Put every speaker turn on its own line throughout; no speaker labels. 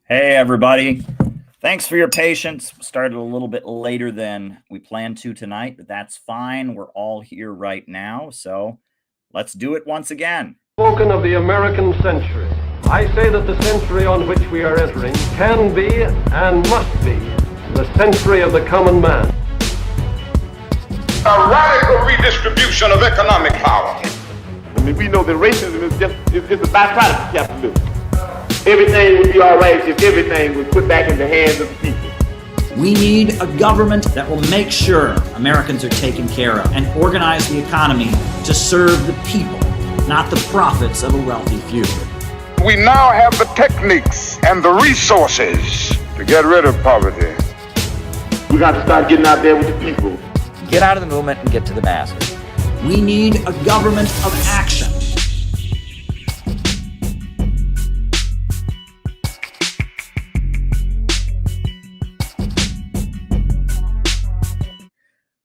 Hey, everybody. Thanks for your patience. Started a little bit later than we planned to tonight, but that's fine. We're all here right now, so let's do it once again.
Spoken of the American century. I say that the century on which we are entering can be and must be the century of the common man.
A radical redistribution of economic power.
I mean, we know that racism is just a byproduct of capitalism. Everything would be all right if everything was put back in the hands of the people.
We need a government that will make sure Americans are taken care of and organize the economy to serve the people, not the profits of a wealthy few.
We now have the techniques and the resources to get rid of poverty.
We got to start getting out there with the people.
Get out of the movement and get to the masses.
We need a government of action.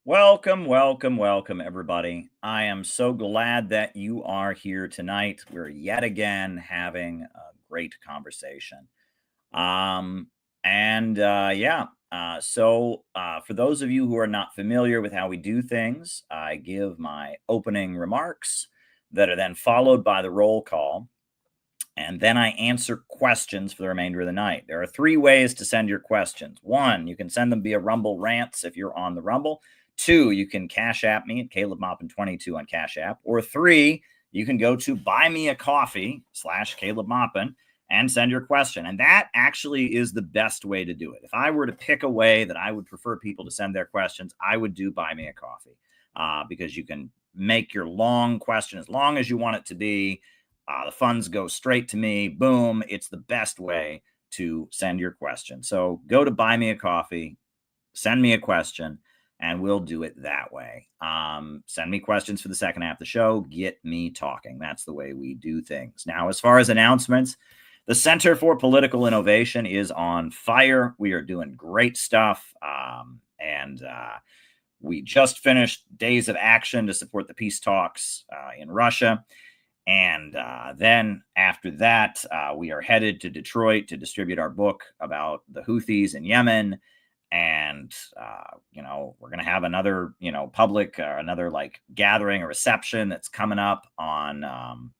Welcome, everybody. I am so glad that you are here tonight. We're yet again having a great conversation. So for those of you who are not familiar with how we do things, I give my opening remarks that are then followed by the roll call. And then I answer questions for the remainder of the night. There are three ways to send your questions. One, you can send them via Rumble Rants if you're on the Rumble. Two, you can Cash App me at CalebMoppin22 on Cash App. Or three, you can go to buymeacoffee.com/CalebMoppin and send your question. And that actually is the best way to do it. If I were to pick a way that I would prefer people to send their questions, I would do Buy Me a Coffee because you can make your long question as long as you want it to be. The funds go straight to me. Boom. It's the best way to send your question. So go to Buy Me a Coffee, send me a question, and we'll do it that way. Send me questions for the second half of the show. Get me talking. That's the way we do things. Now, as far as announcements, the Center for Political Innovation is on fire. We are doing great stuff. We just finished Days of Action to support the peace talks in Russia. And then after that, we are headed to Detroit to distribute our book about the Houthis in Yemen. And, we're going to have another, public another like gathering or reception that's coming up on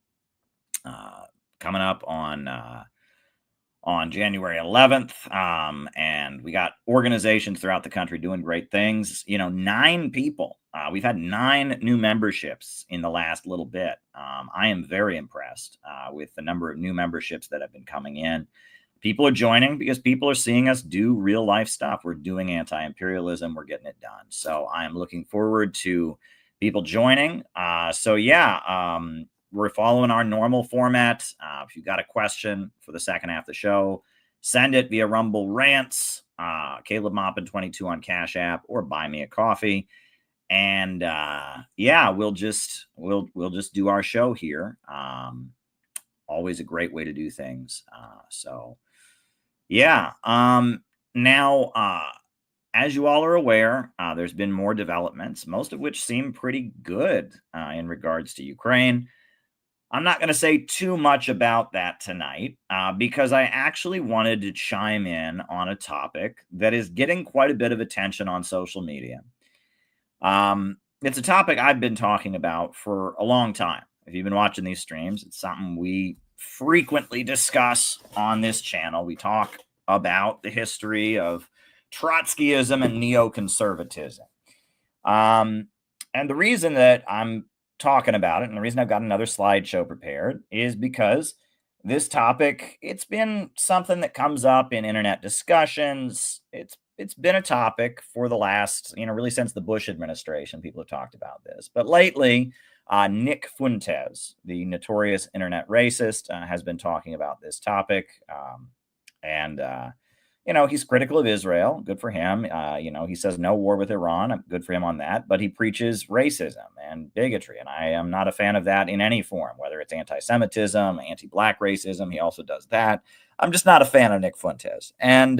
January 11th. And we got organizations throughout the country doing great things. 9 people. We've had 9 new memberships in the last little bit. I am very impressed with the number of new memberships that have been coming in. People are joining because people are seeing us do real life stuff. We're doing anti-imperialism. We're getting it done. So I am looking forward to people joining. We're following our normal format. If you've got a question for the second half of the show, send it via Rumble Rants, CalebMoppin22 on Cash App, or Buy Me a Coffee. And we'll just do our show here. Always a great way to do things. Now, as you all are aware, there's been more developments, most of which seem pretty good in regards to Ukraine. I'm not going to say too much about that tonight because I actually wanted to chime in on a topic that is getting quite a bit of attention on social media. It's a topic I've been talking about for a long time. If you've been watching these streams, it's something we frequently discuss on this channel. We talk about the history of Trotskyism and neoconservatism. And the reason that I'm talking about it, and the reason I've got another slideshow prepared, is because this topic, it's been something that comes up in internet discussions. It's been a topic for the last, really since the Bush administration, people have talked about this. But lately, Nick Fuentes, the notorious internet racist, has been talking about this topic. He's critical of Israel. Good for him. He says no war with Iran. Good for him on that. But he preaches racism and bigotry. And I am not a fan of that in any form, whether it's anti-Semitism, anti-Black racism. He also does that. I'm just not a fan of Nick Fuentes. And,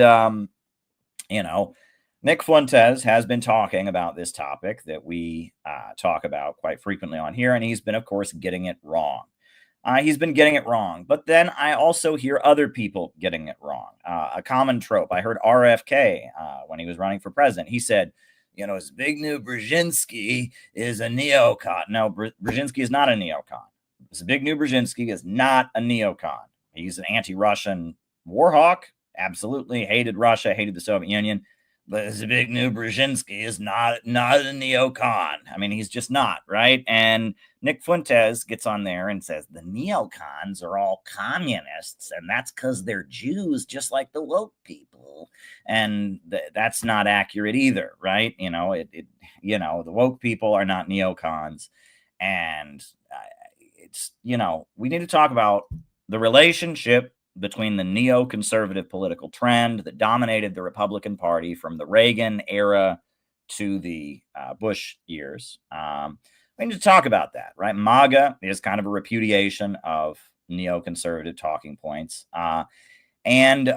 Nick Fuentes has been talking about this topic that we talk about quite frequently on here, and he's been, of course, getting it wrong. He's been getting it wrong. But then I also hear other people getting it wrong. A common trope. I heard RFK when he was running for president. He said, Zbigniew Brzezinski is a neocon. No, Brzezinski is not a neocon. Zbigniew Brzezinski is not a neocon. He's an anti-Russian war hawk. Absolutely hated Russia, hated the Soviet Union. But Zbigniew Brzezinski is not a neocon. I mean, he's just not, right? And Nick Fuentes gets on there and says the neocons are all communists, and that's because they're Jews, just like the woke people. And that's not accurate either, right? The woke people are not neocons, and we need to talk about the relationship between the neoconservative political trend that dominated the Republican Party from the Reagan era to the Bush years. We need to talk about that, right? MAGA is kind of a repudiation of neoconservative talking points. And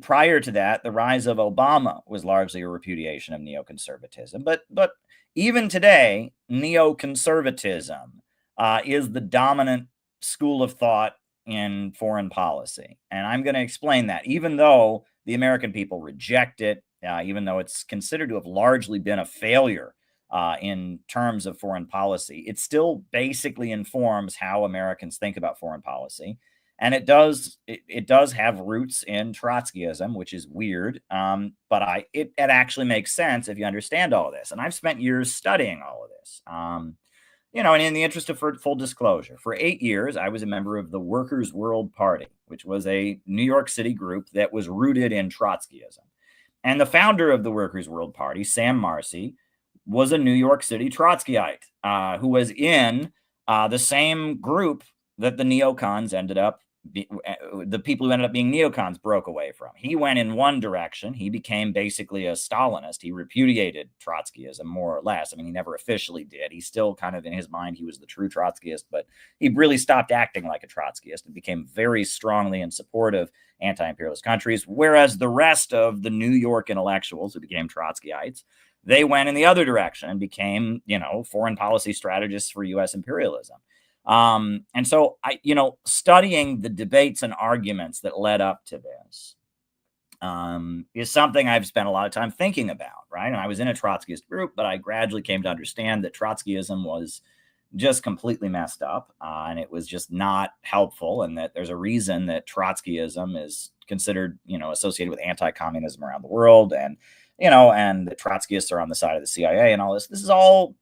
prior to that, the rise of Obama was largely a repudiation of neoconservatism. But even today, neoconservatism is the dominant school of thought in foreign policy. And I'm going to explain that, even though the American people reject it, even though it's considered to have largely been a failure in terms of foreign policy, it still basically informs how Americans think about foreign policy. And it does have roots in Trotskyism, which is weird, but it actually makes sense if you understand all of this. And I've spent years studying all of this. And in the interest of full disclosure, for 8 years, I was a member of the Workers' World Party, which was a New York City group that was rooted in Trotskyism. And the founder of the Workers' World Party, Sam Marcy, was a New York City Trotskyite who was in the same group that the neocons ended up, the people who ended up being neocons broke away from. He went in one direction. He became basically a Stalinist. He repudiated Trotskyism, more or less. I mean, he never officially did. He still kind of, in his mind, he was the true Trotskyist, but he really stopped acting like a Trotskyist and became very strongly in support of anti-imperialist countries, whereas the rest of the New York intellectuals who became Trotskyites, they went in the other direction and became, foreign policy strategists for U.S. imperialism. And so studying the debates and arguments that led up to this is something I've spent a lot of time thinking about, right? And I was in a Trotskyist group, but I gradually came to understand that Trotskyism was just completely messed up, and it was just not helpful, and that there's a reason that Trotskyism is considered, associated with anti-communism around the world, and the Trotskyists are on the side of the CIA and all this. This is all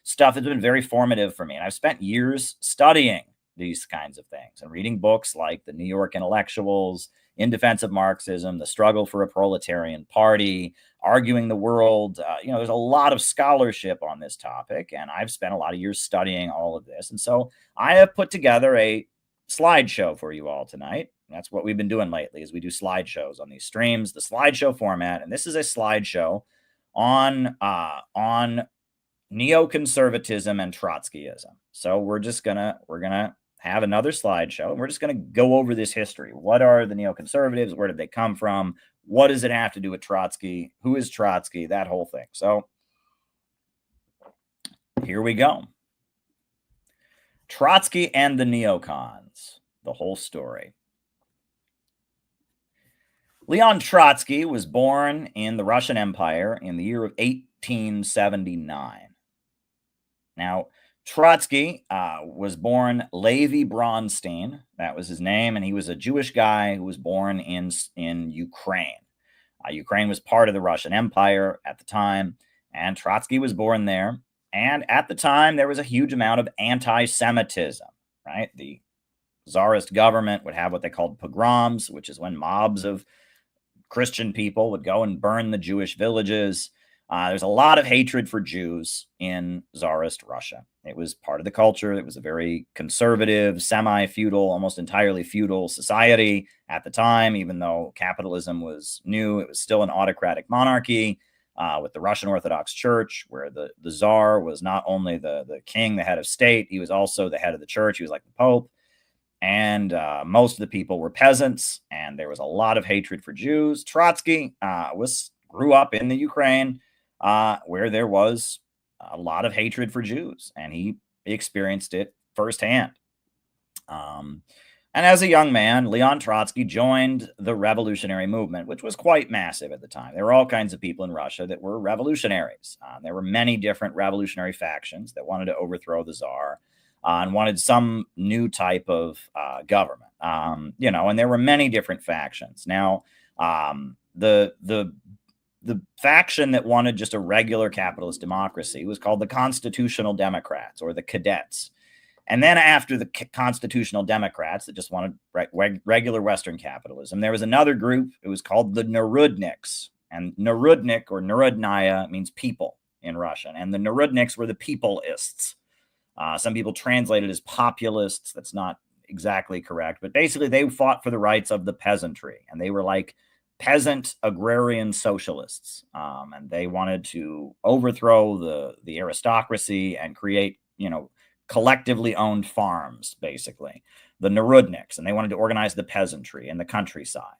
stuff that's been very formative for me. And I've spent years studying these kinds of things and reading books like The New York Intellectuals, In Defense of Marxism, The Struggle for a Proletarian Party, Arguing the World. There's a lot of scholarship on this topic, and I've spent a lot of years studying all of this. And so I have put together a slideshow for you all tonight. That's what we've been doing lately, is we do slideshows on these streams, the slideshow format. And this is a slideshow on neoconservatism and Trotskyism. So we're gonna have another slideshow, and we're just gonna go over this history. What are the neoconservatives? Where did they come from? What does it have to do with Trotsky? Who is Trotsky? That whole thing. So here we go. Trotsky and the neocons, the whole story. Leon Trotsky was born in the Russian Empire in the year of 1879. Now, Trotsky was born Levi Bronstein. That was his name, and he was a Jewish guy who was born in Ukraine. Ukraine was part of the Russian Empire at the time, and Trotsky was born there. And at the time, there was a huge amount of anti-Semitism, right? The Tsarist government would have what they called pogroms, which is when mobs of Christian people would go and burn the Jewish villages. There's a lot of hatred for Jews in Tsarist Russia. It was part of the culture. It was a very conservative, semi-feudal, almost entirely feudal society at the time. Even though capitalism was new, it was still an autocratic monarchy with the Russian Orthodox Church, where the Tsar was not only the king, the head of state, he was also the head of the church. He was like the Pope. And most of the people were peasants, and there was a lot of hatred for Jews. Trotsky grew up in the Ukraine, where there was a lot of hatred for Jews, and he He experienced it firsthand. And as a young man, Leon Trotsky joined the revolutionary movement, which was quite massive at the time. There were all kinds of people in Russia that were revolutionaries. There were many different revolutionary factions that wanted to overthrow the Tsar and wanted some new type of government. And there were many different factions. Now, the faction that wanted just a regular capitalist democracy was called the Constitutional Democrats, or the Cadets. And then after the Constitutional Democrats that just wanted regular Western capitalism, there was another group. It was called the Narudniks. And Narudnik, or Narodnaya, means people in Russian. And the Narudniks were the peopleists. Some people translate it as populists. That's not exactly correct. But basically, they fought for the rights of the peasantry. And they were like peasant agrarian socialists. And they wanted to overthrow the aristocracy and create, collectively owned farms, basically, the Narudniks, and they wanted to organize the peasantry and the countryside.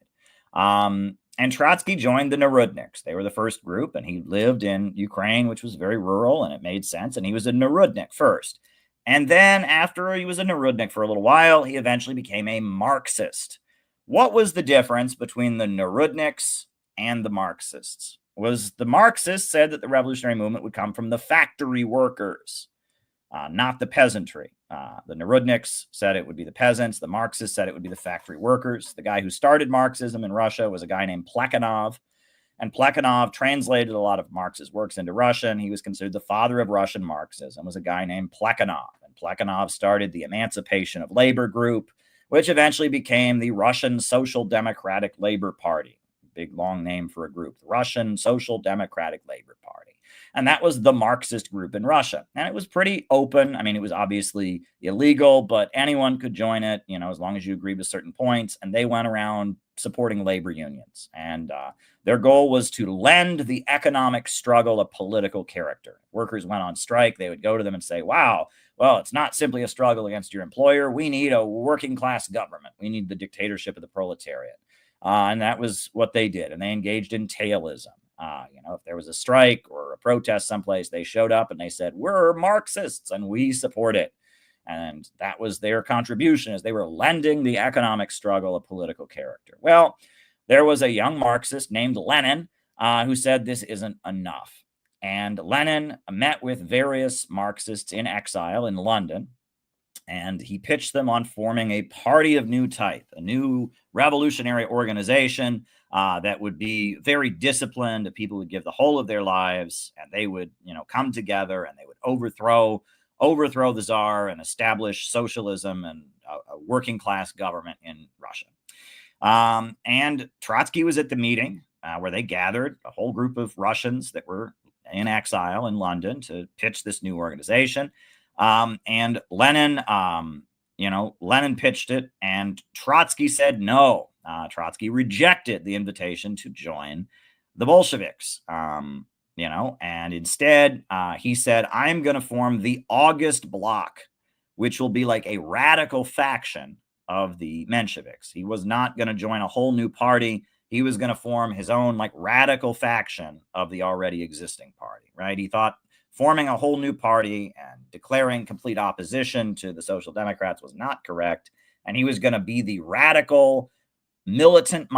And Trotsky joined the Narudniks. They were the first group, and he lived in Ukraine, which was very rural, and it made sense. And he was a Narudnik first. And then after he was a Narudnik for a little while, he eventually became a Marxist. What was the difference between the Narudniks and the Marxists? Was the Marxists said that the revolutionary movement would come from the factory workers, not the peasantry. The Narudniks said it would be the peasants. The Marxists said it would be the factory workers. The guy who started Marxism in Russia was a guy named Plekhanov. And Plekhanov translated a lot of Marx's works into Russian. He was considered the father of Russian Marxism, was a guy named Plekhanov. And Plekhanov started the Emancipation of Labor group, which eventually became the Russian Social Democratic Labor Party. Big, long name for a group. The Russian Social Democratic Labor Party. And that was the Marxist group in Russia. And it was pretty open. I mean, it was obviously illegal, but anyone could join it, as long as you agreed with certain points. And they went around supporting labor unions. And their goal was to lend the economic struggle a political character. Workers went on strike. They would go to them and say, wow, well, it's not simply a struggle against your employer. We need a working class government. We need the dictatorship of the proletariat. And that was what they did. And they engaged in tailism. If there was a strike or a protest someplace, they showed up and they said, we're Marxists and we support it. And that was their contribution, as they were lending the economic struggle a political character. Well, there was a young Marxist named Lenin who said this isn't enough. And Lenin met with various Marxists in exile in London, and he pitched them on forming a party of new type, a new revolutionary organization that would be very disciplined, that people would give the whole of their lives, and they would, come together and they would overthrow the Tsar and establish socialism and a working class government in Russia. And Trotsky was at the meeting where they gathered a whole group of Russians that were in exile in London to pitch this new organization. And Lenin, Lenin pitched it, and Trotsky said no. Trotsky rejected the invitation to join the Bolsheviks, and instead he said, I'm going to form the August Bloc, which will be like a radical faction of the Mensheviks. He was not going to join a whole new party. He was going to form his own radical faction of the already existing party, right? He thought forming a whole new party and declaring complete opposition to the Social Democrats was not correct. And he was going to be the radical militant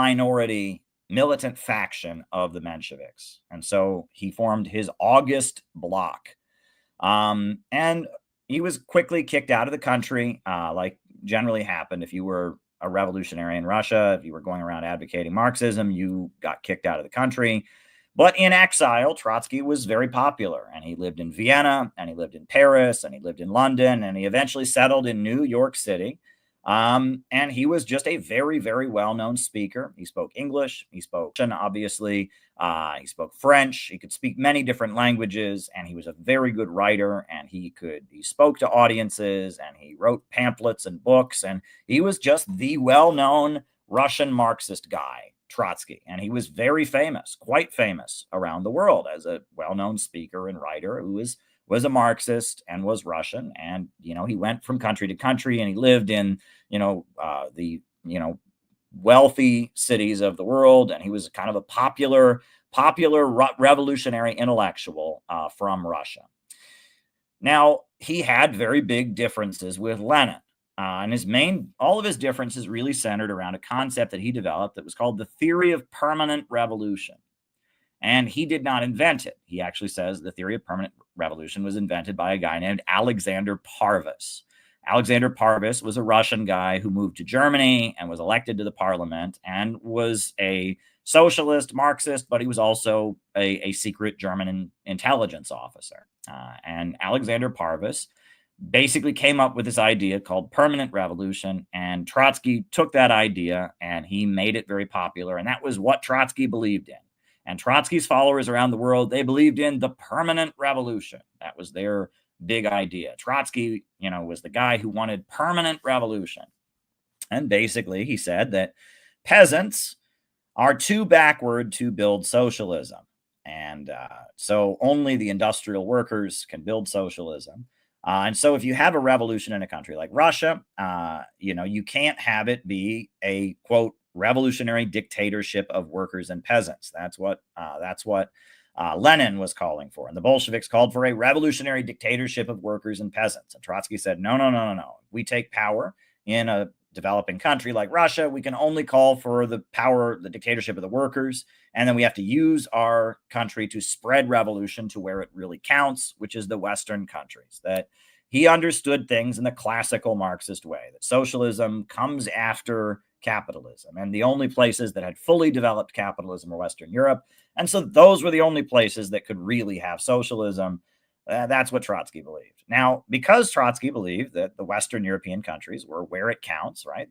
faction of the Mensheviks. And so he formed his August Bloc. And he was quickly kicked out of the country, like generally happened if you were a revolutionary in Russia. If you were going around advocating Marxism, you got kicked out of the country. But in exile, Trotsky was very popular, and he lived in Vienna, and he lived in Paris, and he lived in London, and he eventually settled in New York City. And he was just a very, very well-known speaker. He spoke English, he spoke Russian, obviously, he spoke French, he could speak many different languages, and he was a very good writer, and he spoke to audiences, and he wrote pamphlets and books, and he was just the well-known Russian Marxist guy, Trotsky. And he was very famous, quite famous around the world as a well-known speaker and writer who was a Marxist and was Russian. And, he went from country to country, and he lived in, the wealthy cities of the world. And he was kind of a popular revolutionary intellectual from Russia. Now, he had very big differences with Lenin. And all of his differences really centered around a concept that he developed that was called the theory of permanent revolution. And he did not invent it. He actually says the theory of permanent revolution was invented by a guy named Alexander Parvus. Alexander Parvus was a Russian guy who moved to Germany and was elected to the parliament and was a socialist, Marxist, but he was also a secret German intelligence officer. And Alexander Parvus basically came up with this idea called permanent revolution, and Trotsky took that idea and he made it very popular, and that was what Trotsky believed in. And Trotsky's followers around the world, they believed in the permanent revolution. That was their big idea. Trotsky, was the guy who wanted permanent revolution. And basically, he said that peasants are too backward to build socialism. And so only the industrial workers can build socialism. And so if you have a revolution in a country like Russia, you can't have it be a, quote, revolutionary dictatorship of workers and peasants. That's what Lenin was calling for. And the Bolsheviks called for a revolutionary dictatorship of workers and peasants. And Trotsky said, no. If we take power in a developing country like Russia, we can only call for the dictatorship of the workers. And then we have to use our country to spread revolution to where it really counts, which is the Western countries. That he understood things in the classical Marxist way, that socialism comes after capitalism. And the only places that had fully developed capitalism were Western Europe. And so those were the only places that could really have socialism. That's what Trotsky believed. Now, because Trotsky believed that the Western European countries were where it counts, right?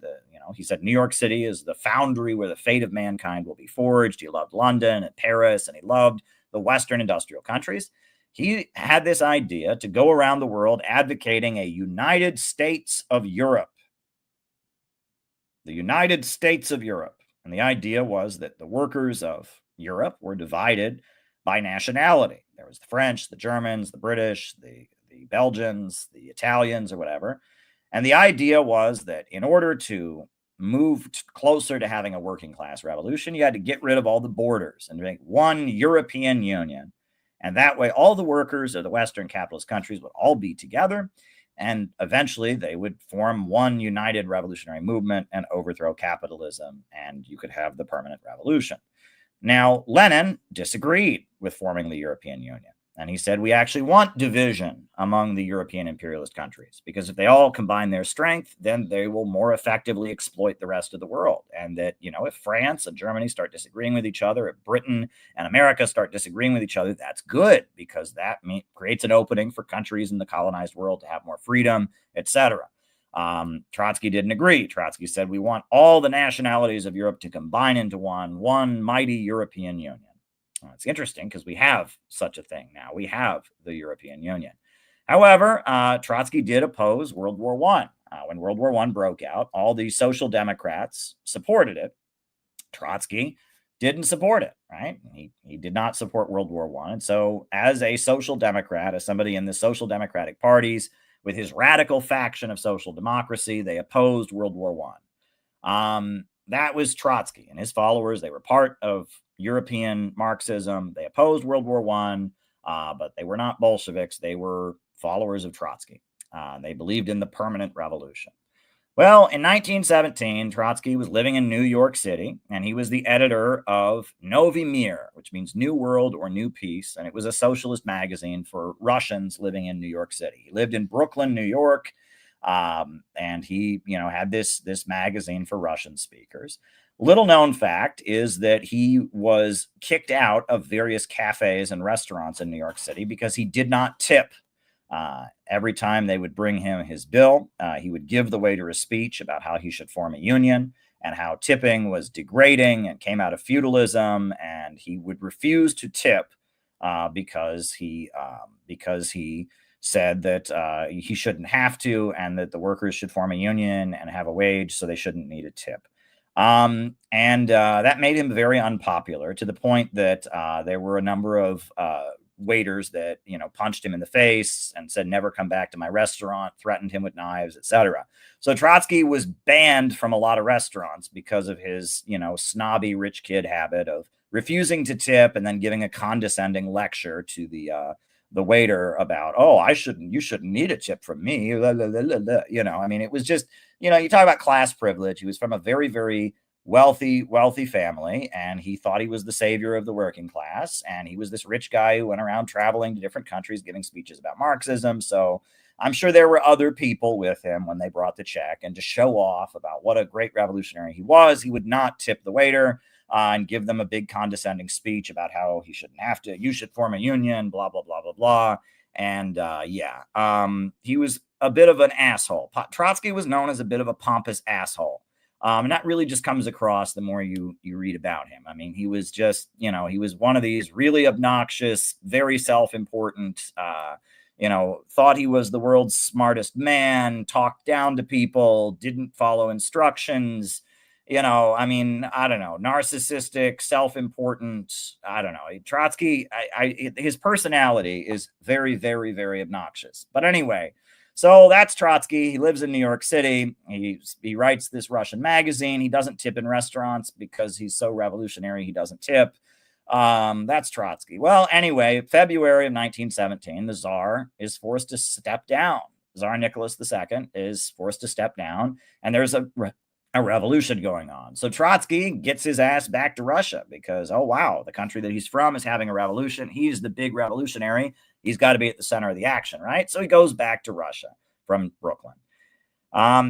He said New York City is the foundry where the fate of mankind will be forged. He loved London and Paris, and he loved the Western industrial countries. He had this idea to go around the world advocating a United States of Europe. The United States of Europe. And the idea was that the workers of Europe were divided by nationality. There was the French, the Germans, the British, the Belgians, the Italians, or whatever. And the idea was that in order to move closer to having a working class revolution, you had to get rid of all the borders and make one European Union. And that way, all the workers of the Western capitalist countries would all be together. And eventually they would form one united revolutionary movement and overthrow capitalism, and you could have the permanent revolution. Now, Lenin disagreed with forming the European Union. And he said, we actually want division among the European imperialist countries, because if they all combine their strength, then they will more effectively exploit the rest of the world. And that, if France and Germany start disagreeing with each other, if Britain and America start disagreeing with each other, that's good, because that creates an opening for countries in the colonized world to have more freedom, etc. Trotsky didn't agree. Trotsky said, we want all the nationalities of Europe to combine into one mighty European Union. It's interesting because we have such a thing now. We have the European Union. However, Trotsky did oppose World War I. When World War I broke out, all the social democrats supported it. Trotsky didn't support it, right? He did not support World War I. And so as a social democrat, as somebody in the social democratic parties, with his radical faction of social democracy, they opposed World War I. That was Trotsky and his followers. They were part of European Marxism. They opposed World War I, but they were not Bolsheviks. They were followers of Trotsky. They believed in the permanent revolution. Well, in 1917, Trotsky was living in New York City, and he was the editor of Novy Mir, which means New World or New Peace, and it was a socialist magazine for Russians living in New York City. He lived in Brooklyn, New York, and he, had this magazine for Russian speakers. Little known fact is that he was kicked out of various cafes and restaurants in New York City because he did not tip. Every time they would bring him his bill, he would give the waiter a speech about how he should form a union and how tipping was degrading and came out of feudalism, and he would refuse to tip because he said that he shouldn't have to, and that the workers should form a union and have a wage, so they shouldn't need a tip. And that made him very unpopular, to the point that there were a number of waiters that punched him in the face and said, never come back to my restaurant, threatened him with knives, etc. So Trotsky was banned from a lot of restaurants because of his snobby rich kid habit of refusing to tip and then giving a condescending lecture to the the waiter about, oh, you shouldn't need a tip from me. La, la, la, la, la. I mean, it was just, you talk about class privilege. He was from a very, very wealthy family, and he thought he was the savior of the working class. And he was this rich guy who went around traveling to different countries, giving speeches about Marxism. So I'm sure there were other people with him when they brought the check, and to show off about what a great revolutionary he was, he would not tip the waiter and give them a big condescending speech about how he shouldn't have to, you should form a union, blah, blah, blah, blah, blah. And he was a bit of an asshole. Trotsky was known as a bit of a pompous asshole. And that really just comes across the more you read about him. I mean, he was just, he was one of these really obnoxious, very self-important, thought he was the world's smartest man, talked down to people, didn't follow instructions, I mean, I don't know, narcissistic, self-important. I don't know. Trotsky, his personality is very, very, very obnoxious. But anyway, so that's Trotsky. He lives in New York City. He writes this Russian magazine. He doesn't tip in restaurants because he's so revolutionary. He doesn't tip. That's Trotsky. Well, anyway, February of 1917, the Tsar is forced to step down. Tsar Nicholas II is forced to step down, and there's a revolution going on. So Trotsky gets his ass back to Russia because, oh, wow, the country that he's from is having a revolution. He's the big revolutionary. He's got to be at the center of the action, right? So he goes back to Russia from Brooklyn.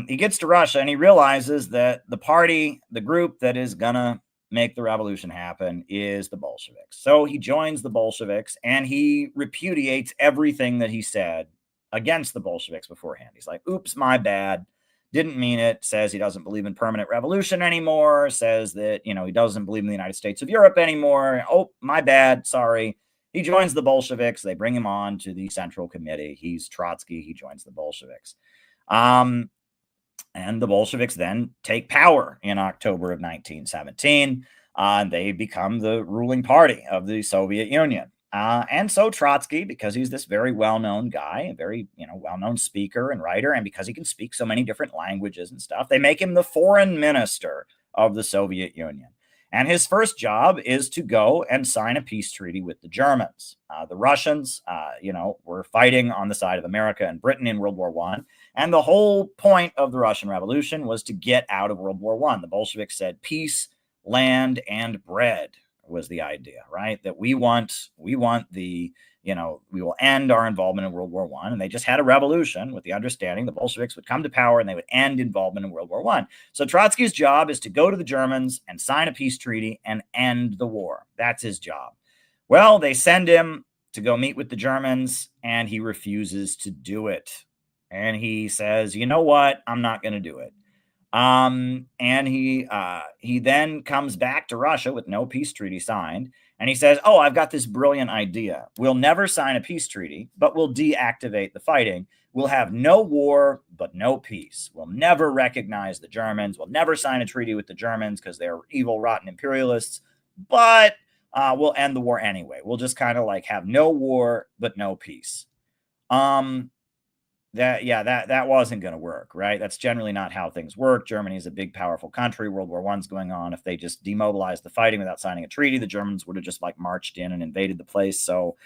He gets to Russia and he realizes that the group that is going to make the revolution happen is the Bolsheviks. So he joins the Bolsheviks and he repudiates everything that he said against the Bolsheviks beforehand. He's like, oops, my bad. Didn't mean it. Says he doesn't believe in permanent revolution anymore. Says that, he doesn't believe in the United States of Europe anymore. Oh, my bad. Sorry. He joins the Bolsheviks. They bring him on to the Central Committee. He's Trotsky. He joins the Bolsheviks. And the Bolsheviks then take power in October of 1917. They become the ruling party of the Soviet Union. And so Trotsky, because he's this very well-known guy, a very, well-known speaker and writer, and because he can speak so many different languages and stuff, they make him the foreign minister of the Soviet Union. And his first job is to go and sign a peace treaty with the Germans. The Russians, were fighting on the side of America and Britain in World War I. And the whole point of the Russian Revolution was to get out of World War I. The Bolsheviks said peace, land, and bread was the idea, right? That we want the, we will end our involvement in World War I. And they just had a revolution with the understanding the Bolsheviks would come to power and they would end involvement in World War I. So Trotsky's job is to go to the Germans and sign a peace treaty and end the war. That's his job. Well, they send him to go meet with the Germans and he refuses to do it. And he says, you know what? I'm not going to do it. And he then comes back to Russia with no peace treaty signed. And he says, oh, I've got this brilliant idea. We'll never sign a peace treaty, but we'll deactivate the fighting. We'll have no war, but no peace. We'll never recognize the Germans. We'll never sign a treaty with the Germans because they're evil, rotten imperialists. But we'll end the war anyway. We'll just kind of like have no war, but no peace. That wasn't going to work, right? That's generally not how things work. Germany is a big, powerful country. World War I's going on. If they just demobilized the fighting without signing a treaty, the Germans would have just like marched in and invaded the place. So,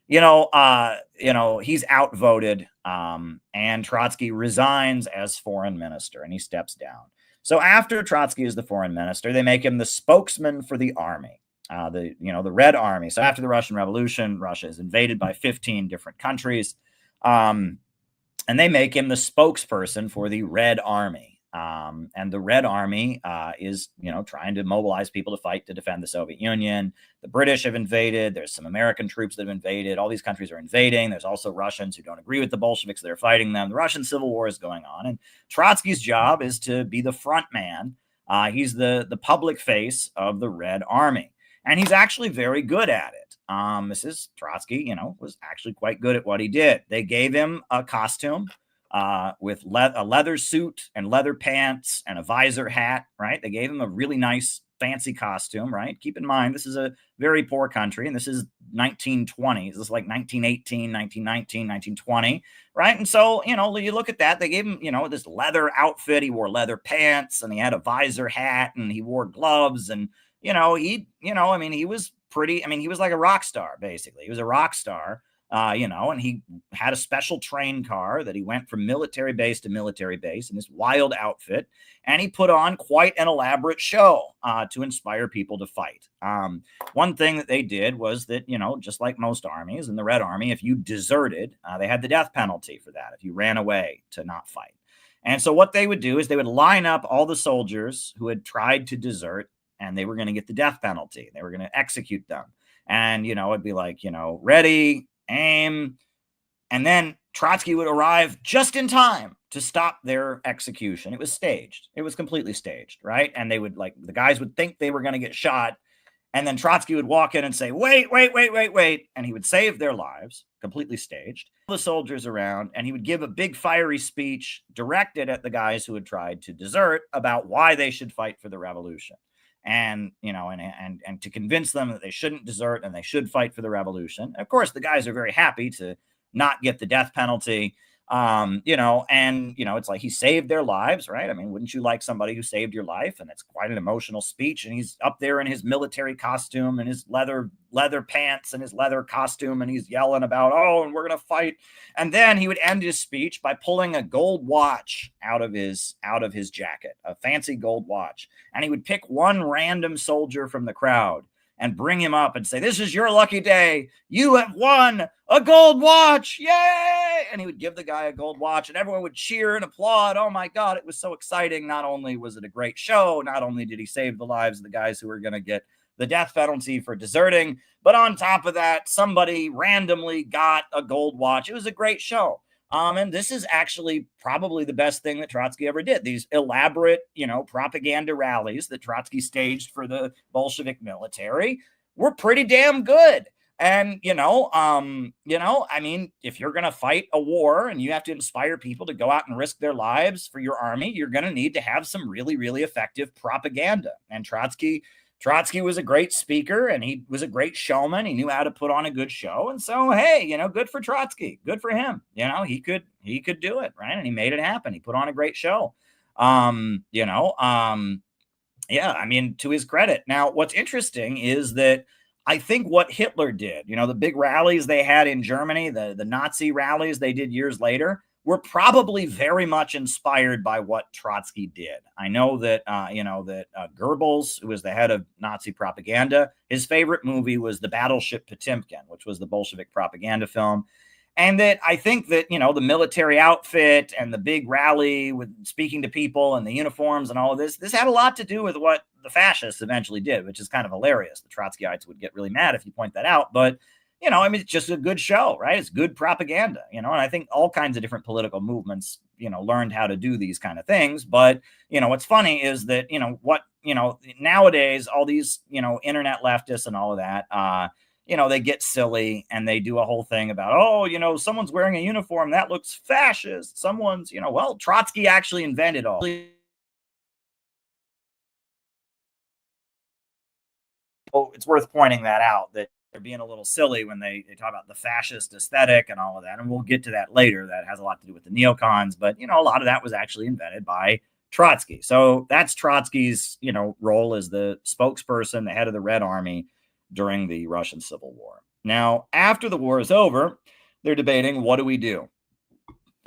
he's outvoted, and Trotsky resigns as foreign minister and he steps down. So after Trotsky is the foreign minister, they make him the spokesman for the army, the Red Army. So after the Russian Revolution, Russia is invaded by 15 different countries. And they make him the spokesperson for the Red Army. And the Red Army is, trying to mobilize people to fight to defend the Soviet Union. The British have invaded. There's some American troops that have invaded. All these countries are invading. There's also Russians who don't agree with the Bolsheviks. They're fighting them. The Russian Civil War is going on. And Trotsky's job is to be the front man. He's the public face of the Red Army. And he's actually very good at it. Mrs. Trotsky, was actually quite good at what he did. They gave him a costume with a leather suit and leather pants and a visor hat, right? They gave him a really nice, fancy costume, right? Keep in mind, this is a very poor country, and this is 1920. This is like 1918, 1919, 1920, right? And so, you look at that, they gave him, this leather outfit. He wore leather pants, and he had a visor hat, and he wore gloves, and, he was pretty, he was like a rock star, basically. He was a rock star. and he had a special train car that he went from military base to military base in this wild outfit. And he put on quite an elaborate show to inspire people to fight. One thing that they did was that, just like most armies in the Red Army, if you deserted, they had the death penalty for that if you ran away to not fight. And so what they would do is they would line up all the soldiers who had tried to desert, and they were going to get the death penalty. They were going to execute them. And, it'd be like, ready, aim. And then Trotsky would arrive just in time to stop their execution. It was staged. It was completely staged, right? And they would the guys would think they were going to get shot. And then Trotsky would walk in and say, wait. And he would save their lives, completely staged, the soldiers around. And he would give a big fiery speech directed at the guys who had tried to desert about why they should fight for the revolution. And, and to convince them that they shouldn't desert and they should fight for the revolution. Of course, the guys are very happy to not get the death penalty. It's like he saved their lives, right? I mean, wouldn't you like somebody who saved your life? And it's quite an emotional speech. And he's up there in his military costume and his leather pants and his leather costume. And he's yelling about, and we're going to fight. And then he would end his speech by pulling a gold watch out of his jacket, a fancy gold watch. And he would pick one random soldier from the crowd and bring him up and say, this is your lucky day. You have won a gold watch. Yay! And he would give the guy a gold watch and everyone would cheer and applaud. Oh my God, it was so exciting. Not only was it a great show, not only did he save the lives of the guys who were going to get the death penalty for deserting, but on top of that, somebody randomly got a gold watch. It was a great show. And this is actually probably the best thing that Trotsky ever did. These elaborate, propaganda rallies that Trotsky staged for the Bolshevik military were pretty damn good. And, I mean, if you're going to fight a war and you have to inspire people to go out and risk their lives for your army, you're going to need to have some really, really effective propaganda. And Trotsky was a great speaker and he was a great showman. He knew how to put on a good show. And so, hey, good for Trotsky. Good for him. He could do it, right? And he made it happen. He put on a great show. To his credit. Now, what's interesting is that I think what Hitler did, the big rallies they had in Germany, the Nazi rallies they did years later, were probably very much inspired by what Trotsky did. I know that, Goebbels, who was the head of Nazi propaganda, his favorite movie was The Battleship Potemkin, which was the Bolshevik propaganda film. And that I think that, the military outfit and the big rally with speaking to people and the uniforms and all of this had a lot to do with what the fascists eventually did, which is kind of hilarious. The Trotskyites would get really mad if you point that out. But it's just a good show, right? It's good propaganda, and I think all kinds of different political movements, learned how to do these kind of things. But, what's funny is that, nowadays, all these, internet leftists and all of that, they get silly and they do a whole thing about, someone's wearing a uniform that looks fascist. Someone's, Trotsky actually invented all. Oh, it's worth pointing that out, that they're being a little silly when they talk about the fascist aesthetic and all of that. And we'll get to that later. That has a lot to do with the neocons. But, a lot of that was actually invented by Trotsky. So that's Trotsky's, role as the spokesperson, the head of the Red Army during the Russian Civil War. Now, after the war is over, they're debating, what do we do?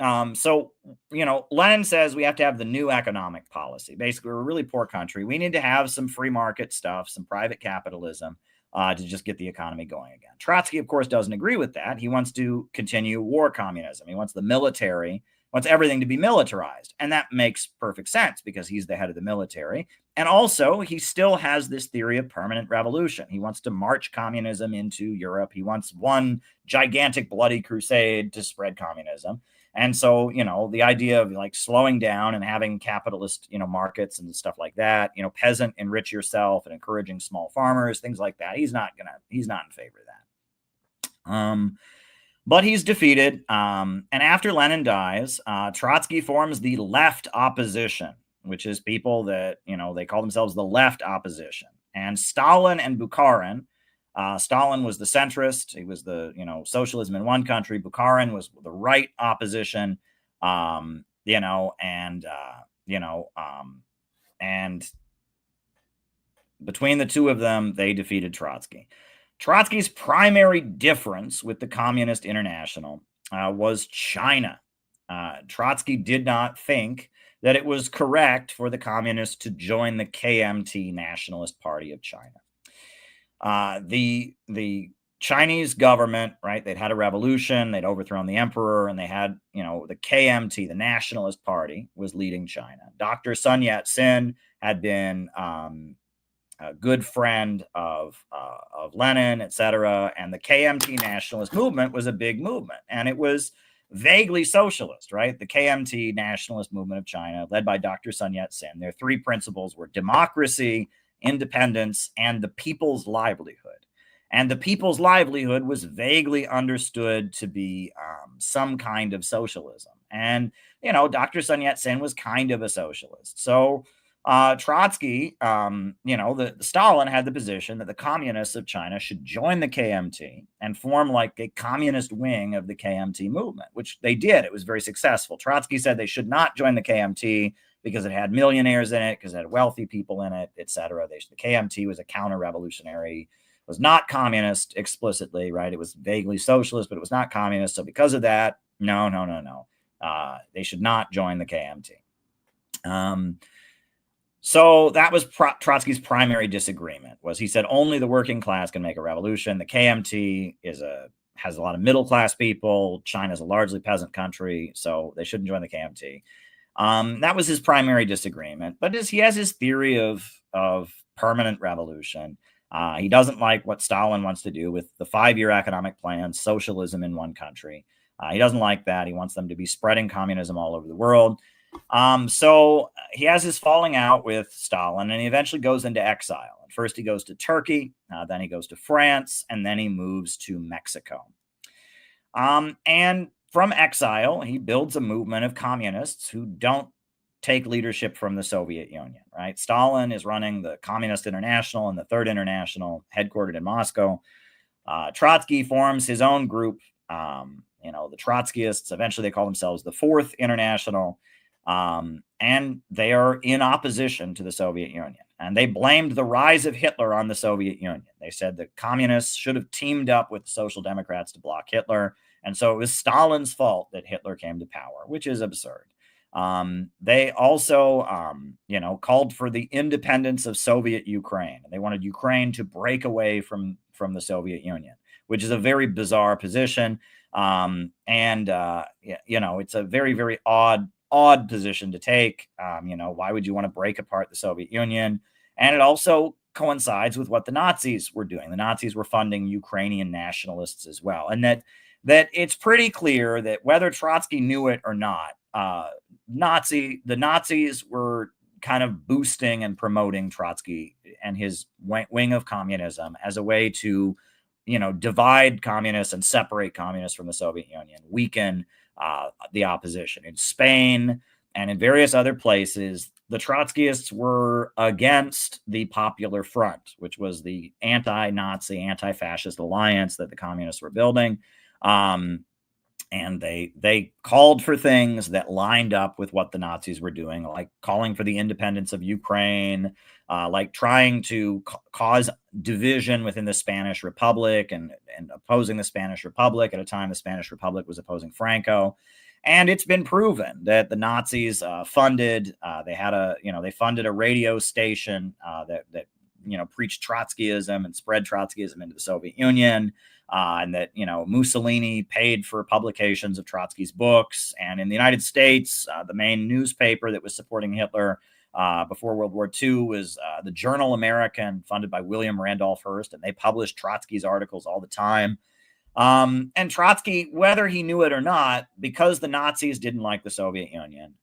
Lenin says we have to have the new economic policy. Basically, we're a really poor country. We need to have some free market stuff, some private capitalism, to just get the economy going again. Trotsky, of course, doesn't agree with that. He wants to continue war communism. He wants the military, wants everything to be militarized. And that makes perfect sense because he's the head of the military. And also, he still has this theory of permanent revolution. He wants to march communism into Europe. He wants one gigantic bloody crusade to spread communism. And so, the idea of slowing down and having capitalist, markets and stuff like that, peasant enrich yourself and encouraging small farmers, things like that. He's not in favor of that. But he's defeated. And after Lenin dies, Trotsky forms the left opposition, which is people that, they call themselves the left opposition. And Stalin and Bukharin, Stalin was the centrist. He was the, socialism in one country. Bukharin was the right opposition, and between the two of them, they defeated Trotsky. Trotsky's primary difference with the Communist International was China. Trotsky did not think that it was correct for the communists to join the KMT, Nationalist Party of China. The Chinese government, right? They'd had a revolution, they'd overthrown the emperor, and they had, the KMT, the Nationalist Party, was leading China. Dr. Sun Yat-sen had been a good friend of Lenin, etc., and the KMT nationalist movement was a big movement, and it was vaguely socialist, right? The KMT nationalist movement of China, led by Dr. Sun Yat-sen, their three principles were democracy, independence, and the people's livelihood. And the people's livelihood was vaguely understood to be some kind of socialism. And, Dr. Sun Yat-sen was kind of a socialist. So Trotsky, the Stalin had the position that the communists of China should join the KMT and form like a communist wing of the KMT movement, which they did. It was very successful. Trotsky said they should not join the KMT because it had millionaires in it, because it had wealthy people in it, etc. The KMT was a counter-revolutionary, was not communist explicitly, right? It was vaguely socialist, but it was not communist. So because of that, no. They should not join the KMT. So that was Trotsky's primary disagreement. Was he said only the working class can make a revolution. The KMT has a lot of middle class people. China's a largely peasant country, so they shouldn't join the KMT. That was his primary disagreement. But he has his theory of permanent revolution. He doesn't like what Stalin wants to do with the 5-year economic plan, socialism in one country. He doesn't like that. He wants them to be spreading communism all over the world. So he has his falling out with Stalin, and he eventually goes into exile. At first he goes to Turkey, then he goes to France, and then he moves to Mexico. And from exile, he builds a movement of communists who don't take leadership from the Soviet Union, right? Stalin is running the Communist International and the Third International, headquartered in Moscow. Trotsky forms his own group, the Trotskyists. Eventually they call themselves the Fourth International. And they are in opposition to the Soviet Union. And they blamed the rise of Hitler on the Soviet Union. They said the communists should have teamed up with the Social Democrats to block Hitler. And so it was Stalin's fault that Hitler came to power, which is absurd. They also, called for the independence of Soviet Ukraine. They wanted Ukraine to break away from the Soviet Union, which is a very bizarre position. It's a very, very odd position to take. Why would you want to break apart the Soviet Union? And it also coincides with what the Nazis were doing. The Nazis were funding Ukrainian nationalists as well. And that it's pretty clear that whether Trotsky knew it or not, the Nazis were kind of boosting and promoting Trotsky and his wing of communism as a way to, divide communists and separate communists from the Soviet Union, weaken the opposition. In Spain and in various other places, the Trotskyists were against the Popular Front, which was the anti-Nazi, anti-fascist alliance that the communists were building. And they called for things that lined up with what the Nazis were doing, like calling for the independence of Ukraine, like trying to cause division within the Spanish Republic and opposing the Spanish Republic at a time the Spanish Republic was opposing Franco. And it's been proven that the Nazis funded a radio station that preached Trotskyism and spread Trotskyism into the Soviet Union. And that, Mussolini paid for publications of Trotsky's books. And in the United States, the main newspaper that was supporting Hitler before World War II was the Journal American, funded by William Randolph Hearst. And they published Trotsky's articles all the time. And Trotsky, whether he knew it or not, because the Nazis didn't like the Soviet Union,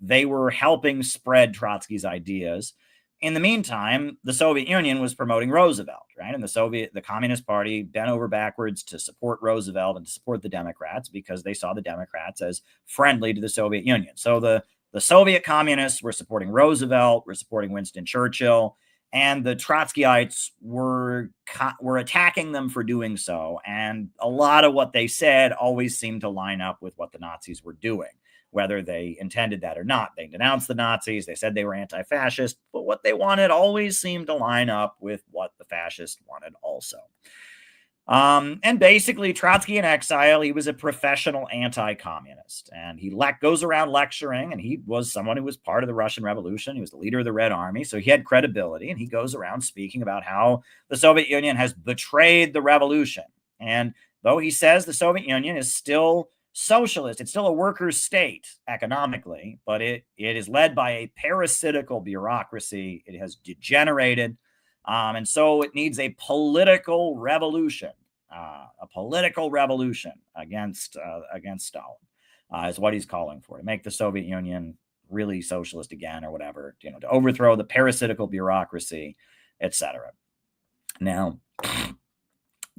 they were helping spread Trotsky's ideas. In the meantime, the Soviet Union was promoting Roosevelt, right? And the Communist Party bent over backwards to support Roosevelt and to support the Democrats because they saw the Democrats as friendly to the Soviet Union. So the Soviet communists were supporting Roosevelt, were supporting Winston Churchill, and the Trotskyites were attacking them for doing so. And a lot of what they said always seemed to line up with what the Nazis were doing, whether they intended that or not. They denounced the Nazis. They said they were anti-fascist, but what they wanted always seemed to line up with what the fascists wanted also. And basically, Trotsky in exile, he was a professional anti-communist, and he goes around lecturing, and he was someone who was part of the Russian Revolution. He was the leader of the Red Army, so he had credibility, and he goes around speaking about how the Soviet Union has betrayed the revolution. And though he says the Soviet Union is still socialist, it's still a workers' state economically, but it is led by a parasitical bureaucracy. It has degenerated. And so it needs a political revolution against Stalin, is what he's calling for, to make the Soviet Union really socialist again, or whatever, to overthrow the parasitical bureaucracy, etc. Now,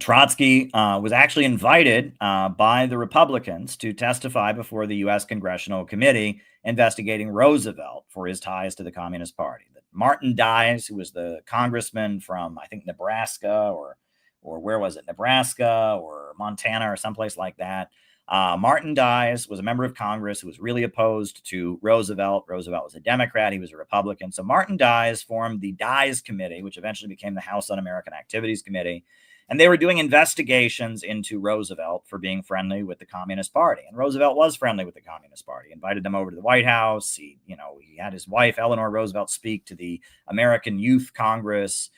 Trotsky was actually invited by the Republicans to testify before the U.S. Congressional Committee investigating Roosevelt for his ties to the Communist Party. Martin Dies, who was the congressman from, I think, Nebraska, or where was it? Nebraska or Montana or someplace like that. Martin Dies was a member of Congress who was really opposed to Roosevelt. Roosevelt was a Democrat. He was a Republican. So Martin Dies formed the Dies Committee, which eventually became the House Un-American Activities Committee. And they were doing investigations into Roosevelt for being friendly with the Communist Party. And Roosevelt was friendly with the Communist Party, invited them over to the White House. He had his wife, Eleanor Roosevelt, speak to the American Youth Congress,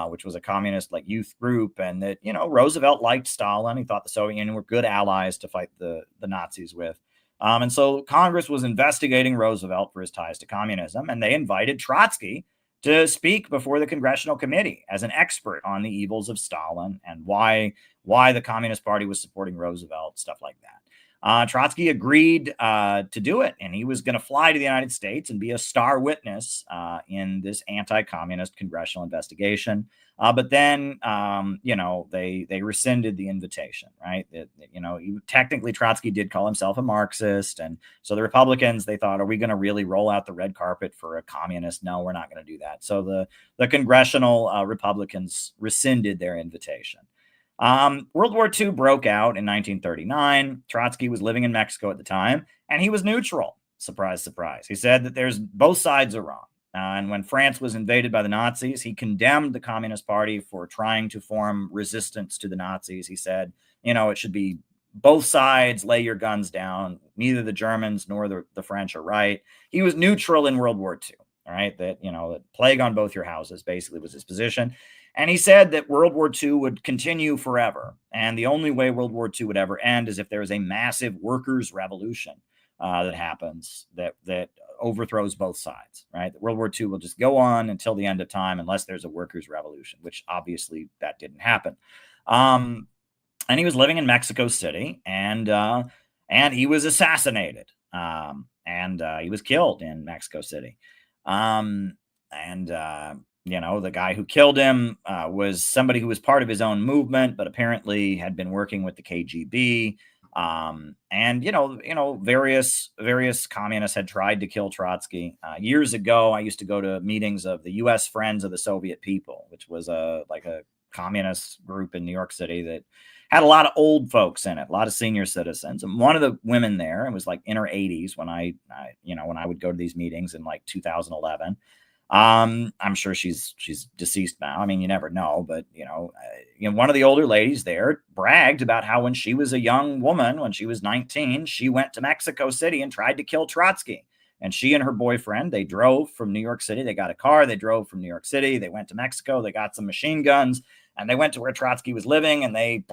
which was a communist youth group. And that, Roosevelt liked Stalin. He thought the Soviet Union were good allies to fight the Nazis with. And so Congress was investigating Roosevelt for his ties to communism. And they invited Trotsky to speak before the Congressional Committee as an expert on the evils of Stalin and why the Communist Party was supporting Roosevelt, stuff like that. Trotsky agreed to do it, and he was going to fly to the United States and be a star witness in this anti-communist congressional investigation. But then, they rescinded the invitation, right? Technically, Trotsky did call himself a Marxist. And so the Republicans, they thought, are we going to really roll out the red carpet for a communist? No, we're not going to do that. So the congressional Republicans rescinded their invitation. World War II broke out in 1939. Trotsky was living in Mexico at the time, and he was neutral. Surprise, surprise. He said that both sides are wrong. And when France was invaded by the Nazis, he condemned the Communist Party for trying to form resistance to the Nazis. He said, it should be both sides, lay your guns down. Neither the Germans nor the French are right. He was neutral in World War II, all right? That plague on both your houses basically was his position. And he said that World War II would continue forever. And the only way World War II would ever end is if there is a massive workers' revolution that happens that overthrows both sides, right? World War II will just go on until the end of time unless there's a workers' revolution, which obviously that didn't happen. And he was living in Mexico City, and he was assassinated, and he was killed in Mexico City. The guy who killed him was somebody who was part of his own movement, but apparently had been working with the KGB. Various communists had tried to kill Trotsky. Years ago, I used to go to meetings of the U.S. Friends of the Soviet People, which was a communist group in New York City that had a lot of old folks in it, a lot of senior citizens. And one of the women there, it was in her 80s when I would go to these meetings in 2011. I'm sure she's deceased now. I mean, you never know, but one of the older ladies there bragged about how when she was a young woman, when she was 19, she went to Mexico City and tried to kill Trotsky. And she and her boyfriend, they drove from New York City. They got a car. They drove from New York City. They went to Mexico. They got some machine guns, and they went to where Trotsky was living, and they,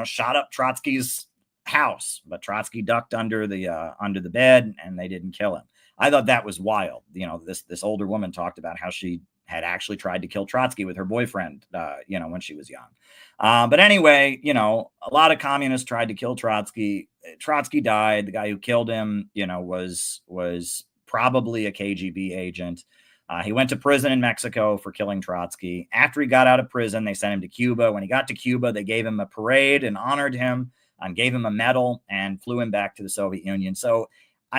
shot up Trotsky's house. But Trotsky ducked under the bed, and they didn't kill him. I thought that was wild. This older woman talked about how she had actually tried to kill Trotsky with her boyfriend, when she was young. But anyway, a lot of communists tried to kill Trotsky. Trotsky died. The guy who killed him, was probably a KGB agent. He went to prison in Mexico for killing Trotsky. After he got out of prison, they sent him to Cuba. When he got to Cuba, they gave him a parade and honored him and gave him a medal and flew him back to the Soviet Union. So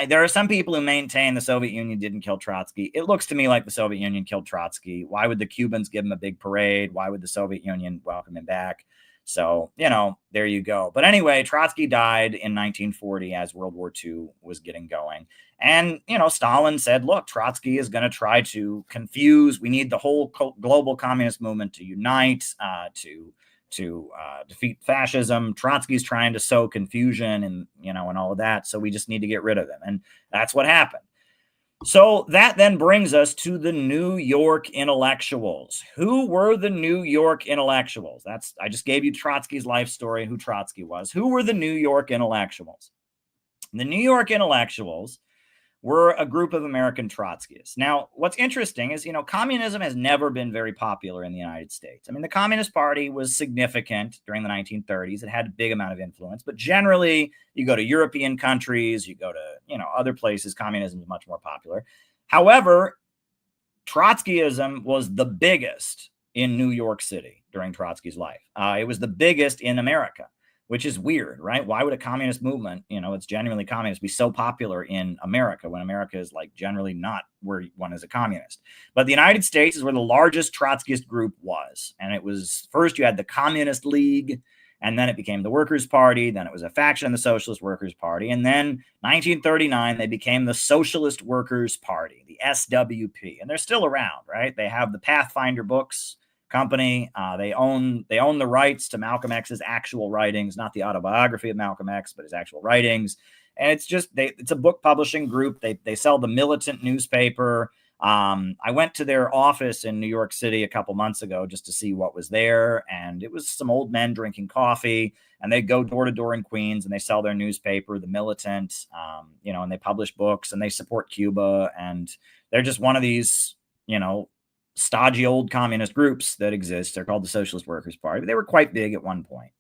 there are some people who maintain the Soviet Union didn't kill Trotsky. It looks to me like the Soviet Union killed Trotsky. Why would the Cubans give him a big parade? Why would the Soviet Union welcome him back? So, there you go. But anyway, Trotsky died in 1940 as World War II was getting going. And, Stalin said, look, Trotsky is going to try to confuse. We need the whole global communist movement to unite, to defeat fascism. Trotsky's trying to sow confusion and, and all of that. So we just need to get rid of him. And that's what happened. So that then brings us to the New York intellectuals. Who were the New York intellectuals? I just gave you Trotsky's life story and who Trotsky was. Who were the New York intellectuals? The New York intellectuals were a group of American Trotskyists. Now, what's interesting is, communism has never been very popular in the United States. I mean, the Communist Party was significant during the 1930s. It had a big amount of influence, but generally, you go to European countries, you go to, other places, communism is much more popular. However, Trotskyism was the biggest in New York City during Trotsky's life. It was the biggest in America, which is weird, right? Why would a communist movement, it's genuinely communist, be so popular in America when America is like generally not where one is a communist? But the United States is where the largest Trotskyist group was. And it was, first you had the Communist League, and then it became the Workers' Party. Then it was a faction of the Socialist Workers' Party. And then 1939, they became the Socialist Workers' Party, the SWP. And they're still around, right? They have the Pathfinder books company. They own the rights to Malcolm X's actual writings, not the autobiography of Malcolm X, but his actual writings. And it's just it's a book publishing group. They sell the Militant newspaper. I went to their office in New York City a couple months ago just to see what was there, and it was some old men drinking coffee. And they go door to door in Queens, and they sell their newspaper, the Militant, and they publish books, and they support Cuba, and they're just one of these, stodgy old communist groups that exist. They're called the Socialist Workers' Party. They were quite big at one point.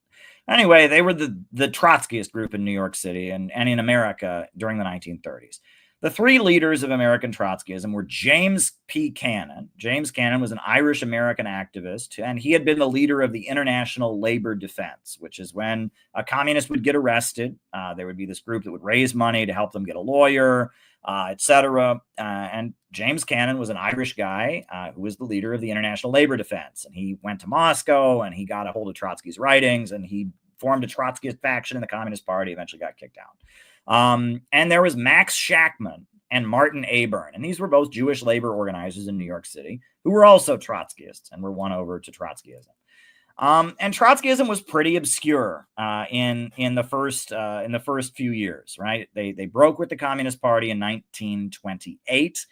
Anyway, they were the Trotskyist group in New York City and in America during the 1930s. The three leaders of American Trotskyism were James P. Cannon. James Cannon was an Irish-American activist, and he had been the leader of the International Labor Defense, which is when a communist would get arrested. There would be this group that would raise money to help them get a lawyer, etc. And James Cannon was an Irish guy who was the leader of the International Labor Defense. And he went to Moscow, and he got a hold of Trotsky's writings, and he formed a Trotskyist faction in the Communist Party, eventually got kicked out. And there was Max Shachtman and Martin Aburn. And these were both Jewish labor organizers in New York City who were also Trotskyists and were won over to Trotskyism. And Trotskyism was pretty obscure in the first few years, right? They broke with the Communist Party in 1928.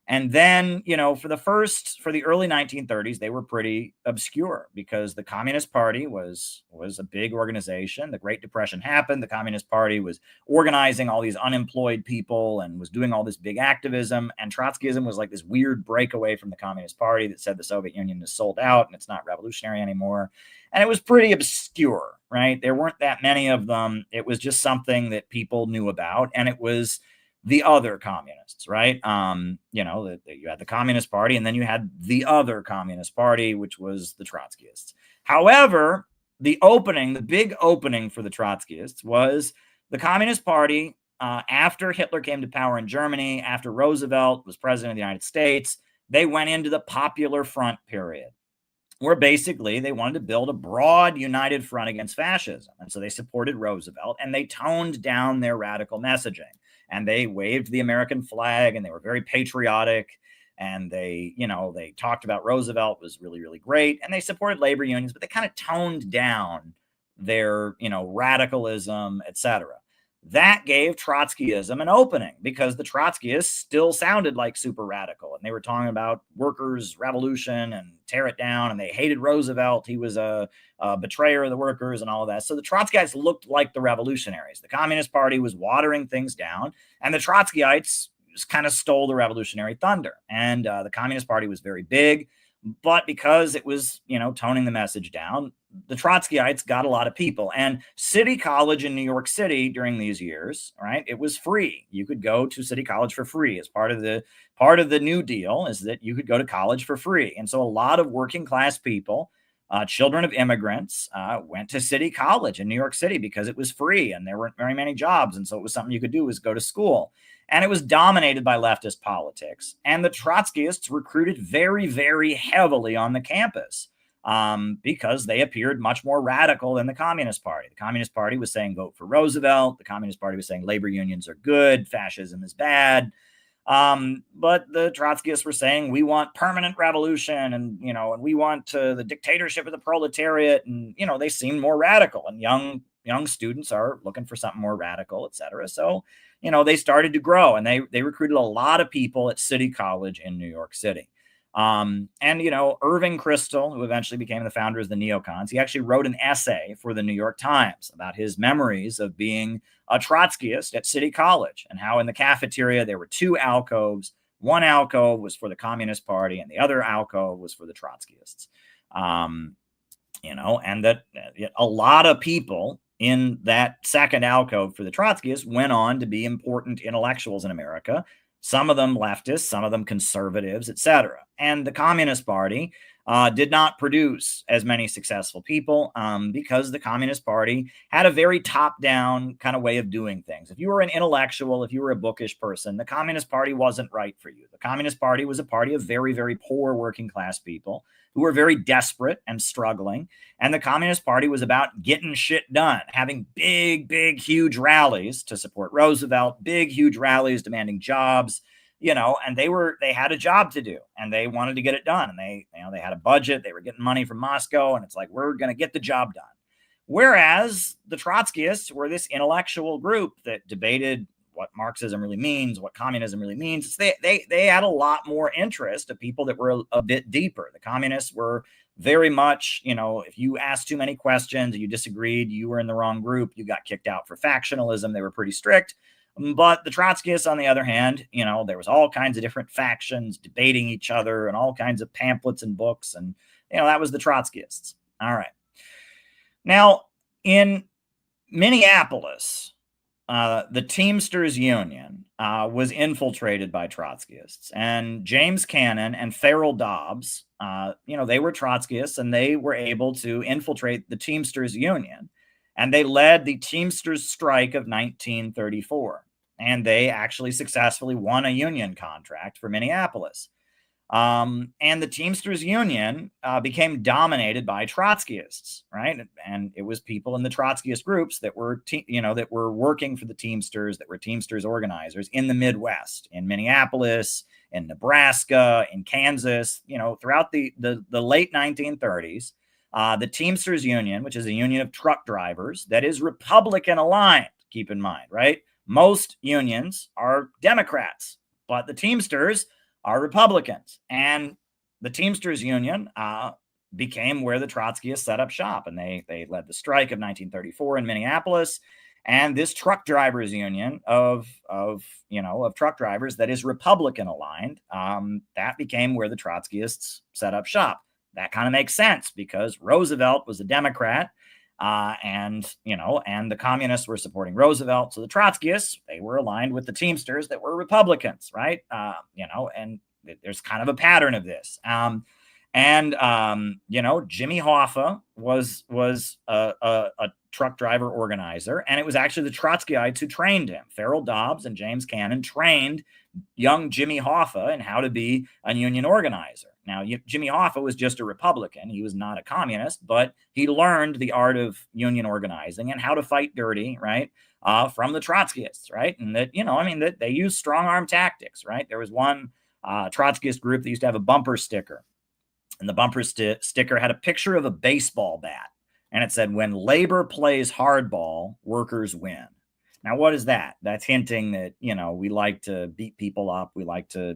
And then, for the early 1930s, they were pretty obscure because the Communist Party was a big organization. The Great Depression happened. The Communist Party was organizing all these unemployed people and was doing all this big activism. And Trotskyism was like this weird breakaway from the Communist Party that said the Soviet Union is sold out and it's not revolutionary anymore. And it was pretty obscure, right? There weren't that many of them. It was just something that people knew about. And it was the other communists, right? You had the Communist Party, and then you had the other Communist Party, which was the Trotskyists. However, the big opening for the Trotskyists was the Communist Party, after Hitler came to power in Germany, after Roosevelt was president of the United States, they went into the Popular Front period, where basically they wanted to build a broad united front against fascism. And so they supported Roosevelt, and they toned down their radical messaging. And they waved the American flag, and they were very patriotic. And they talked about Roosevelt was really, really great. And they supported labor unions, but they kind of toned down their, radicalism, etc. That gave Trotskyism an opening because the Trotskyists still sounded like super radical. And they were talking about workers' revolution and tear it down. And they hated Roosevelt. He was a betrayer of the workers and all of that. So the Trotskyites looked like the revolutionaries. The Communist Party was watering things down. And the Trotskyites kind of stole the revolutionary thunder. And the Communist Party was very big. But because it was, toning the message down, the Trotskyites got a lot of people. And City College in New York City during these years, right, it was free. You could go to City College for free. As part of the New Deal is that you could go to college for free. And so a lot of working class people, children of immigrants, went to City College in New York City because it was free and there weren't very many jobs. And so it was something you could do, was go to school. And it was dominated by leftist politics. And the Trotskyists recruited very, very heavily on the campus because they appeared much more radical than the Communist Party. The Communist Party was saying vote for Roosevelt. The Communist Party was saying labor unions are good, fascism is bad. But the Trotskyists were saying, we want permanent revolution, and, and we want the dictatorship of the proletariat. And, they seemed more radical, and young students are looking for something more radical, et cetera. So, they started to grow, and they recruited a lot of people at City College in New York City. And, Irving Kristol, who eventually became the founder of the neocons, he actually wrote an essay for the New York Times about his memories of being a Trotskyist at City College, and how in the cafeteria there were two alcoves. One alcove was for the Communist Party, and the other alcove was for the Trotskyists. And that a lot of people in that second alcove for the Trotskyists went on to be important intellectuals in America. Some of them leftists, some of them conservatives, etc. And the Communist Party did not produce as many successful people because the Communist Party had a very top-down kind of way of doing things. If you were an intellectual, if you were a bookish person, the Communist Party wasn't right for you. The Communist Party was a party of very, very poor working-class people who were very desperate and struggling. And the Communist Party was about getting shit done, having big, big, huge rallies to support Roosevelt, big, huge rallies demanding jobs, and they had a job to do, and they wanted to get it done. And they had a budget, they were getting money from Moscow, and it's like, we're going to get the job done. Whereas the Trotskyists were this intellectual group that debated what Marxism really means, what communism really means. They had a lot more interest of people that were a bit deeper. The communists were very much, if you asked too many questions, you disagreed, you were in the wrong group, you got kicked out for factionalism. They were pretty strict. But the Trotskyists, on the other hand, there was all kinds of different factions debating each other, and all kinds of pamphlets and books. And, that was the Trotskyists. All right. Now, in Minneapolis, the Teamsters Union was infiltrated by Trotskyists, and James Cannon and Farrell Dobbs, they were Trotskyists, and they were able to infiltrate the Teamsters Union, and they led the Teamsters strike of 1934, and they actually successfully won a union contract for Minneapolis. And the Teamsters Union became dominated by Trotskyists, right? And it was people in the Trotskyist groups that were, that were working for the Teamsters, that were Teamsters organizers in the Midwest, in Minneapolis, in Nebraska, in Kansas, throughout the late 1930s. The Teamsters Union, which is a union of truck drivers that is Republican aligned, keep in mind, right? Most unions are Democrats, but the Teamsters are Republicans. And the Teamsters Union became where the Trotskyists set up shop, and they led the strike of 1934 in Minneapolis. And this truck drivers union of truck drivers that is Republican aligned, that became where the Trotskyists set up shop. That kind of makes sense because Roosevelt was a Democrat, and the communists were supporting Roosevelt. So the Trotskyists, they were aligned with the Teamsters that were Republicans, right? And there's kind of a pattern of this. Jimmy Hoffa was a truck driver organizer, and it was actually the Trotskyites who trained him. Farrell Dobbs and James Cannon trained young Jimmy Hoffa in how to be a union organizer. Now, Jimmy Hoffa was just a Republican. He was not a communist, but he learned the art of union organizing and how to fight dirty, right, from the Trotskyists, right? And that, that they used strong arm tactics, right? There was one Trotskyist group that used to have a bumper sticker, and the bumper sticker had a picture of a baseball bat, and it said, "When labor plays hardball, workers win." Now, what is that? That's hinting that, we like to beat people up. We like to,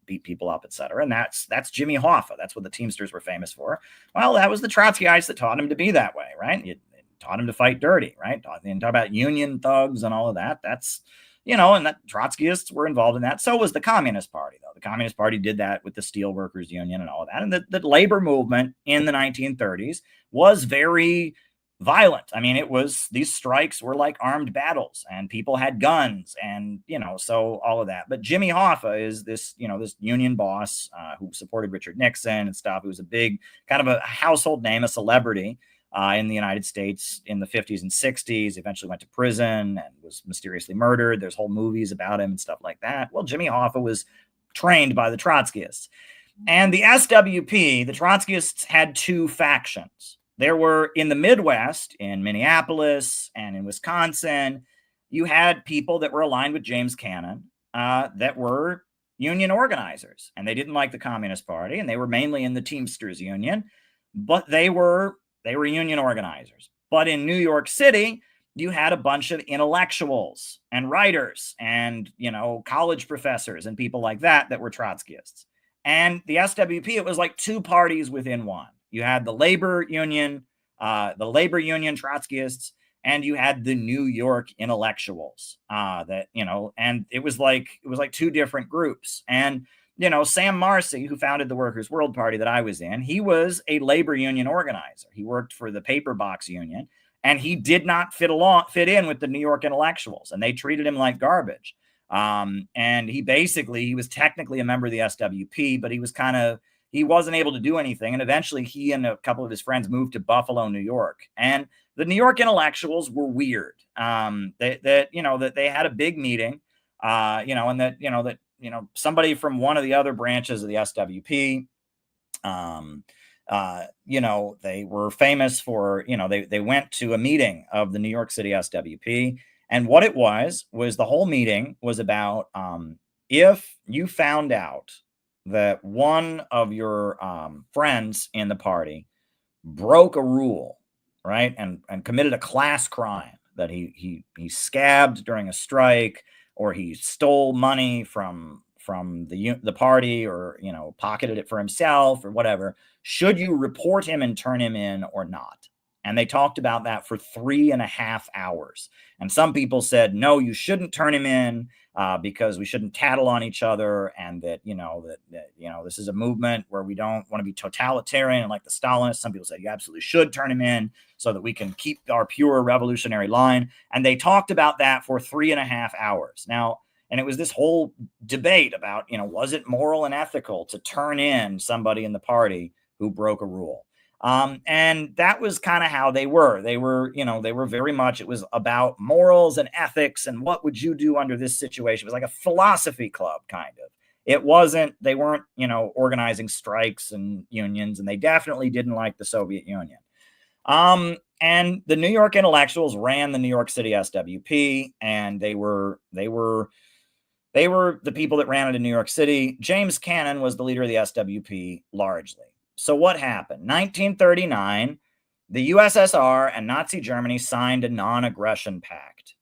beat people up, et cetera. And that's Jimmy Hoffa. That's what the Teamsters were famous for. Well, that was the Trotskyites that taught him to be that way, right? It taught him to fight dirty, right? And talk about union thugs and all of that. That's, and that Trotskyists were involved in that. So was the Communist Party, though. The Communist Party did that with the Steel Workers Union and all of that. And the labor movement in the 1930s was very violent. I mean, these strikes were like armed battles, and people had guns, and so all of that. But Jimmy Hoffa is this union boss who supported Richard Nixon and stuff. Who was a big kind of a household name, a celebrity in the United States in the 50s and 60s. Eventually went to prison and was mysteriously murdered. There's whole movies about him and stuff like that. Well, Jimmy Hoffa was trained by the Trotskyists, and the SWP. The Trotskyists had two factions. There were, in the Midwest, in Minneapolis and in Wisconsin, you had people that were aligned with James Cannon, that were union organizers, and they didn't like the Communist Party, and they were mainly in the Teamsters Union, but they were union organizers. But in New York City, you had a bunch of intellectuals and writers and, college professors and people like that were Trotskyists. And the SWP, it was like two parties within one. You had the labor union Trotskyists, and you had the New York intellectuals and it was like two different groups. And, Sam Marcy, who founded the Workers' World Party that I was in, he was a labor union organizer. He worked for the Paper Box Union, and he did not fit in with the New York intellectuals, and they treated him like garbage. And he was technically a member of the SWP, but he wasn't able to do anything. And eventually he and a couple of his friends moved to Buffalo, New York. And the New York intellectuals were weird. That they had a big meeting, and that somebody from one of the other branches of the SWP, they were famous for, they went to a meeting of the New York City SWP. And what it was the whole meeting was about if you found out that one of your friends in the party broke a rule, right, and committed a class crime, that he scabbed during a strike, or he stole money from the party, or pocketed it for himself or whatever, should you report him and turn him in or not? And they talked about that for 3.5 hours. And some people said, no, you shouldn't turn him in because we shouldn't tattle on each other. And that this is a movement where we don't want to be totalitarian and like the Stalinists. Some people said you absolutely should turn him in so that we can keep our pure revolutionary line. And they talked about that for 3.5 hours. Now, and it was this whole debate about, was it moral and ethical to turn in somebody in the party who broke a rule? And that was kind of how they were. They were very much, it was about morals and ethics and what would you do under this situation. It was like a philosophy club, kind of. They weren't, organizing strikes and unions, and they definitely didn't like the Soviet Union. And the New York intellectuals ran the New York City SWP, and they were the people that ran it in New York City. James Cannon was the leader of the SWP largely. So what happened? 1939, the USSR and Nazi Germany signed a non-aggression pact.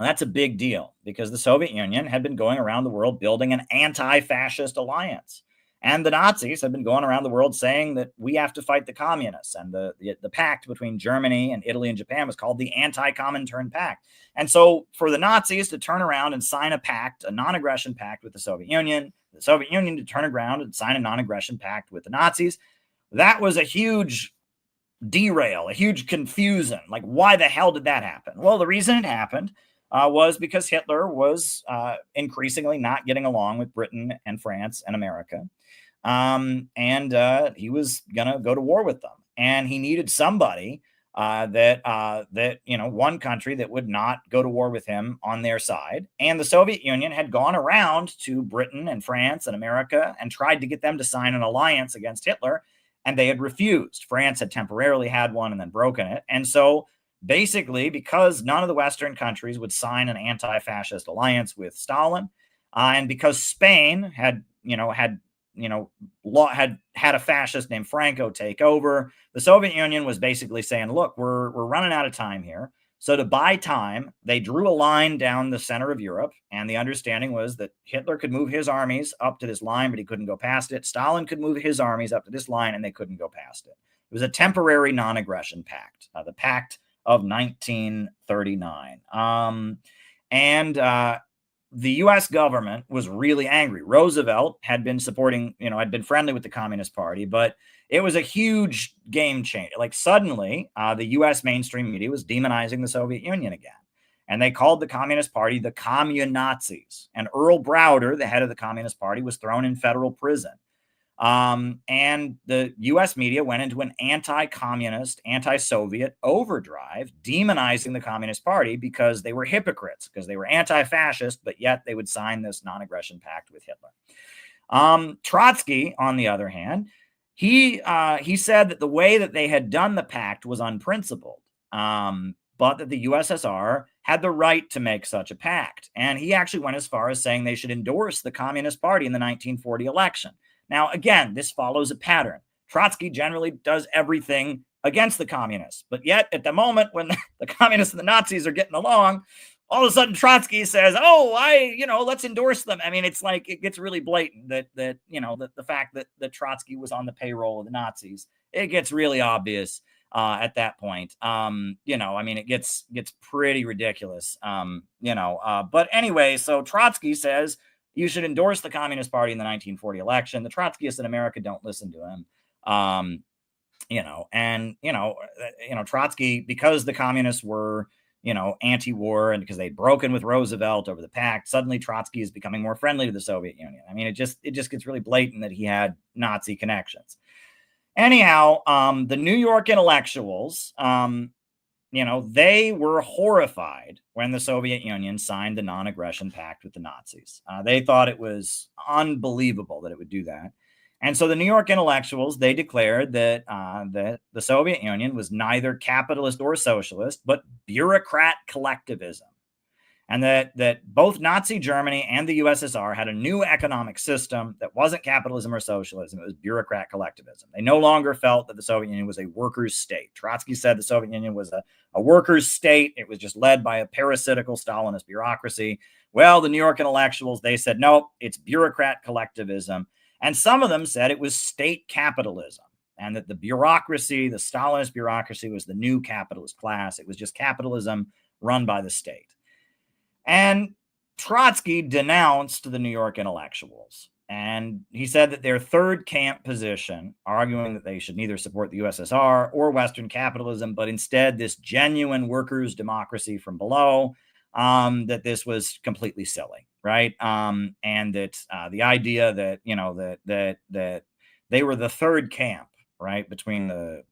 And that's a big deal because the Soviet Union had been going around the world building an anti-fascist alliance. And the Nazis had been going around the world saying that we have to fight the communists. And the pact between Germany and Italy and Japan was called the Anti-Comintern Pact. And so for the Nazis to turn around and sign a pact, a non-aggression pact with the Soviet Union to turn around and sign a non-aggression pact with the Nazis, that was a huge derail, a huge confusion. Like, why the hell did that happen? Well, the reason it happened was because Hitler was increasingly not getting along with Britain and France and America. And he was going to go to war with them. And he needed somebody one country that would not go to war with him on their side. And the Soviet Union had gone around to Britain and France and America and tried to get them to sign an alliance against Hitler, and they had refused. France had temporarily had one and then broken it. And so basically, because none of the Western countries would sign an anti-fascist alliance with Stalin, and because Spain had a fascist named Franco take over, the Soviet Union was basically saying, look, we're running out of time here. So to buy time, they drew a line down the center of Europe. And the understanding was that Hitler could move his armies up to this line, but he couldn't go past it. Stalin could move his armies up to this line, and they couldn't go past it. It was a temporary non-aggression pact, the Pact of 1939. The U.S. government was really angry. Roosevelt had been had been friendly with the Communist Party, but it was a huge game changer. Like suddenly, the U.S. mainstream media was demonizing the Soviet Union again. And they called the Communist Party the Communazis. And Earl Browder, the head of the Communist Party, was thrown in federal prison. And the U.S. media went into an anti-communist, anti-Soviet overdrive, demonizing the Communist Party because they were hypocrites, because they were anti-fascist, but yet they would sign this non-aggression pact with Hitler. Trotsky, on the other hand, he said that the way that they had done the pact was unprincipled. but that the USSR had the right to make such a pact. And he actually went as far as saying they should endorse the Communist Party in the 1940 election. Now, again, this follows a pattern. Trotsky generally does everything against the communists, but yet at the moment when the communists and the Nazis are getting along, all of a sudden Trotsky says, let's endorse them. I mean, it's like, it gets really blatant that the fact that Trotsky was on the payroll of the Nazis, it gets really obvious at that point. It gets pretty ridiculous. But anyway, so Trotsky says you should endorse the Communist Party in the 1940 election. The Trotskyists in America don't listen to him. Trotsky, because the communists were, anti-war, and because they'd broken with Roosevelt over the pact, suddenly Trotsky is becoming more friendly to the Soviet Union. I mean, it just gets really blatant that he had Nazi connections. Anyhow, the New York intellectuals, they were horrified when the Soviet Union signed the non-aggression pact with the Nazis. They thought it was unbelievable that it would do that. And so the New York intellectuals, they declared that the Soviet Union was neither capitalist or socialist, but bureaucrat collectivism. And that both Nazi Germany and the USSR had a new economic system that wasn't capitalism or socialism. It was bureaucrat collectivism. They no longer felt that the Soviet Union was a workers' state. Trotsky said the Soviet Union was a workers' state. It was just led by a parasitical Stalinist bureaucracy. Well, the New York intellectuals, they said, no, it's bureaucrat collectivism. And some of them said it was state capitalism, and that the bureaucracy, the Stalinist bureaucracy, was the new capitalist class. It was just capitalism run by the state. And Trotsky denounced the New York intellectuals. And he said that their third camp position, arguing that they should neither support the USSR or Western capitalism, but instead this genuine workers' democracy from below, that this was completely silly, right? And that the idea that, that they were the third camp, right, between the,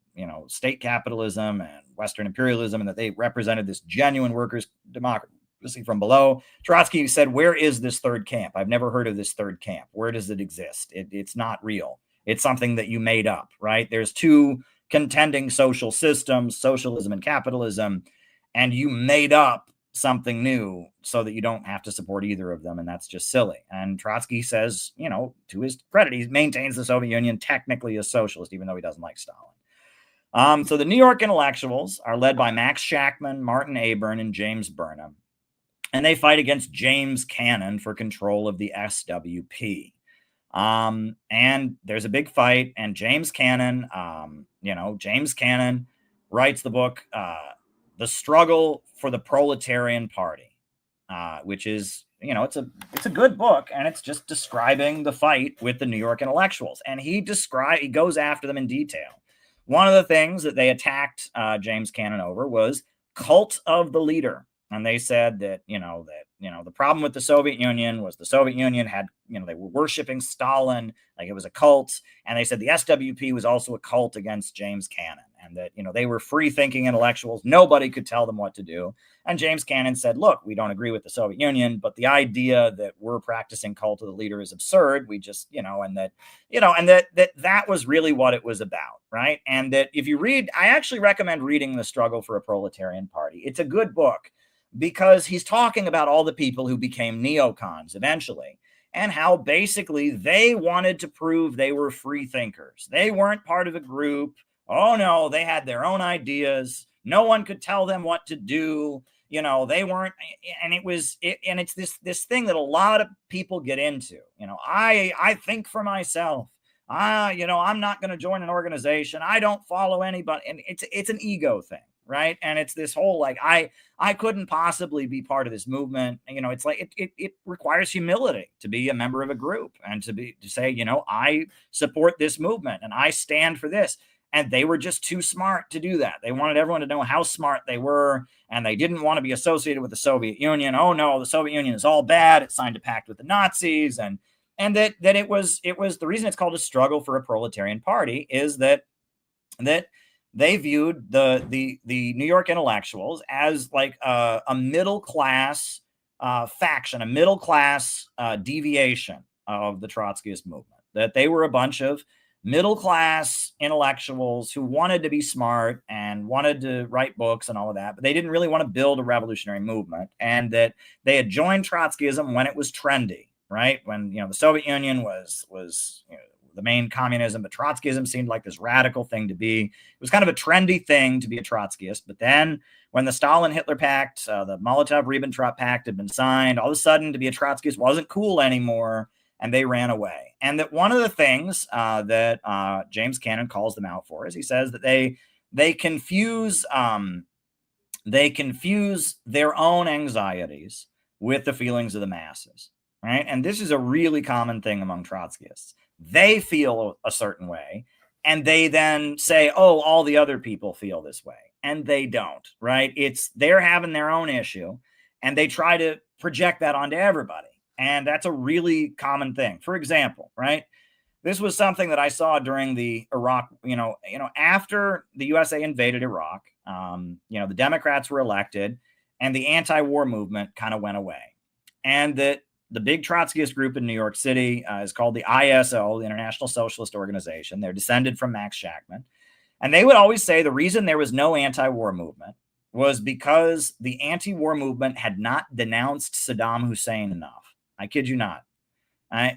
state capitalism and Western imperialism, and that they represented this genuine workers' democracy from below. Trotsky said, where is this third camp? I've never heard of this third camp. Where does it exist? It's not real. It's something that you made up, right? There's two contending social systems, socialism and capitalism, and you made up something new so that you don't have to support either of them. And that's just silly. And Trotsky says, to his credit, he maintains the Soviet Union technically as socialist, even though he doesn't like Stalin. So the New York intellectuals are led by Max Shachtman, Martin Aborn, and James Burnham. And they fight against James Cannon for control of the SWP. And there's a big fight, and James Cannon writes the book, The Struggle for the Proletarian Party, which is, it's a good book, and it's just describing the fight with the New York intellectuals. And he goes after them in detail. One of the things that they attacked James Cannon over was cult of the leader. And they said that, the problem with the Soviet Union was the Soviet Union had, they were worshiping Stalin, like it was a cult. And they said the SWP was also a cult against James Cannon, and that, they were free thinking intellectuals. Nobody could tell them what to do. And James Cannon said, look, we don't agree with the Soviet Union, but the idea that we're practicing cult of the leader is absurd. We just, that was really what it was about. Right. And that if you read, I actually recommend reading The Struggle for a Proletarian Party. It's a good book, because he's talking about all the people who became neocons eventually, and how basically they wanted to prove they were free thinkers. They weren't part of a group. Oh no, they had their own ideas. No one could tell them what to do. They weren't, and it's this thing that a lot of people get into. I think for myself. I'm not going to join an organization. I don't follow anybody. And it's an ego thing. Right. And it's this whole, like, I couldn't possibly be part of this movement. It's like, it requires humility to be a member of a group, and to say, I support this movement and I stand for this. And they were just too smart to do that. They wanted everyone to know how smart they were, and they didn't want to be associated with the Soviet Union. Oh no, the Soviet Union is all bad. It signed a pact with the Nazis. And that it was the reason it's called A Struggle for a Proletarian Party is that they viewed the New York intellectuals as like a middle class faction, a middle class deviation of the Trotskyist movement. That they were a bunch of middle-class intellectuals who wanted to be smart and wanted to write books and all of that, but they didn't really want to build a revolutionary movement, and that they had joined Trotskyism when it was trendy, right? When, the Soviet Union was the main communism, but Trotskyism seemed like this radical thing to be. It was kind of a trendy thing to be a Trotskyist. But then when the Stalin-Hitler Pact, the Molotov-Ribbentrop Pact had been signed, all of a sudden to be a Trotskyist wasn't cool anymore, and they ran away. And that one of the things that James Cannon calls them out for is he says that they confuse their own anxieties with the feelings of the masses, right? And this is a really common thing among Trotskyists. They feel a certain way, and they then say, oh, all the other people feel this way. And they don't, right? They're having their own issue, and they try to project that onto everybody. And that's a really common thing. For example, right? This was something that I saw during the Iraq, after the USA invaded Iraq, the Democrats were elected, and the anti-war movement kind of went away. And that the big Trotskyist group in New York City is called the ISO, the International Socialist Organization. They're descended from Max Shachtman. And they would always say the reason there was no anti-war movement was because the anti-war movement had not denounced Saddam Hussein enough. I kid you not. And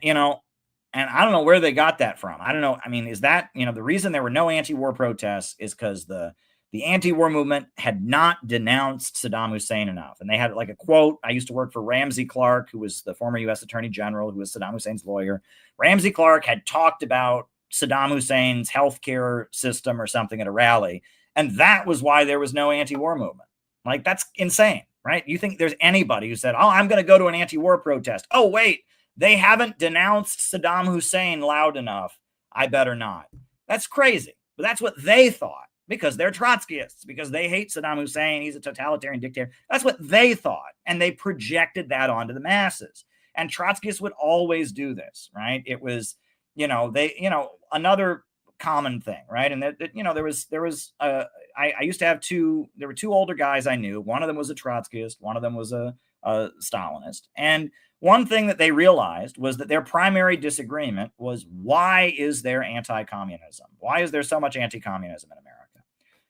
I don't know where they got that from. I don't know. I mean, is that, the reason there were no anti-war protests is because the anti-war movement had not denounced Saddam Hussein enough. And they had like a quote. I used to work for Ramsey Clark, who was the former U.S. Attorney General, who was Saddam Hussein's lawyer. Ramsey Clark had talked about Saddam Hussein's healthcare system or something at a rally. And that was why there was no anti-war movement. Like, that's insane, right? You think there's anybody who said, oh, I'm going to go to an anti-war protest. Oh, wait, they haven't denounced Saddam Hussein loud enough. I better not. That's crazy. But that's what they thought. Because they're Trotskyists, because they hate Saddam Hussein. He's a totalitarian dictator. That's what they thought. And they projected that onto the masses. And Trotskyists would always do this, right? It was, another common thing, right? And I used to have there were two older guys I knew. One of them was a Trotskyist. One of them was a Stalinist. And one thing that they realized was that their primary disagreement was, why is there anti-communism? Why is there so much anti-communism in America?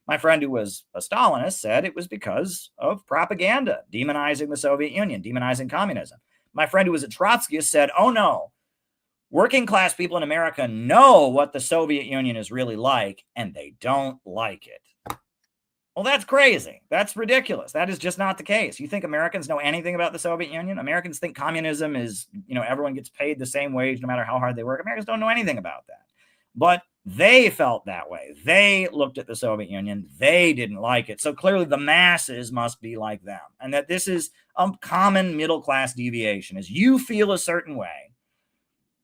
My friend who was a Stalinist said it was because of propaganda, demonizing the Soviet Union, demonizing communism. My friend who was a Trotskyist said, oh no, working class people in America know what the Soviet Union is really like, and they don't like it. Well, that's crazy. That's ridiculous. That is just not the case. You think Americans know anything about the Soviet Union? Americans think communism is, everyone gets paid the same wage no matter how hard they work. Americans don't know anything about that. But they felt that way. They looked at the Soviet Union. They didn't like it. So clearly the masses must be like them. And that this is a common middle-class deviation, is you feel a certain way,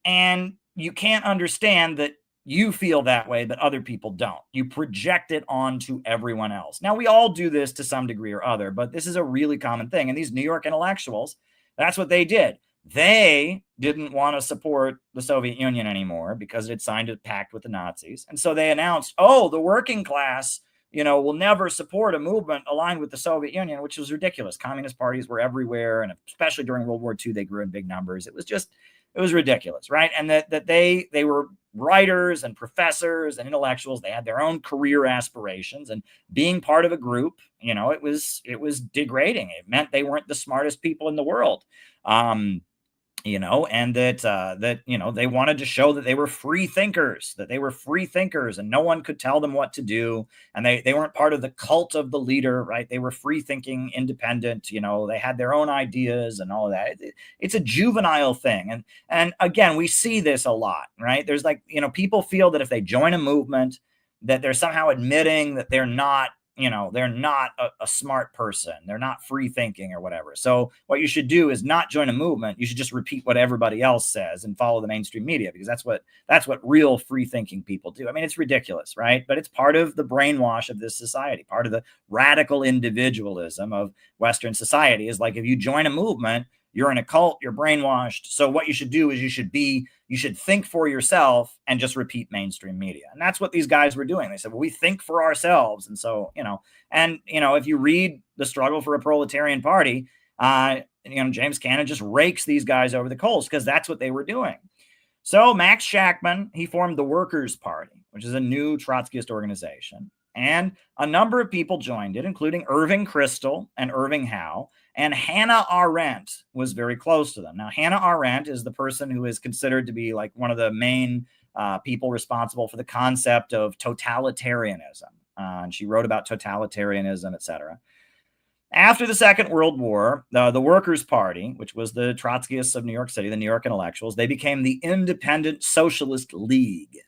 and you can't understand that you feel that way, but other people don't. You project it onto everyone else. Now, we all do this to some degree or other, but this is a really common thing. And these New York intellectuals, that's what they did. They didn't want to support the Soviet Union anymore because it had signed a pact with the Nazis. And so they announced, oh, the working class, will never support a movement aligned with the Soviet Union, which was ridiculous. Communist parties were everywhere. And especially during World War II, they grew in big numbers. It was ridiculous, right? And that they were writers and professors and intellectuals. They had their own career aspirations, and being part of a group, it was degrading. It meant they weren't the smartest people in the world. And that they wanted to show that they were free thinkers, and no one could tell them what to do. And they weren't part of the cult of the leader, right? They were free thinking, independent, they had their own ideas and all of that. It's a juvenile thing. And again, we see this a lot, right? There's people feel that if they join a movement, that they're somehow admitting that they're not a smart person. They're not free thinking or whatever. So what you should do is not join a movement. You should just repeat what everybody else says and follow the mainstream media, because that's what real free thinking people do. I mean, it's ridiculous, right? But it's part of the brainwash of this society. Part of the radical individualism of Western society is like, if you join a movement, you're in a cult, you're brainwashed. So what you should do is you should think for yourself and just repeat mainstream media. And that's what these guys were doing. They said, well, we think for ourselves. And so, if you read The Struggle for a Proletarian Party, James Cannon just rakes these guys over the coals because that's what they were doing. So Max Shachtman, he formed the Workers' Party, which is a new Trotskyist organization. And a number of people joined it, including Irving Kristol and Irving Howe. And Hannah Arendt was very close to them. Now, Hannah Arendt is the person who is considered to be like one of the main people responsible for the concept of totalitarianism. And she wrote about totalitarianism, etc. After the Second World War, the Workers' Party, which was the Trotskyists of New York City, the New York intellectuals, they became the Independent Socialist League.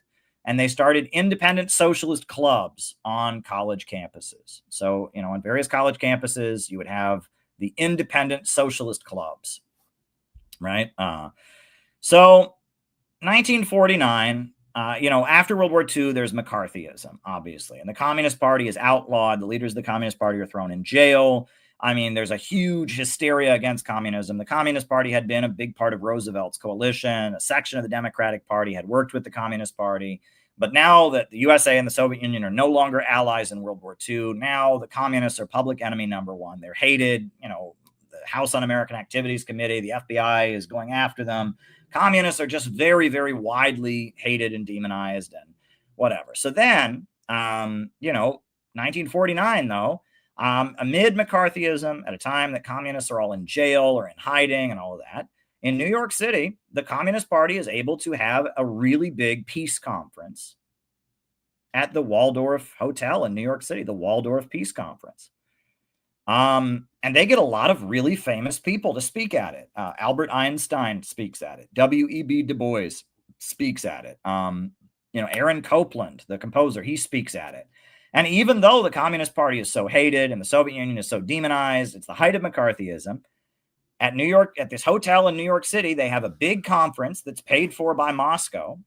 And they started independent socialist clubs on college campuses. So, on various college campuses, you would have the independent socialist clubs, right? So 1949, after World War II, there's McCarthyism, obviously. And the Communist Party is outlawed. The leaders of the Communist Party are thrown in jail. I mean, there's a huge hysteria against communism. The Communist Party had been a big part of Roosevelt's coalition. A section of the Democratic Party had worked with the Communist Party. But now that the USA and the Soviet Union are no longer allies in World War II, now the communists are public enemy number one. They're hated. The House Un-American Activities Committee, the FBI is going after them. Communists are just very, very widely hated and demonized and whatever. So then, 1949, though, amid McCarthyism, at a time that communists are all in jail or in hiding and all of that, in New York City, the Communist Party is able to have a really big peace conference at the Waldorf Hotel in New York City, the Waldorf Peace Conference. And they get a lot of really famous people to speak at it. Albert Einstein speaks at it. W.E.B. Du Bois speaks at it. Aaron Copland, the composer, he speaks at it. And even though the Communist Party is so hated and the Soviet Union is so demonized, it's the height of McCarthyism. At this hotel in New York City, they have a big conference that's paid for by Moscow,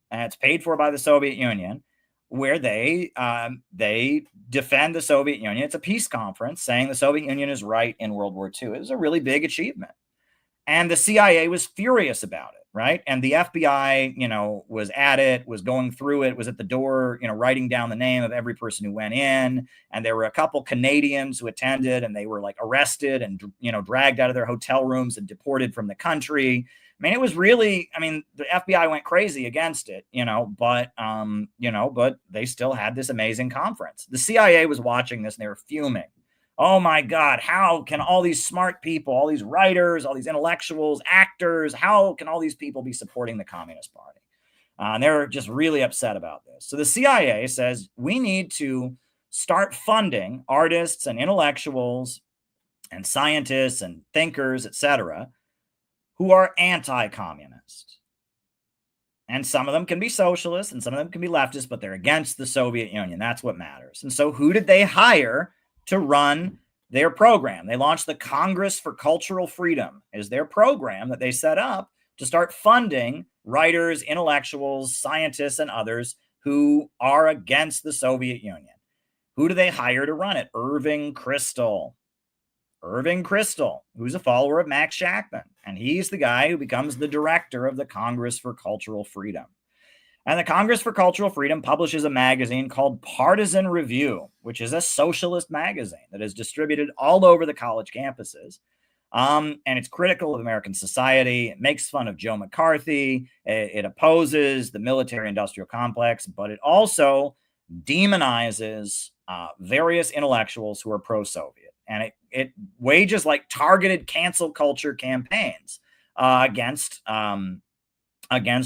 and it's paid for by the Soviet Union, where they defend the Soviet Union. It's a peace conference saying the Soviet Union is right in World War II. It was a really big achievement. And the CIA was furious about it, right? And the FBI, was at it, was going through it, was at the door, writing down the name of every person who went in. And there were a couple Canadians who attended, and they were like arrested and, dragged out of their hotel rooms and deported from the country. I mean, it was really, the FBI went crazy against it, but they still had this amazing conference. The CIA was watching this and they were fuming. Oh my God, how can all these smart people, all these writers, all these intellectuals, actors, how can all these people be supporting the Communist Party? And they're just really upset about this. So the CIA says, we need to start funding artists and intellectuals and scientists and thinkers, etc., who are anti-communist. And some of them can be socialists and some of them can be leftists, but they're against the Soviet Union. That's what matters. And so who did they hire to run their program? They launched the Congress for Cultural Freedom is their program that they set up to start funding writers, intellectuals, scientists, and others who are against the Soviet Union. Who do they hire to run it? Irving Kristol. Irving Kristol, who's a follower of Max Shachtman. And he's the guy who becomes the director of the Congress for Cultural Freedom. And the Congress for Cultural Freedom publishes a magazine called Partisan Review, which is a socialist magazine that is distributed all over the college campuses. And it's critical of American society. It makes fun of Joe McCarthy. It opposes the military-industrial complex, but it also demonizes various intellectuals who are pro-Soviet. And it wages like targeted cancel culture campaigns against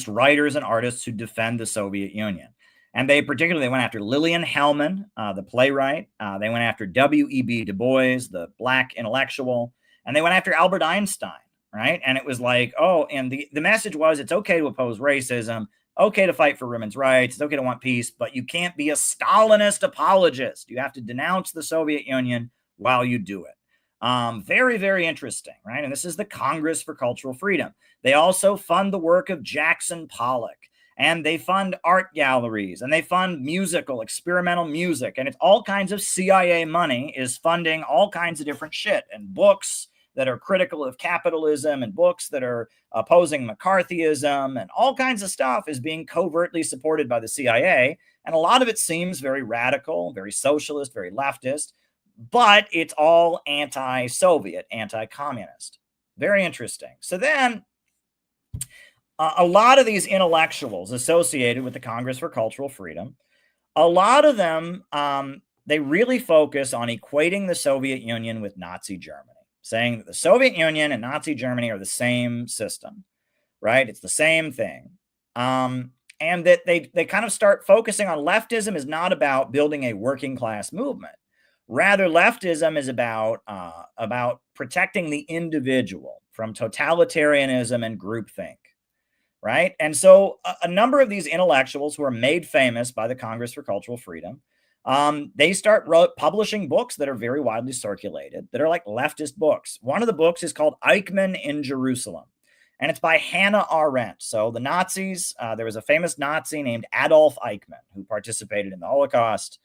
writers and artists who defend the Soviet Union. And they particularly went after Lillian Hellman, the playwright. They went after W.E.B. Du Bois, the black intellectual. And they went after Albert Einstein, right? And it was like, and the message was, it's okay to oppose racism, okay to fight for women's rights, it's okay to want peace, but you can't be a Stalinist apologist. You have to denounce the Soviet Union while you do it. Very, very interesting, right? And this is the Congress for Cultural Freedom. They also fund the work of Jackson Pollock, and they fund art galleries, and they fund experimental music, and it's all kinds of CIA money is funding all kinds of different shit, and books that are critical of capitalism, and books that are opposing McCarthyism, and all kinds of stuff is being covertly supported by the CIA, and a lot of it seems very radical, very socialist, very leftist, but it's all anti-Soviet, anti-communist. Very interesting. So then a lot of these intellectuals associated with the Congress for Cultural Freedom, a lot of them, they really focus on equating the Soviet Union with Nazi Germany, saying that the Soviet Union and Nazi Germany are the same system, right? It's the same thing. And that they kind of start focusing on leftism is not about building a working class movement. Rather, leftism is about protecting the individual from totalitarianism and groupthink, right? And so a number of these intellectuals who are made famous by the Congress for Cultural Freedom, they start publishing books that are very widely circulated, that are like leftist books. One of the books is called Eichmann in Jerusalem, and it's by Hannah Arendt. So the Nazis, there was a famous Nazi named Adolf Eichmann who participated in the Holocaust,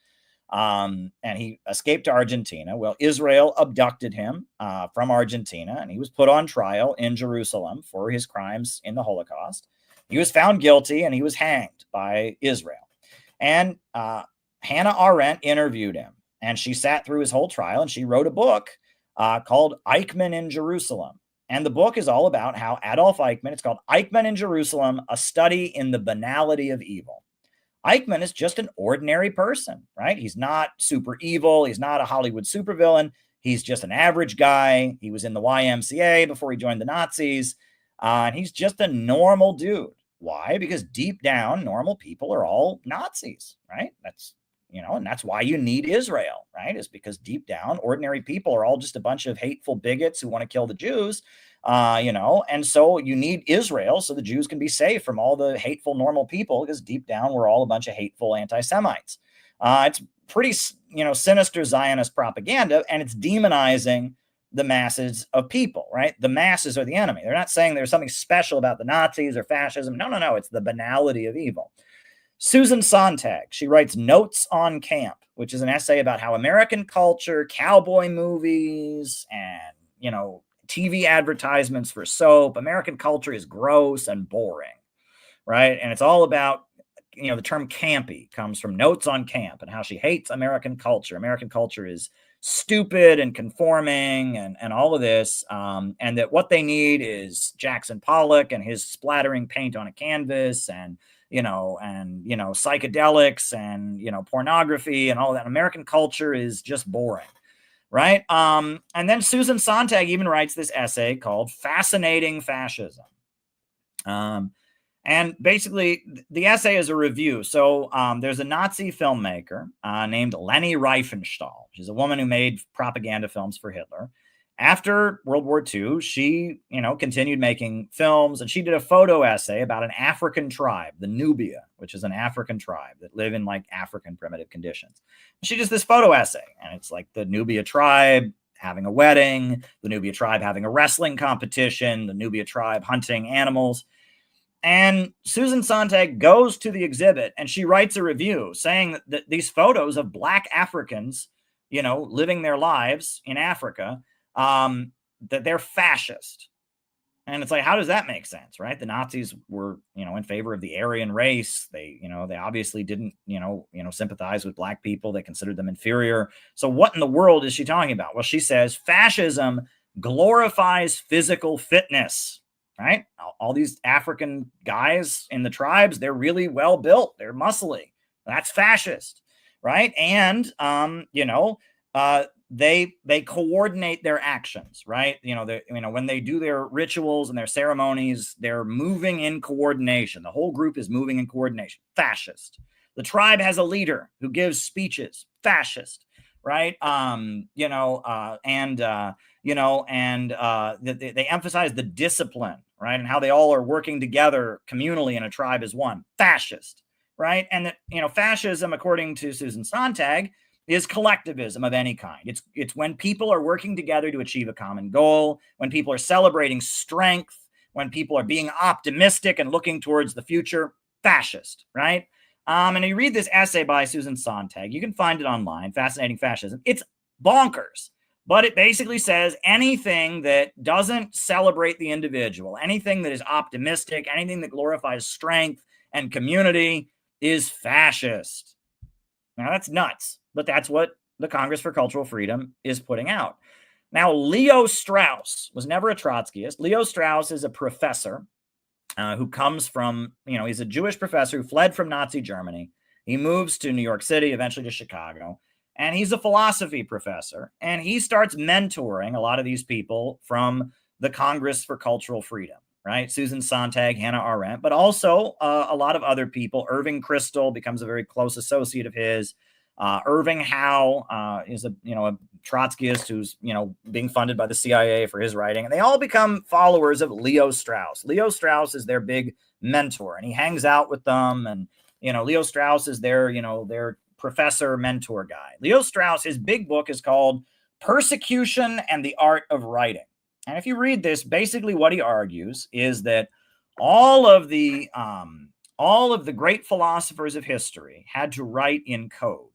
and he escaped to Argentina. Well, Israel abducted him from Argentina, and he was put on trial in Jerusalem for his crimes in the Holocaust. He was found guilty, and he was hanged by Israel. And Hannah Arendt interviewed him, and she sat through his whole trial, and she wrote a book called Eichmann in Jerusalem. And the book is all about how Adolf Eichmann, it's called Eichmann in Jerusalem, a study in the banality of evil. Eichmann is just an ordinary person, right? He's not super evil. He's not a Hollywood supervillain. He's just an average guy. He was in the YMCA before he joined the Nazis. And he's just a normal dude. Why? Because deep down, normal people are all Nazis, right? That's, and that's why you need Israel, right? Is because deep down, ordinary people are all just a bunch of hateful bigots who want to kill the Jews. And so you need Israel so the Jews can be safe from all the hateful normal people, because deep down we're all a bunch of hateful anti-Semites. It's pretty, sinister Zionist propaganda, and it's demonizing the masses of people, right? The masses are the enemy. They're not saying there's something special about the Nazis or fascism. No. It's the banality of evil. Susan Sontag, she writes Notes on Camp, which is an essay about how American culture, cowboy movies, and, TV advertisements for soap, American culture is gross and boring, right? And it's all about, the term campy comes from Notes on Camp, and how she hates American culture. American culture is stupid and conforming and all of this, and that what they need is Jackson Pollock and his splattering paint on a canvas, and psychedelics and, pornography and all that. American culture is just boring. Right. And then Susan Sontag even writes this essay called Fascinating Fascism. And basically the essay is a review. So there's a Nazi filmmaker named Leni Riefenstahl. She's a woman who made propaganda films for Hitler. After World War II, she, continued making films, and she did a photo essay about an African tribe, the Nubia, which is an African tribe that live in like African primitive conditions. She does this photo essay, and it's like the Nubia tribe having a wedding, the Nubia tribe having a wrestling competition, the Nubia tribe hunting animals. And Susan Sontag goes to the exhibit, and she writes a review saying that these photos of Black Africans, living their lives in Africa, that they're fascist. And it's like, how does that make sense, right? The Nazis were, in favor of the Aryan race. They, they obviously didn't, sympathize with Black people. They considered them inferior. So what in the world is she talking about? Well, she says fascism glorifies physical fitness, right? All these African guys in the tribes, they're really well built. They're muscly. That's fascist, right? And, they coordinate their actions, right? When they do their rituals and their ceremonies, they're moving in coordination. The whole group is moving in coordination. Fascist. The tribe has a leader who gives speeches. Fascist, right? They emphasize the discipline, right? And how they all are working together communally in a tribe as one. Fascist, right? And that, fascism, according to Susan Sontag, is collectivism of any kind. It's when people are working together to achieve a common goal, when people are celebrating strength, when people are being optimistic and looking towards the future. Fascist, right? And you read this essay by Susan Sontag. You can find it online, Fascinating Fascism. It's bonkers, but it basically says anything that doesn't celebrate the individual, anything that is optimistic, anything that glorifies strength and community is fascist. Now, that's nuts. But that's what the Congress for Cultural Freedom is putting out. Now, Leo Strauss was never a Trotskyist. Leo Strauss is a professor who comes from, he's a Jewish professor who fled from Nazi Germany. He moves to New York City, eventually to Chicago, and he's a philosophy professor. And he starts mentoring a lot of these people from the Congress for Cultural Freedom, right? Susan Sontag, Hannah Arendt, but also a lot of other people. Irving Kristol becomes a very close associate of his. Irving Howe is a Trotskyist who's being funded by the CIA for his writing, and they all become followers of Leo Strauss. Leo Strauss is their big mentor, and he hangs out with them. And Leo Strauss is their professor mentor guy. Leo Strauss, his big book is called Persecution and the Art of Writing. And if you read this, basically what he argues is that all of the great philosophers of history had to write in code,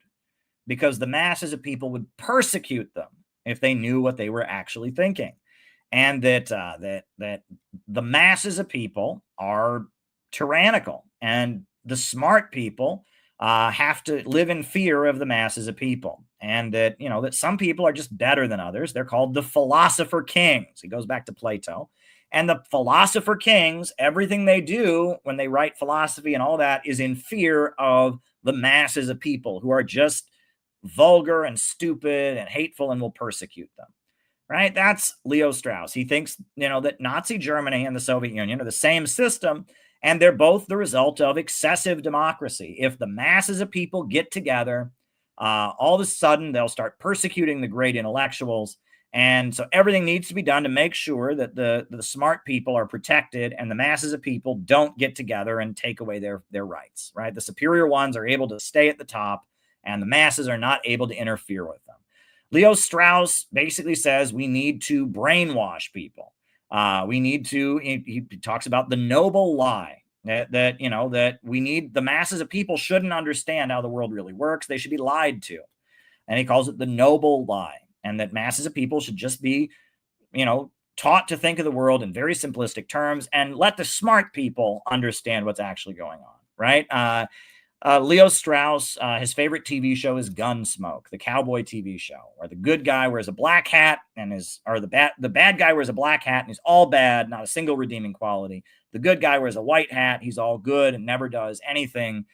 because the masses of people would persecute them if they knew what they were actually thinking, and that the masses of people are tyrannical, and the smart people have to live in fear of the masses of people, and that that some people are just better than others. They're called the philosopher kings. He goes back to Plato, and the philosopher kings, everything they do when they write philosophy and all that is in fear of the masses of people who are just vulgar and stupid and hateful and will persecute them, right? That's Leo Strauss. He thinks, that Nazi Germany and the Soviet Union are the same system, and they're both the result of excessive democracy. If the masses of people get together, all of a sudden they'll start persecuting the great intellectuals. And so everything needs to be done to make sure that the smart people are protected and the masses of people don't get together and take away their rights, right? The superior ones are able to stay at the top, and the masses are not able to interfere with them. Leo Strauss basically says we need to brainwash people. He talks about the noble lie that we need, the masses of people shouldn't understand how the world really works. They should be lied to. And he calls it the noble lie, and that masses of people should just be, taught to think of the world in very simplistic terms and let the smart people understand what's actually going on, right? Leo Strauss, his favorite TV show is Gunsmoke, the cowboy TV show, where the good guy wears a black hat the bad guy wears a black hat and he's all bad, not a single redeeming quality. The good guy wears a white hat, he's all good and never does anything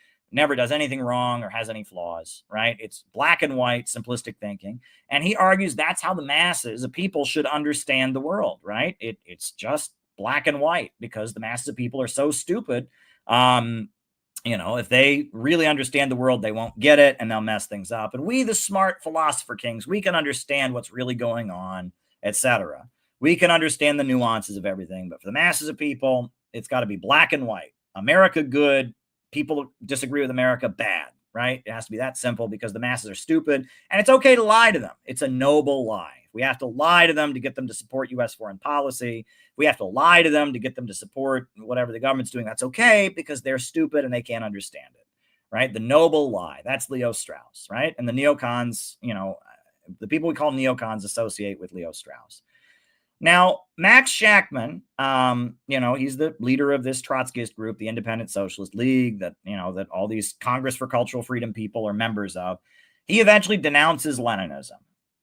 wrong or has any flaws, right? It's black and white, simplistic thinking. And he argues that's how the masses of people should understand the world, right? It's just black and white, because the masses of people are so stupid. If they really understand the world, they won't get it and they'll mess things up. And we, the smart philosopher kings, we can understand what's really going on, etc. We can understand the nuances of everything. But for the masses of people, it's got to be black and white. America, good. People disagree with America, bad, right? It has to be that simple, because the masses are stupid, and it's okay to lie to them. It's a noble lie. We have to lie to them to get them to support U.S. foreign policy. We have to lie to them to get them to support whatever the government's doing. That's okay, because they're stupid and they can't understand it, right? The noble lie. That's Leo Strauss, right? And the neocons, the people we call neocons associate with Leo Strauss. Now, Max Shachtman, he's the leader of this Trotskyist group, the Independent Socialist League, that all these Congress for Cultural Freedom people are members of. He eventually denounces Leninism.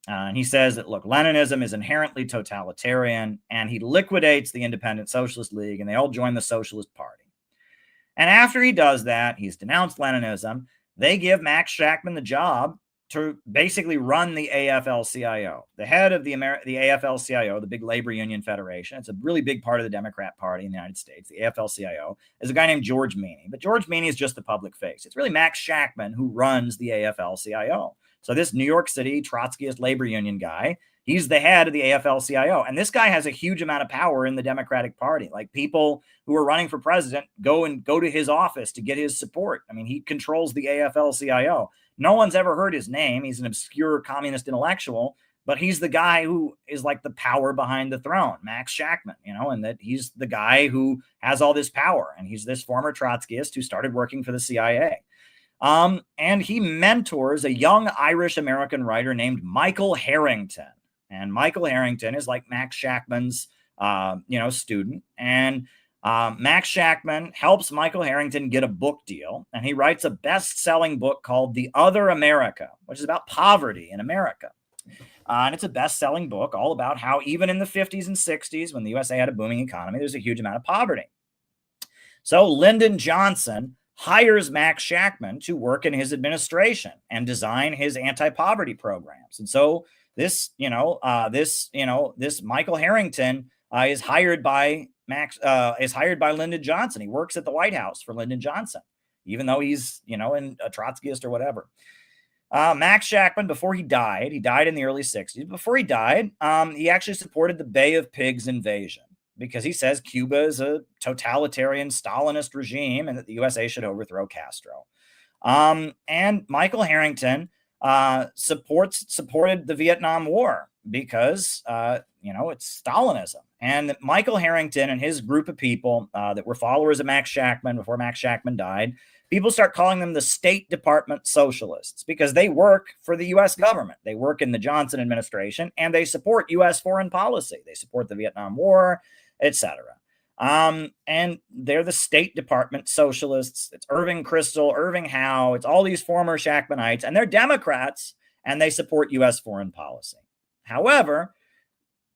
And he says that, look, Leninism is inherently totalitarian, and he liquidates the Independent Socialist League, and they all join the Socialist Party. And after he does that, he's denounced Leninism. They give Max Shachtman the job to basically run the AFL-CIO. The head of the AFL-CIO, the big labor union federation, it's a really big part of the Democrat Party in the United States, the AFL-CIO, is a guy named George Meany. But George Meany is just the public face. It's really Max Shachtman who runs the AFL-CIO. So this New York City Trotskyist labor union guy, he's the head of the AFL-CIO. And this guy has a huge amount of power in the Democratic Party. Like, people who are running for president go to his office to get his support. I mean, he controls the AFL-CIO. No one's ever heard his name. He's an obscure communist intellectual, but he's the guy who is like the power behind the throne, Max Shachtman, and that he's the guy who has all this power. And he's this former Trotskyist who started working for the CIA. And he mentors a young Irish-American writer named Michael Harrington. And Michael Harrington is like Max Shachtman's, student. And Max Shachtman helps Michael Harrington get a book deal, and he writes a best-selling book called The Other America, which is about poverty in America. And it's a best-selling book all about how even in the 50s and 60s, when the USA had a booming economy, there's a huge amount of poverty. So Lyndon Johnson hires Max Shachtman to work in his administration and design his anti-poverty programs. And so this Michael Harrington is hired by Lyndon Johnson. He works at the White House for Lyndon Johnson, even though he's, a Trotskyist or whatever. Max Shachtman, before he died in the early 60s. Before he died, he actually supported the Bay of Pigs invasion because he says Cuba is a totalitarian Stalinist regime and that the USA should overthrow Castro. And Michael Harrington supported the Vietnam War because, it's Stalinism. And Michael Harrington and his group of people that were followers of Max Shachtman before Max Shachtman died, people start calling them the State Department Socialists because they work for the U.S. government. They work in the Johnson administration and they support U.S. foreign policy. They support the Vietnam War, etc. And they're the State Department Socialists. It's Irving Kristol, Irving Howe. It's all these former Shachtmanites, and they're Democrats, and they support U.S. foreign policy. However,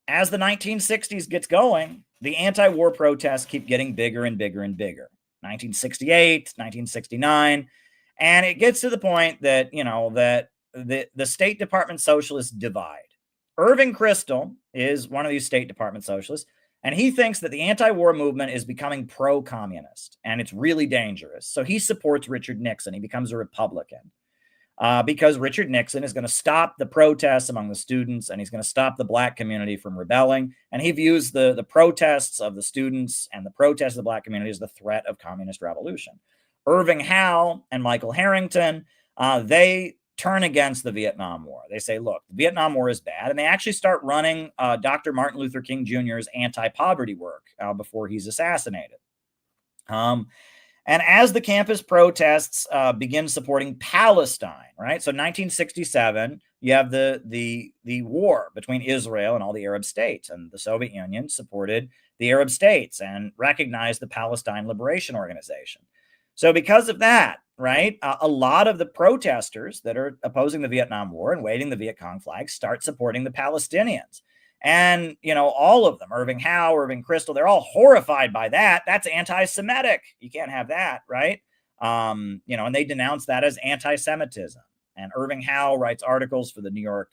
as the 1960s gets going, the anti-war protests keep getting bigger and bigger and bigger. 1968, 1969, and it gets to the point that, that the State Department Socialists divide. Irving Kristol is one of these State Department Socialists, and he thinks that the anti-war movement is becoming pro-communist, and it's really dangerous. So he supports Richard Nixon. He becomes a Republican because Richard Nixon is going to stop the protests among the students, and he's going to stop the black community from rebelling. And he views the protests of the students and the protests of the black community as the threat of communist revolution. Irving Howe and Michael Harrington, they turn against the Vietnam War. They say, look, the Vietnam War is bad. And they actually start running Dr. Martin Luther King Jr.'s anti-poverty work before he's assassinated. And as the campus protests begin supporting Palestine, right? So 1967, you have the war between Israel and all the Arab states, and the Soviet Union supported the Arab states and recognized the Palestine Liberation Organization. So because of that, right, a lot of the protesters that are opposing the Vietnam War and waving the Viet Cong flag start supporting the Palestinians. And, all of them, Irving Howe, Irving Kristol, they're all horrified by that. That's anti-Semitic. You can't have that, right? And they denounce that as anti-Semitism. And Irving Howe writes articles for the New York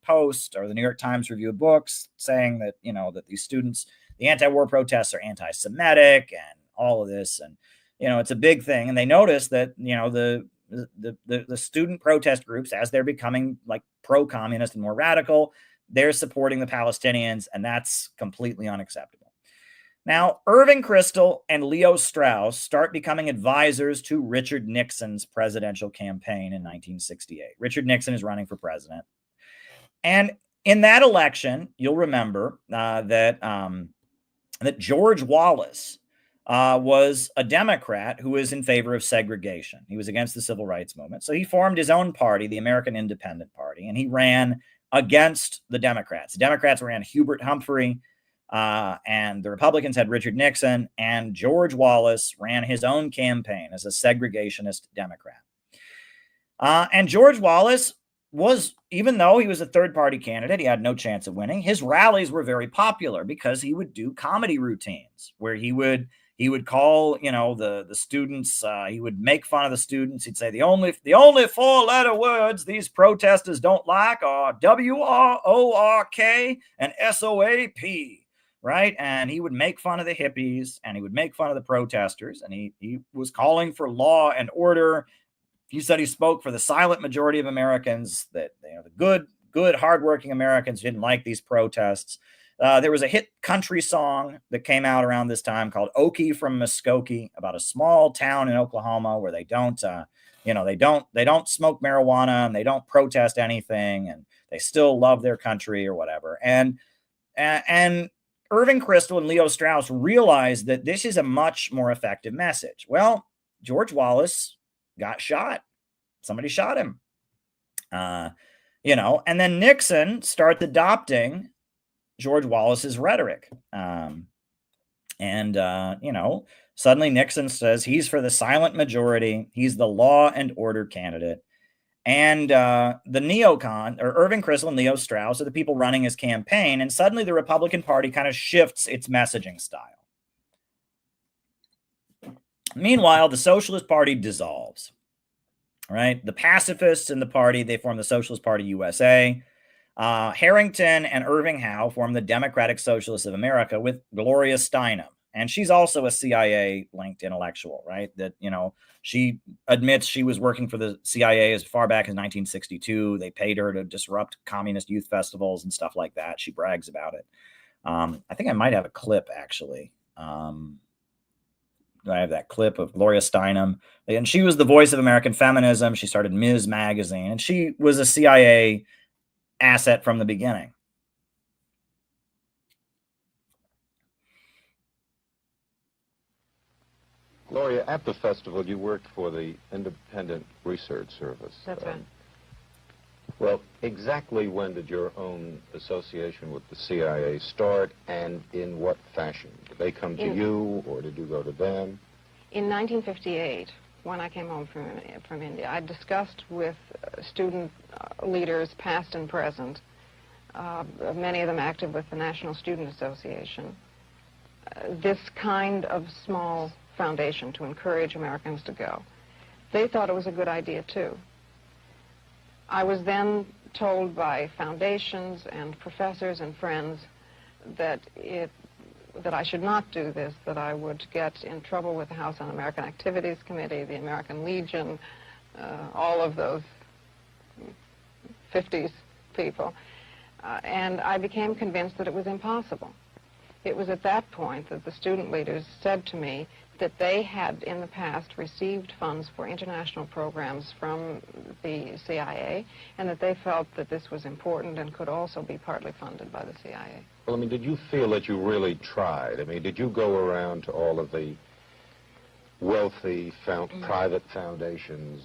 Post or the New York Times Review of Books saying that, that these students, the anti-war protests are anti-Semitic and all of this. And, it's a big thing. And they notice that, the student protest groups, as they're becoming like pro-communist and more radical, they're supporting the Palestinians, and that's completely unacceptable. Now, Irving Kristol and Leo Strauss start becoming advisors to Richard Nixon's presidential campaign in 1968. Richard Nixon is running for president. And in that election, you'll remember that George Wallace was a Democrat who was in favor of segregation. He was against the civil rights movement. So he formed his own party, the American Independent Party, and he ran against the Democrats. The Democrats ran Hubert Humphrey, and the Republicans had Richard Nixon, and George Wallace ran his own campaign as a segregationist Democrat. And George Wallace was, even though he was a third-party candidate, he had no chance of winning. His rallies were very popular because he would do comedy routines where he would call, the students, he would make fun of the students. He'd say the only 4-letter words these protesters don't like are WRORK and SOAP, right? And he would make fun of the hippies and he would make fun of the protesters. And he was calling for law and order. He said he spoke for the silent majority of Americans, that the good, hardworking Americans didn't like these protests. There was a hit country song that came out around this time called "Okie from Muskogee," about a small town in Oklahoma where they don't smoke marijuana and they don't protest anything, and they still love their country or whatever. And Irving Kristol and Leo Strauss realized that this is a much more effective message. Well, George Wallace got shot. Somebody shot him. And then Nixon starts adopting George Wallace's rhetoric. Suddenly Nixon says he's for the silent majority. He's the law and order candidate. And the neocon, or Irving Kristol and Leo Strauss, are the people running his campaign. And suddenly the Republican Party kind of shifts its messaging style. Meanwhile, the Socialist Party dissolves, right? The pacifists in the party, they form the Socialist Party USA. Harrington and Irving Howe form the Democratic Socialists of America with Gloria Steinem. And she's also a CIA-linked intellectual, right? That, she admits she was working for the CIA as far back as 1962. They paid her to disrupt communist youth festivals and stuff like that. She brags about it. I think I might have a clip, actually. I have that clip of Gloria Steinem. And she was the voice of American feminism. She started Ms. Magazine. And she was a CIA asset from the beginning.
Gloria, at the festival, you worked for the Independent Research Service.
That's right.
Well, exactly when did your own association with the CIA start, and in what fashion? Did they come to you, or did you go to them?
In 1958, when I came home from India, I discussed with student leaders, past and present, many of them active with the National Student Association, this kind of small foundation to encourage Americans to go. They thought it was a good idea, too. I was then told by foundations and professors and friends that I should not do this, that I would get in trouble with the House Un-American Activities Committee, the American Legion, all of those 50s people. And I became convinced that it was impossible. It was at that point that the student leaders said to me that they had in the past received funds for international programs from the CIA, and that they felt that this was important and could also be partly funded by the CIA.
Well, I mean, did you feel that you really tried? I mean, did you go around to all of the wealthy private foundations,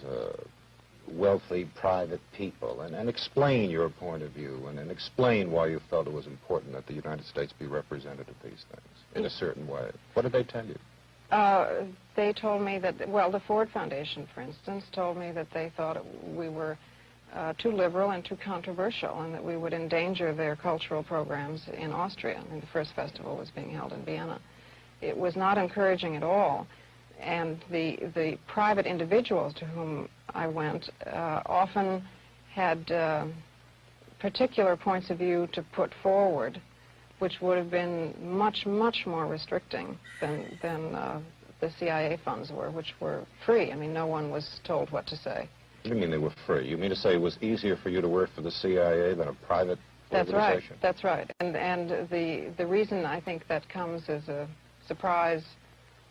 wealthy private people, and explain your point of view, and explain why you felt it was important that the United States be represented at these things in a certain way? What did they tell you?
They told me that, well, the Ford Foundation, for instance, told me that they thought we were too liberal and too controversial, and that we would endanger their cultural programs in Austria. I mean, the first festival was being held in Vienna. It was not encouraging at all, and the private individuals to whom I went often had particular points of view to put forward, which would have been much, much more restricting than the CIA funds were, which were free. I mean, no one was told what to say.
What do you mean they were free? You mean to say it was easier for you to work for the CIA than a private organization?
That's right. And the reason I think that comes as a surprise,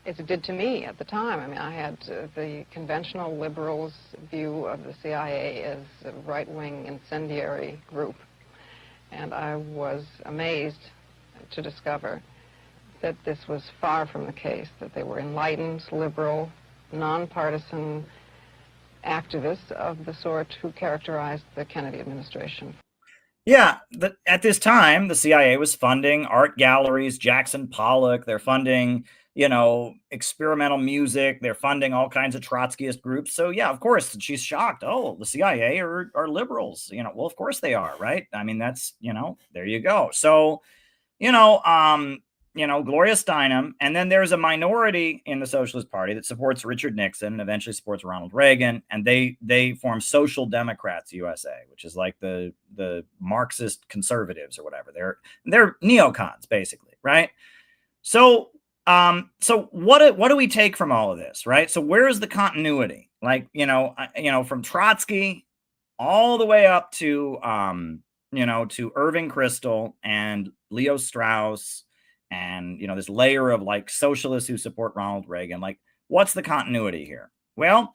as it did to me at the time. I mean, I had the conventional liberals' view of the CIA as a right-wing incendiary group. And I was amazed to discover that this was far from the case, that they were enlightened, liberal, nonpartisan activists of the sort who characterized the Kennedy administration.
Yeah, at this time, the CIA was funding art galleries, Jackson Pollock. They're funding, experimental music. They're funding all kinds of Trotskyist groups. So, yeah, of course, she's shocked. Oh, the CIA are liberals. Well, of course they are, right? I mean, that's, there you go. So, Gloria Steinem, and then there's a minority in the Socialist Party that supports Richard Nixon and eventually supports Ronald Reagan, and they form Social Democrats USA, which is like the Marxist conservatives or whatever. They're neocons basically, right? So what do we take from all of this, right? So where is the continuity? Like, from Trotsky all the way up to to Irving Kristol and Leo Strauss, and this layer of like socialists who support Ronald Reagan. Like, what's the continuity here? Well,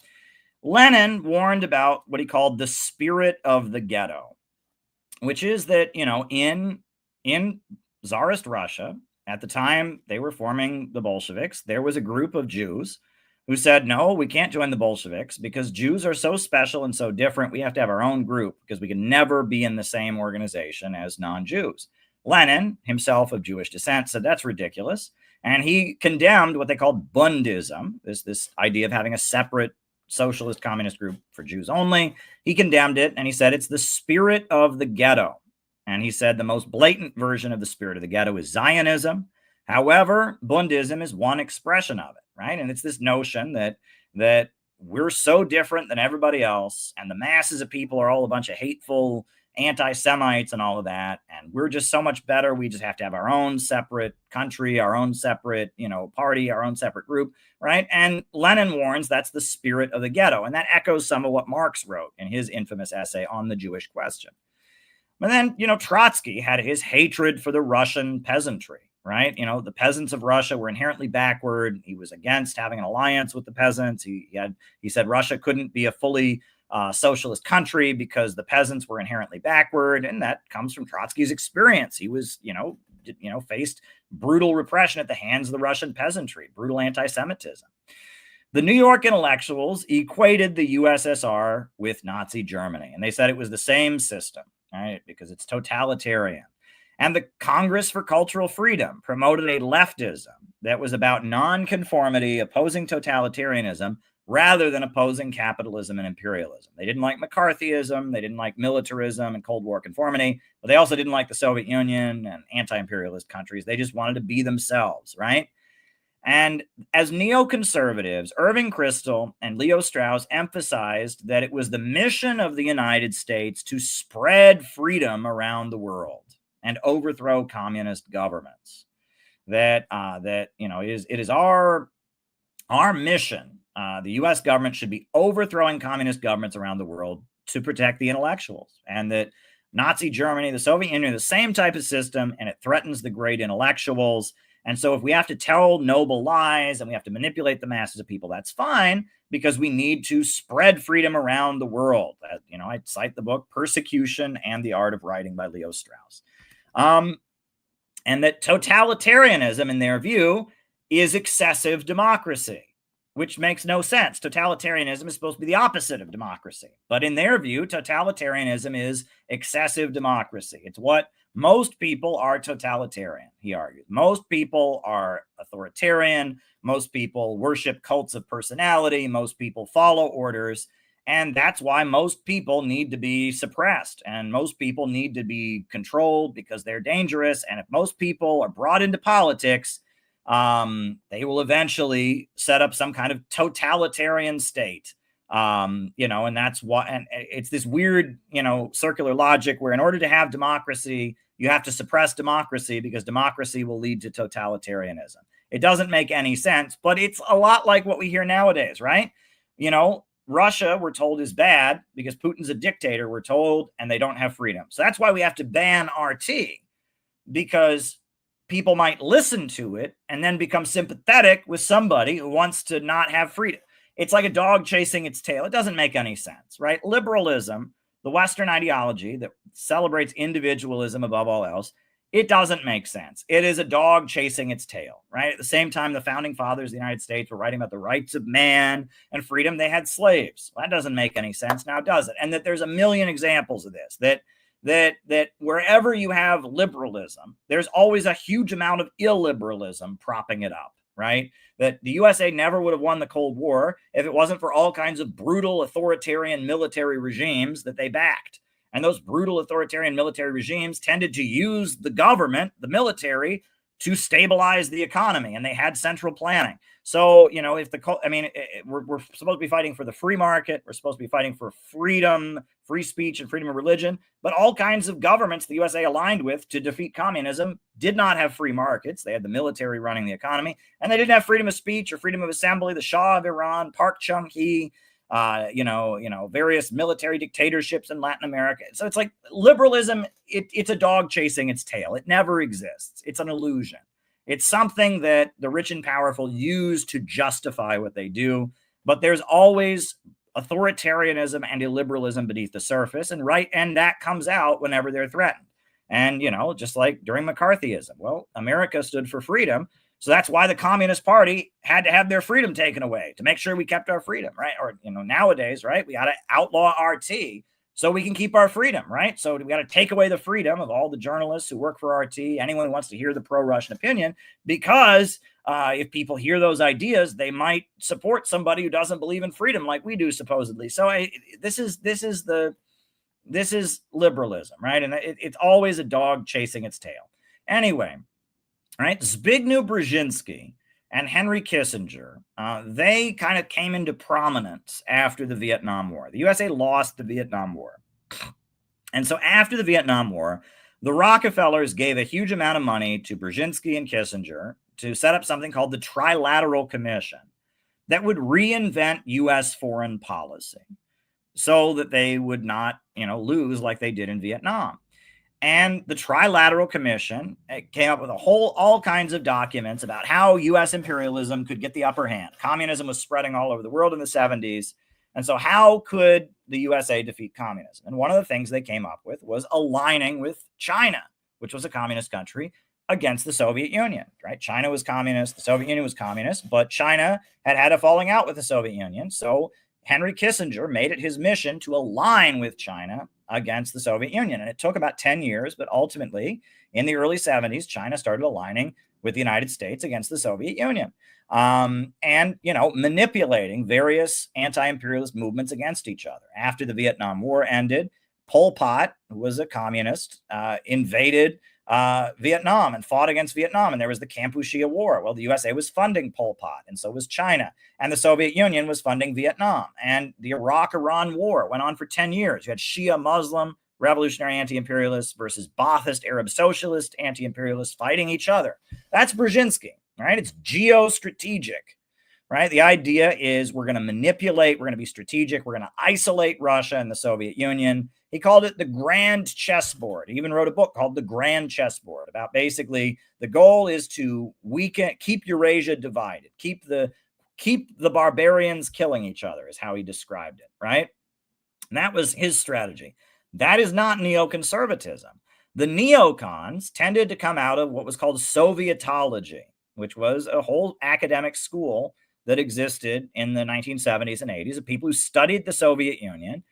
Lenin warned about what he called the spirit of the ghetto, which is that in Tsarist Russia at the time they were forming the Bolsheviks, there was a group of Jews who said, no, we can't join the Bolsheviks because Jews are so special and so different. We have to have our own group because we can never be in the same organization as non-Jews. Lenin, himself of Jewish descent, said that's ridiculous. And he condemned what they called Bundism, this idea of having a separate socialist communist group for Jews only. He condemned it, and he said it's the spirit of the ghetto. And he said the most blatant version of the spirit of the ghetto is Zionism. However, Bundism is one expression of it, right? And it's this notion that we're so different than everybody else, and the masses of people are all a bunch of hateful anti-Semites and all of that, and we're just so much better. We just have to have our own separate country, our own separate, party, our own separate group, right? And Lenin warns that's the spirit of the ghetto, and that echoes some of what Marx wrote in his infamous essay on the Jewish question. But then, Trotsky had his hatred for the Russian peasantry, right? The peasants of Russia were inherently backward. He was against having an alliance with the peasants. He said Russia couldn't be a fully socialist country because the peasants were inherently backward, and that comes from Trotsky's experience. He was, faced brutal repression at the hands of the Russian peasantry, brutal anti-Semitism. The New York intellectuals equated the USSR with Nazi Germany, and they said it was the same system, right? Because it's totalitarian. And the Congress for Cultural Freedom promoted a leftism that was about nonconformity, opposing totalitarianism, rather than opposing capitalism and imperialism. They didn't like McCarthyism, they didn't like militarism and Cold War conformity, but they also didn't like the Soviet Union and anti-imperialist countries. They just wanted to be themselves, right? And as neoconservatives, Irving Kristol and Leo Strauss emphasized that it was the mission of the United States to spread freedom around the world and overthrow communist governments. It is our mission. The U.S. government should be overthrowing communist governments around the world to protect the intellectuals, and that Nazi Germany, the Soviet Union, are the same type of system, and it threatens the great intellectuals. And so if we have to tell noble lies and we have to manipulate the masses of people, that's fine, because we need to spread freedom around the world. I cite the book Persecution and the Art of Writing by Leo Strauss. And that totalitarianism, in their view, is excessive democracy, which makes no sense. Totalitarianism is supposed to be the opposite of democracy. But in their view, totalitarianism is excessive democracy. It's what most people are totalitarian, he argues. Most people are authoritarian. Most people worship cults of personality. Most people follow orders. And that's why most people need to be suppressed. And most people need to be controlled because they're dangerous. And if most people are brought into politics, they will eventually set up some kind of totalitarian state, and that's why, and it's this weird, circular logic where in order to have democracy, you have to suppress democracy because democracy will lead to totalitarianism. It doesn't make any sense, but it's a lot like what we hear nowadays, right? Russia, we're told, is bad because Putin's a dictator, we're told, and they don't have freedom. So that's why we have to ban RT, because people might listen to it and then become sympathetic with somebody who wants to not have freedom. It's like a dog chasing its tail. It doesn't make any sense, right? Liberalism, the Western ideology that celebrates individualism above all else, it doesn't make sense. It is a dog chasing its tail, right? At the same time, the founding fathers of the United States were writing about the rights of man and freedom. They had slaves. Well, that doesn't make any sense now, does it? And that there's a million examples of this, that wherever you have liberalism, there's always a huge amount of illiberalism propping it up, right? That the USA never would have won the Cold War if it wasn't for all kinds of brutal authoritarian military regimes that they backed. And those brutal authoritarian military regimes tended to use the government, the military, to stabilize the economy, and they had central planning. So, we're supposed to be fighting for the free market. We're supposed to be fighting for freedom, free speech, and freedom of religion. But all kinds of governments the USA aligned with to defeat communism did not have free markets. They had the military running the economy, and they didn't have freedom of speech or freedom of assembly. The Shah of Iran, Park Chung-hee, various military dictatorships in Latin America. So it's like liberalism, it's a dog chasing its tail. It never exists. It's an illusion. It's something that the rich and powerful use to justify what they do. But there's always authoritarianism and illiberalism beneath the surface. And that comes out whenever they're threatened. And, just like during McCarthyism, well, America stood for freedom. So that's why the Communist Party had to have their freedom taken away to make sure we kept our freedom, right? Or, nowadays, right, we got to outlaw RT so we can keep our freedom, right? So we got to take away the freedom of all the journalists who work for RT, anyone who wants to hear the pro-Russian opinion, because if people hear those ideas, they might support somebody who doesn't believe in freedom like we do, supposedly. So this is liberalism, right? And it's always a dog chasing its tail. Anyway. Right, Zbigniew Brzezinski and Henry Kissinger, they kind of came into prominence after the Vietnam War. The USA lost the Vietnam War. And so after the Vietnam War, the Rockefellers gave a huge amount of money to Brzezinski and Kissinger to set up something called the Trilateral Commission that would reinvent U.S. foreign policy so that they would not, lose like they did in Vietnam. And the Trilateral Commission came up with all kinds of documents about how U.S. imperialism could get the upper hand. Communism was spreading all over the world in the 70s. And so how could the USA defeat communism? And one of the things they came up with was aligning with China, which was a communist country, against the Soviet Union, right? China was communist, the Soviet Union was communist, but China had a falling out with the Soviet Union. So Henry Kissinger made it his mission to align with China against the Soviet Union. And it took about 10 years, but ultimately in the early 70s, China started aligning with the United States against the Soviet Union. And manipulating various anti-imperialist movements against each other. After the Vietnam War ended, Pol Pot, who was a communist, invaded Vietnam and fought against Vietnam. And there was the Kampuchea War. Well, the USA was funding Pol Pot, and so was China. And the Soviet Union was funding Vietnam. And the Iraq-Iran War went on for 10 years. You had Shia Muslim revolutionary anti-imperialists versus Ba'athist Arab socialist anti-imperialists fighting each other. That's Brzezinski, right? It's geostrategic, right? The idea is we're going to manipulate, we're going to be strategic, we're going to isolate Russia and the Soviet Union. He called it the grand chessboard. He even wrote a book called The Grand Chessboard about basically the goal is to keep Eurasia divided, keep the barbarians killing each other is how he described it, right? And that was his strategy. That is not neoconservatism. The neocons tended to come out of what was called Sovietology, which was a whole academic school that existed in the 1970s and 80s of people who studied the Soviet Union.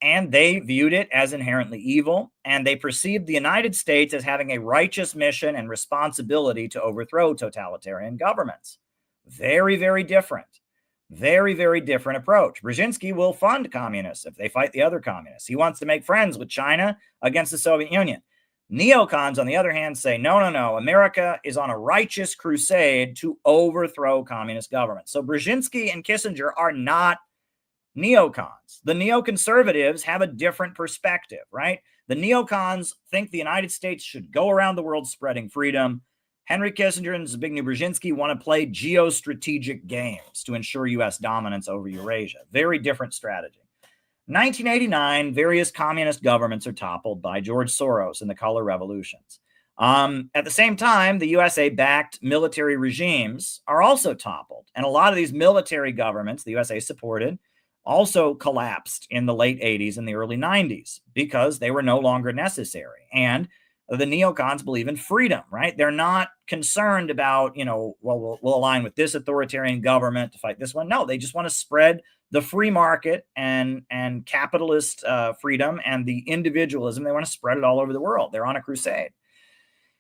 And they viewed it as inherently evil, and they perceived the United States as having a righteous mission and responsibility to overthrow totalitarian governments. Very, very different. Very, very different approach. Brzezinski will fund communists if they fight the other communists. He wants to make friends with China against the Soviet Union. Neocons, on the other hand, say, no, America is on a righteous crusade to overthrow communist governments. So Brzezinski and Kissinger are not neocons. The neoconservatives have a different perspective, right? The neocons think the United States should go around the world spreading freedom. Henry Kissinger and Zbigniew Brzezinski want to play geostrategic games to ensure U.S. dominance over Eurasia. Very different strategy. 1989, various communist governments are toppled by George Soros in the color revolutions. At the same time, the USA-backed military regimes are also toppled. And a lot of these military governments the USA supported also collapsed in the late 80s and the early 90s because they were no longer necessary. And the neocons believe in freedom, right? They're not concerned about, we'll align with this authoritarian government to fight this one. No, they just want to spread the free market and capitalist freedom and the individualism. They want to spread it all over the world. They're on a crusade.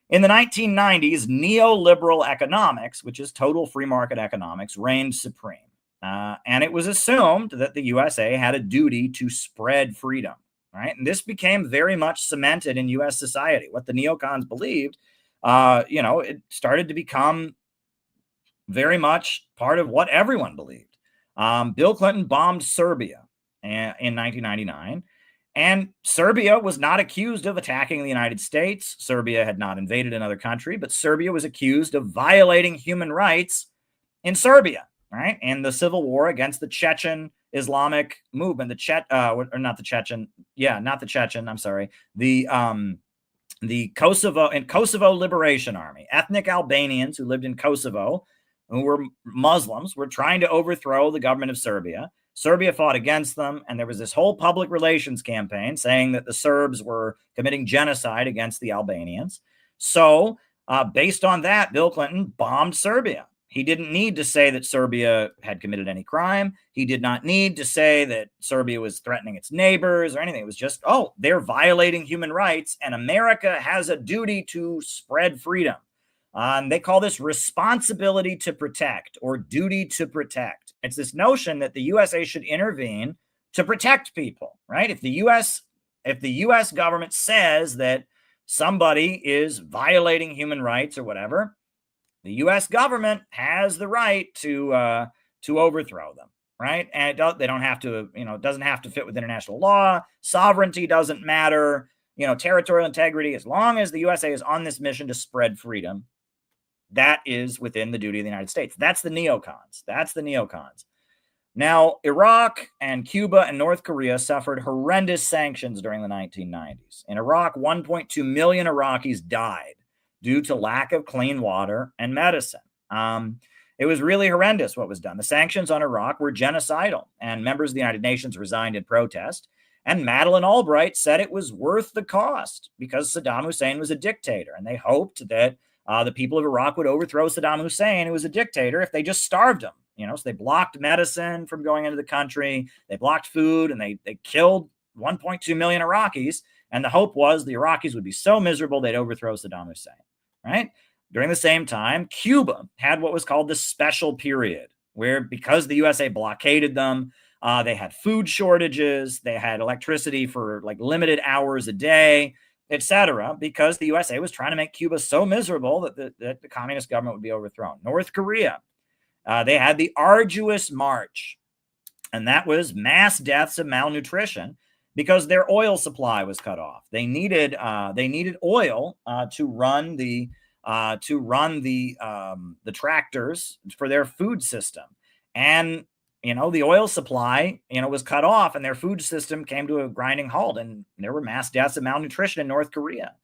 In the 1990s, neoliberal economics, which is total free market economics, reigned supreme. And it was assumed that the USA had a duty to spread freedom. Right. And this became very much cemented in U.S. society. What the neocons believed, it started to become very much part of what everyone believed. Bill Clinton bombed Serbia in 1999, and Serbia was not accused of attacking the United States. Serbia had not invaded another country, but Serbia was accused of violating human rights in Serbia, right? And the civil war against the Chechen Islamic movement, the Kosovo Liberation Army, ethnic Albanians who lived in Kosovo, who were Muslims, were trying to overthrow the government of Serbia. Serbia fought against them, and there was this whole public relations campaign saying that the Serbs were committing genocide against the Albanians. So, based on that, Bill Clinton bombed Serbia. He didn't need to say that Serbia had committed any crime. He did not need to say that Serbia was threatening its neighbors or anything. It was just, they're violating human rights, and America has a duty to spread freedom. And they call this responsibility to protect or duty to protect. It's this notion that the USA should intervene to protect people, right? If the US government says that somebody is violating human rights or whatever, the U.S. government has the right to overthrow them, right? And they don't have to, it doesn't have to fit with international law. Sovereignty doesn't matter. Territorial integrity, as long as the USA is on this mission to spread freedom, that is within the duty of the United States. That's the neocons. Now, Iraq and Cuba and North Korea suffered horrendous sanctions during the 1990s. In Iraq, 1.2 million Iraqis died due to lack of clean water and medicine. It was really horrendous what was done. The sanctions on Iraq were genocidal, and members of the United Nations resigned in protest. And Madeleine Albright said it was worth the cost because Saddam Hussein was a dictator, and they hoped that the people of Iraq would overthrow Saddam Hussein, who was a dictator, if they just starved him. So they blocked medicine from going into the country. They blocked food, and they killed 1.2 million Iraqis. And the hope was the Iraqis would be so miserable they'd overthrow Saddam Hussein, right? During the same time, Cuba had what was called the special period, where because the USA blockaded them, they had food shortages, they had electricity for like limited hours a day, etc., because the USA was trying to make Cuba so miserable that the communist government would be overthrown. North Korea, they had the arduous march, and that was mass deaths of malnutrition because their oil supply was cut off. They needed oil to run the tractors for their food system, and the oil supply was cut off, and their food system came to a grinding halt, and there were mass deaths of malnutrition in North Korea,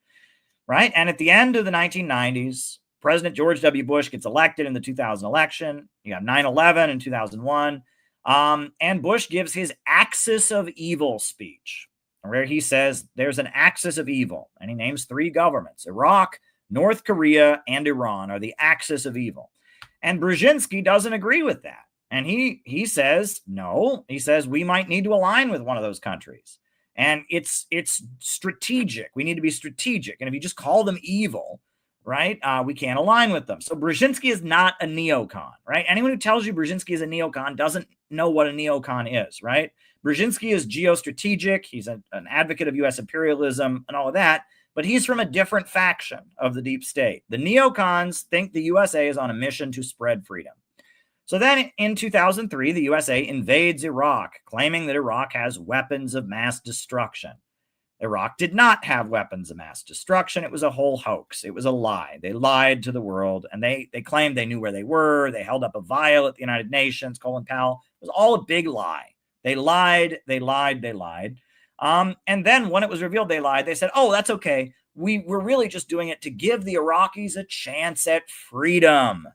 right? And at the end of the 1990s, President George W. Bush gets elected in the 2000 election. You have 9/11 in 2001. And Bush gives his axis of evil speech, where he says there's an axis of evil, and he names 3 governments: Iraq, North Korea, and Iran are the axis of evil. And Brzezinski doesn't agree with that. And he says, no, he says we might need to align with one of those countries. And it's strategic. We need to be strategic. And if you just call them evil, right, we can't align with them. So Brzezinski is not a neocon, right? Anyone who tells you Brzezinski is a neocon doesn't know what a neocon is, right? Brzezinski is geostrategic. He's an advocate of U.S. imperialism and all of that, but he's from a different faction of the deep state. The neocons think the USA is on a mission to spread freedom. So then in 2003, the USA invades Iraq, claiming that Iraq has weapons of mass destruction. Iraq did not have weapons of mass destruction. It was a whole hoax. It was a lie. They lied to the world, and they claimed they knew where they were. They held up a vial at the United Nations, Colin Powell. It was all a big lie. They lied. And then when it was revealed they lied, they said, oh, that's okay. We're really just doing it to give the Iraqis a chance at freedom.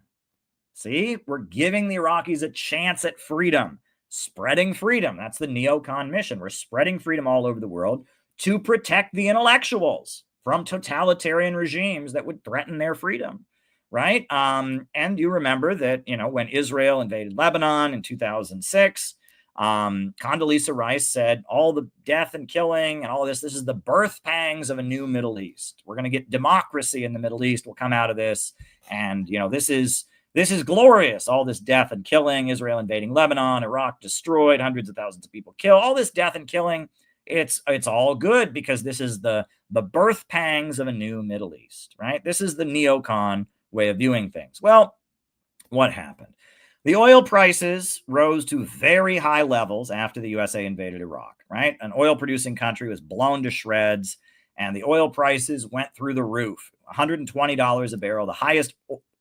See, we're giving the Iraqis a chance at freedom, spreading freedom. That's the neocon mission. We're spreading freedom all over the world to protect the intellectuals from totalitarian regimes that would threaten their freedom, right? And you remember that, when Israel invaded Lebanon in 2006, Condoleezza Rice said, all the death and killing and all this is the birth pangs of a new Middle East. We're going to get democracy in the Middle East. Will come out of this. And, this is glorious. All this death and killing, Israel invading Lebanon, Iraq destroyed, hundreds of thousands of people killed, all this death and killing. It's all good because this is the birth pangs of a new Middle East, right? This is the neocon way of viewing things. Well, what happened? The oil prices rose to very high levels after the USA invaded Iraq, right? An oil-producing country was blown to shreds, and the oil prices went through the roof. $120 a barrel, the highest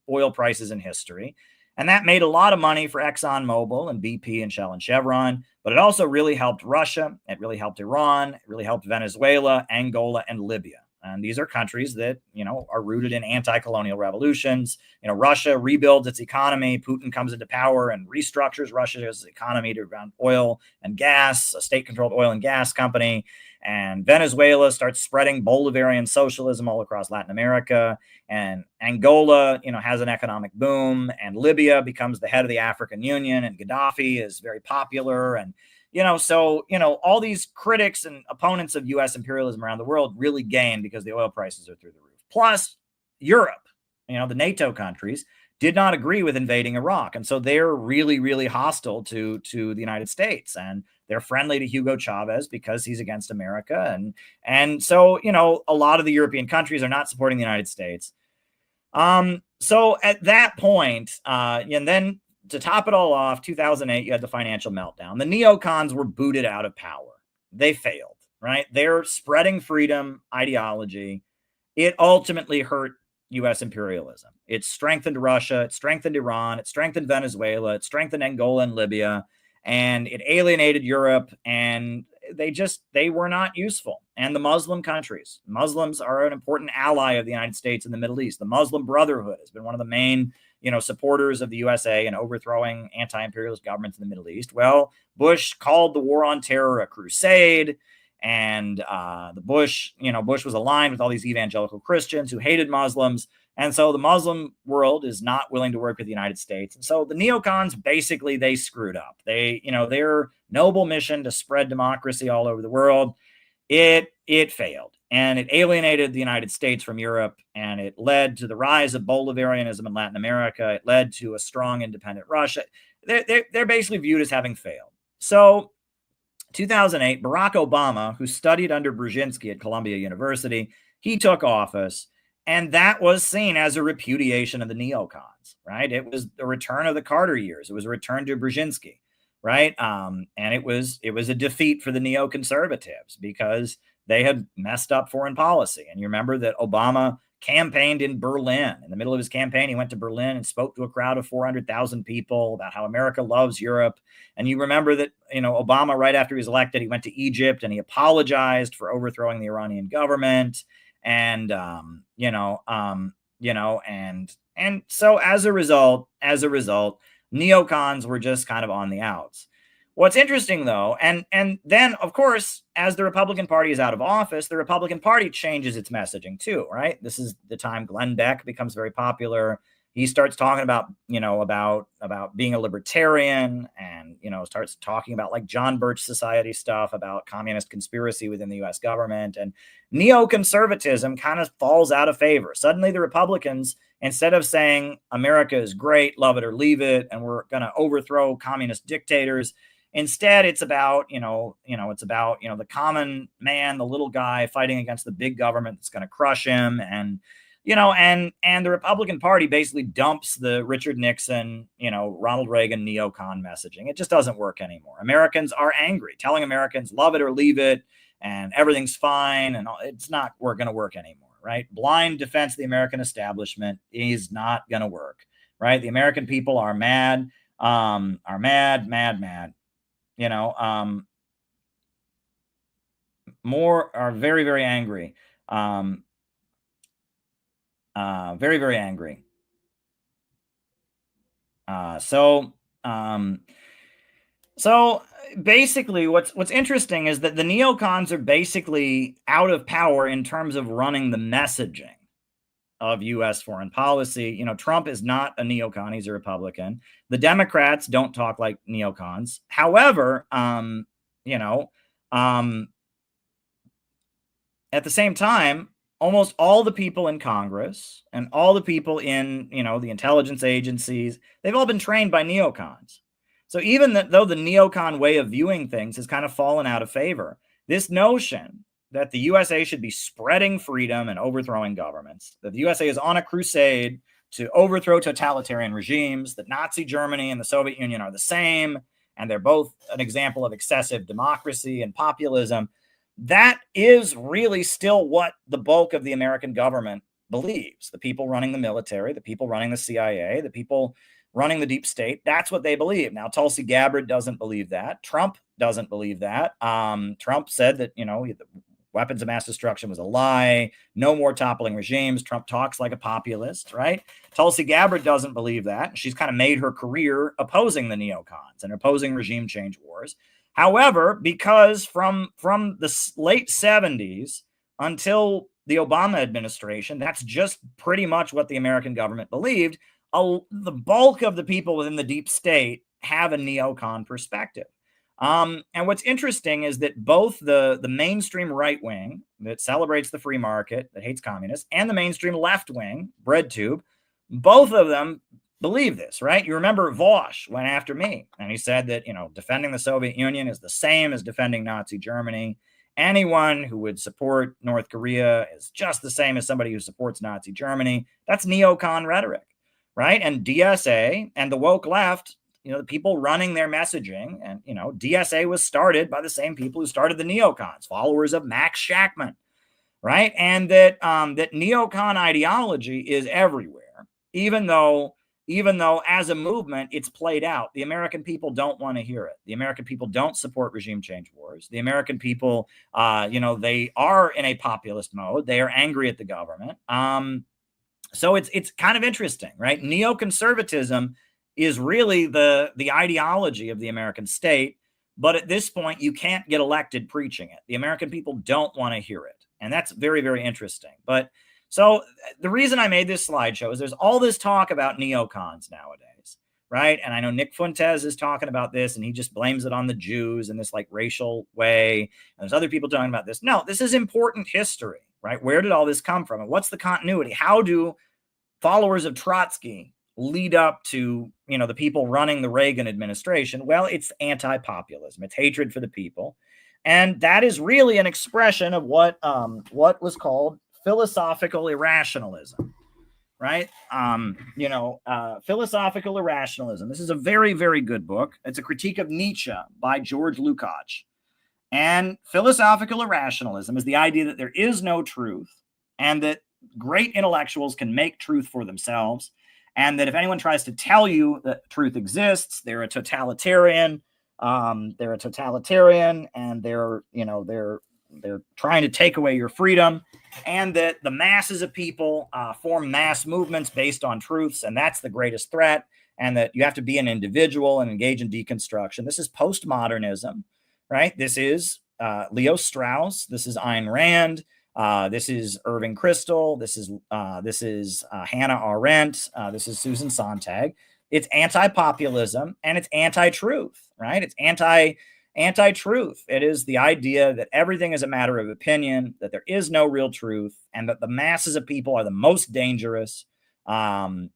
oil prices in history. And that made a lot of money for ExxonMobil and BP and Shell and Chevron, but it also really helped Russia. It really helped Iran. It really helped Venezuela, Angola, and Libya. And these are countries that, are rooted in anti-colonial revolutions. Russia rebuilds its economy. Putin comes into power and restructures Russia's economy to around oil and gas, a state-controlled oil and gas company. And Venezuela starts spreading Bolivarian socialism all across Latin America. And Angola, has an economic boom. And Libya becomes the head of the African Union. And Gaddafi is very popular. And, all these critics and opponents of U.S. imperialism around the world really gain because the oil prices are through the roof. Plus, Europe, the NATO countries, did not agree with invading Iraq. And so they're really, really hostile to the United States. And they're friendly to Hugo Chavez because he's against America. And so, a lot of the European countries are not supporting the United States. So at that point, and then to top it all off, 2008, you had the financial meltdown. The neocons were booted out of power. They failed, right? They're spreading freedom ideology. It ultimately hurt U.S. imperialism. It strengthened Russia. It strengthened Iran. It strengthened Venezuela. It strengthened Angola and Libya. And it alienated Europe. And they were not useful. And the Muslim countries, Muslims are an important ally of the United States in the Middle East. The Muslim Brotherhood has been one of the main, supporters of the USA in overthrowing anti-imperialist governments in the Middle East. Well, Bush called the war on terror a crusade. And Bush was aligned with all these evangelical Christians who hated Muslims. And so the Muslim world is not willing to work with the United States. And so the neocons, basically, they screwed up. Their noble mission to spread democracy all over the world, it failed. And it alienated the United States from Europe. And it led to the rise of Bolivarianism in Latin America. It led to a strong independent Russia. They're basically viewed as having failed. So 2008, Barack Obama, who studied under Brzezinski at Columbia University, he took office, and that was seen as a repudiation of the neocons, right? It was the return of the Carter years. It was a return to Brzezinski, right? And it was a defeat for the neoconservatives because they had messed up foreign policy. And you remember that Obama campaigned in Berlin. In the middle of his campaign, he went to Berlin and spoke to a crowd of 400,000 people about how America loves Europe. And you remember that, Obama, right after he was elected, he went to Egypt and he apologized for overthrowing the Iranian government. And, and so as a result, neocons were just kind of on the outs. What's interesting, though, and then, of course, as the Republican Party is out of office, the Republican Party changes its messaging, too, right? This is the time Glenn Beck becomes very popular. He starts talking about, about being a libertarian and, starts talking about like John Birch Society stuff about communist conspiracy within the U.S. government. And neoconservatism kind of falls out of favor. Suddenly the Republicans, instead of saying America is great, love it or leave it, and we're going to overthrow communist dictators, instead, it's about, the common man, the little guy fighting against the big government that's going to crush him. And, and the Republican Party basically dumps the Richard Nixon, Ronald Reagan neocon messaging. It just doesn't work anymore. Americans are angry, telling Americans love it or leave it, and everything's fine. And it's not going to work anymore, right? Blind defense of the American establishment is not going to work, right? The American people are mad, are very, very angry. Very, very angry. So basically what's interesting is that the neocons are basically out of power in terms of running the messaging of U.S. foreign policy. Trump is not a neocon. He's a Republican. The Democrats don't talk like neocons. However, at the same time, almost all the people in Congress and all the people in, the intelligence agencies, they've all been trained by neocons. So even though the neocon way of viewing things has kind of fallen out of favor, this notion that the USA should be spreading freedom and overthrowing governments, that the USA is on a crusade to overthrow totalitarian regimes, that Nazi Germany and the Soviet Union are the same, and they're both an example of excessive democracy and populism, that is really still what the bulk of the American government believes. The people running the military, the people running the CIA, the people running the deep state, that's what they believe. Now, Tulsi Gabbard doesn't believe that. Trump doesn't believe that. Trump said that, the weapons of mass destruction was a lie. No more toppling regimes. Trump talks like a populist, right? Tulsi Gabbard doesn't believe that. She's kind of made her career opposing the neocons and opposing regime change wars. However, because from the late 70s until the Obama administration, that's just pretty much what the American government believed. The bulk of the people within the deep state have a neocon perspective. And what's interesting is that both the mainstream right wing that celebrates the free market, that hates communists, and the mainstream left wing, BreadTube, both of them believe this, right? You remember Vosh went after me and he said that, defending the Soviet Union is the same as defending Nazi Germany. anyone who would support North Korea is just the same as somebody who supports Nazi Germany. That's neocon rhetoric, right? And DSA and the woke left, the people running their messaging, and, DSA was started by the same people who started the neocons, followers of Max Shachtman, right? And that neocon ideology is everywhere, even though as a movement it's played out. The American people don't want to hear it. The American people don't support regime change wars. The American people, they are in a populist mode. They are angry at the government. So it's kind of interesting, right? Neoconservatism is really the ideology of the American state. But at this point, you can't get elected preaching it. The American people don't want to hear it. And that's very, very interesting. But so the reason I made this slideshow is there's all this talk about neocons nowadays, right? And I know Nick Fuentes is talking about this, and he just blames it on the Jews in this like racial way. And there's other people talking about this. No, this is important history, right? Where did all this come from? And what's the continuity? How do followers of Trotsky lead up to, the people running the Reagan administration? Well, it's anti-populism. It's hatred for the people. And that is really an expression of what was called philosophical irrationalism, right? Philosophical irrationalism. This is a very, very good book. It's a critique of Nietzsche by George Lukács. And philosophical irrationalism is the idea that there is no truth and that great intellectuals can make truth for themselves. And that if anyone tries to tell you that truth exists, they're a totalitarian. And they're trying to take away your freedom, and that the masses of people form mass movements based on truths, and that's the greatest threat, and that you have to be an individual and engage in deconstruction. This is postmodernism, right? This is Leo Strauss. This is Ayn Rand. This is Irving Kristol. This is Hannah Arendt. This is Susan Sontag. It's anti-populism and it's anti-truth, right? It's anti-truth. It is the idea that everything is a matter of opinion, that there is no real truth, and that the masses of people are the most dangerous. That's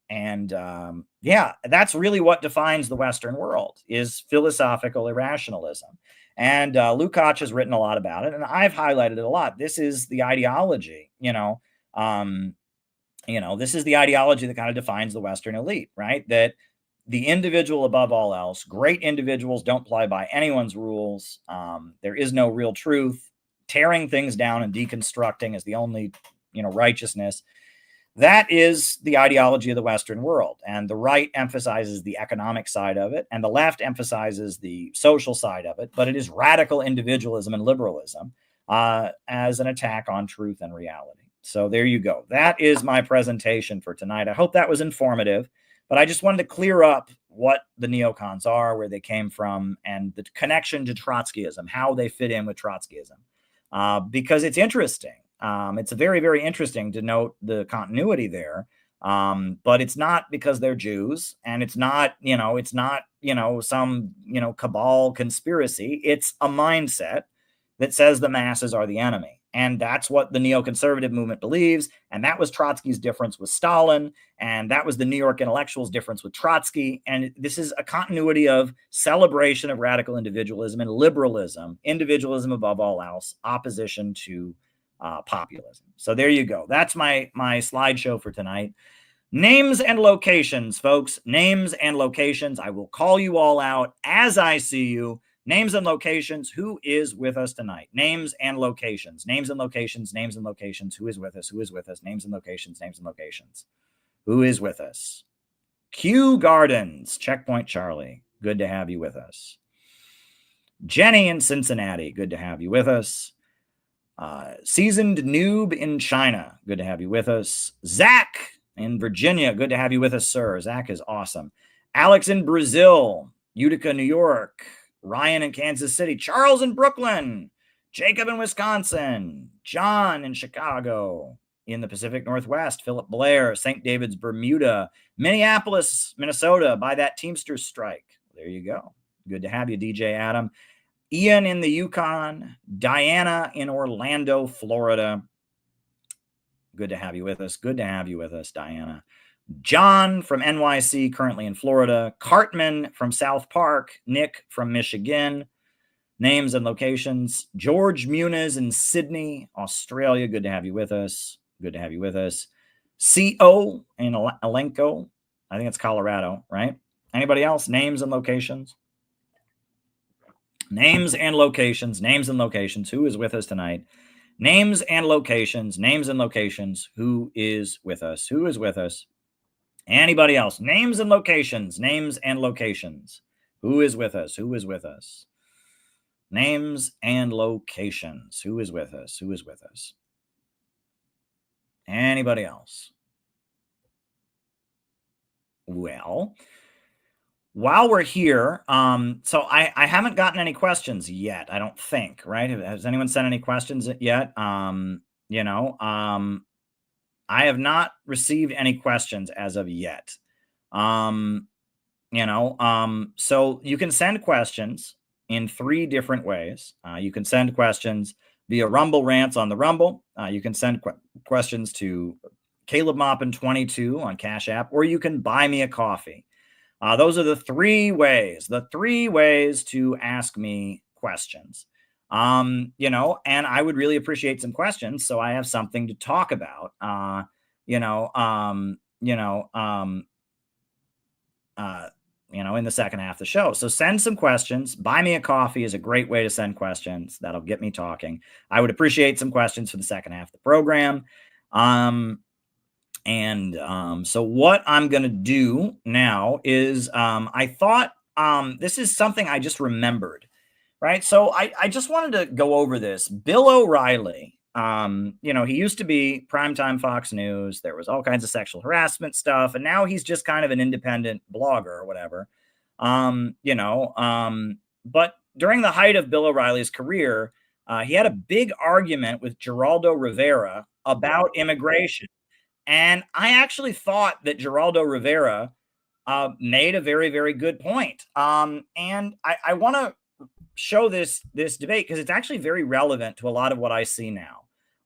really what defines the Western world, is philosophical irrationalism. And Lukács has written a lot about it, and I've highlighted it a lot. This is the ideology, this is the ideology that kind of defines the Western elite, right? That the individual above all else, great individuals don't play by anyone's rules. There is no real truth. Tearing things down and deconstructing is the only, righteousness. That is the ideology of the Western world. And the right emphasizes the economic side of it, and the left emphasizes the social side of it. But it is radical individualism and liberalism as an attack on truth and reality. So there you go. That is my presentation for tonight. I hope that was informative, but I just wanted to clear up what the neocons are, where they came from, and the connection to Trotskyism, how they fit in with Trotskyism, because it's interesting. It's very, very interesting to note the continuity there. But it's not because they're Jews, and it's not some, cabal conspiracy. It's a mindset that says the masses are the enemy. And that's what the neoconservative movement believes. And that was Trotsky's difference with Stalin. And that was the New York intellectuals' difference with Trotsky. And this is a continuity of celebration of radical individualism and liberalism, individualism above all else, opposition to populism. So there you go. That's my slideshow for tonight. Names and locations, folks. Names and locations. I will call you all out as I see you. Names and locations. Who is with us tonight? Names and locations. Names and locations. Names and locations. Who is with us? Who is with us? Names and locations. Names and locations. Who is with us? Kew Gardens. Checkpoint Charlie. Good to have you with us. Jenny in Cincinnati. Good to have you with us. Seasoned Noob in China. Good to have you with us. Zach in Virginia. Good to have you with us, sir. Zach is awesome. Alex in Brazil. Utica, New York. Ryan in Kansas City. Charles in Brooklyn. Jacob in Wisconsin. John in Chicago. In the Pacific Northwest. Philip Blair. St. David's, Bermuda. Minneapolis, Minnesota. By that Teamsters strike. There you go. Good to have you, DJ Adam. Ian in the Yukon. Diana in Orlando, Florida. Good to have you with us. Good to have you with us, Diana. John from NYC, currently in Florida. Cartman from South Park. Nick from Michigan. names and locations. George Muniz in Sydney, Australia. Good to have you with us. Good to have you with us. CO in Elenco. I think it's Colorado, right? Anybody else? Names and locations? Names and locations. Names and locations. Who is with us tonight? Names and locations. Names and locations. Who is with us? Who is with us? Anybody else? Names and locations. Names and locations. Who is with us? Who is with us? Names and locations. Who is with us? Who is with us? Anybody else? Well, while we're here, so I haven't gotten any questions yet, I don't think, right? Has anyone sent any questions yet? I have not received any questions as of yet. So you can send questions in 3 different ways. You can send questions via Rumble Rants on the Rumble. You can send questions to Caleb Maupin 22 on Cash App, or you can buy me a coffee. Those are the 3 ways. The 3 ways to ask me questions. And I would really appreciate some questions, so I have something to talk about. In the second half of the show. So send some questions. Buy me a coffee is a great way to send questions. That'll get me talking. I would appreciate some questions for the second half of the program. So what I'm going to do now is, I thought, this is something I just remembered, right? So I just wanted to go over this. Bill O'Reilly, he used to be primetime Fox News. There was all kinds of sexual harassment stuff, and now he's just kind of an independent blogger or whatever. But during the height of Bill O'Reilly's career, he had a big argument with Geraldo Rivera about immigration. And I actually thought that Geraldo Rivera made a very, very good point. And I want to show this debate because it's actually very relevant to a lot of what I see now.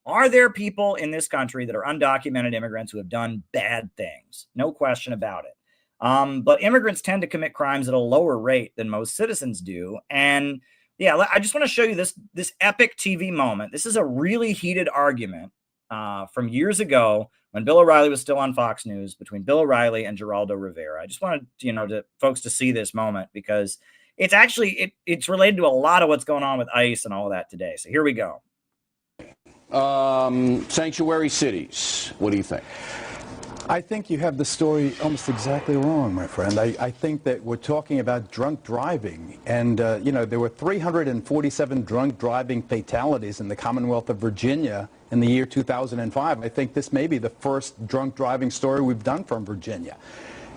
Are there people in this country that are undocumented immigrants who have done bad things? No question about it. But immigrants tend to commit crimes at a lower rate than most citizens do. And yeah, I just want to show you this epic TV moment. This is a really heated argument from years ago when Bill O'Reilly was still on Fox News between Bill O'Reilly and Geraldo Rivera. I just wanted, folks to see this moment because it's actually, it's related to a lot of what's going on with ICE and all of that today. So here we go.
Sanctuary cities. What do you think?
I think you have the story almost exactly wrong, my friend. I think that we're talking about drunk driving. And, there were 347 drunk driving fatalities in the Commonwealth of Virginia in the year 2005. I think this may be the first drunk driving story we've done from Virginia.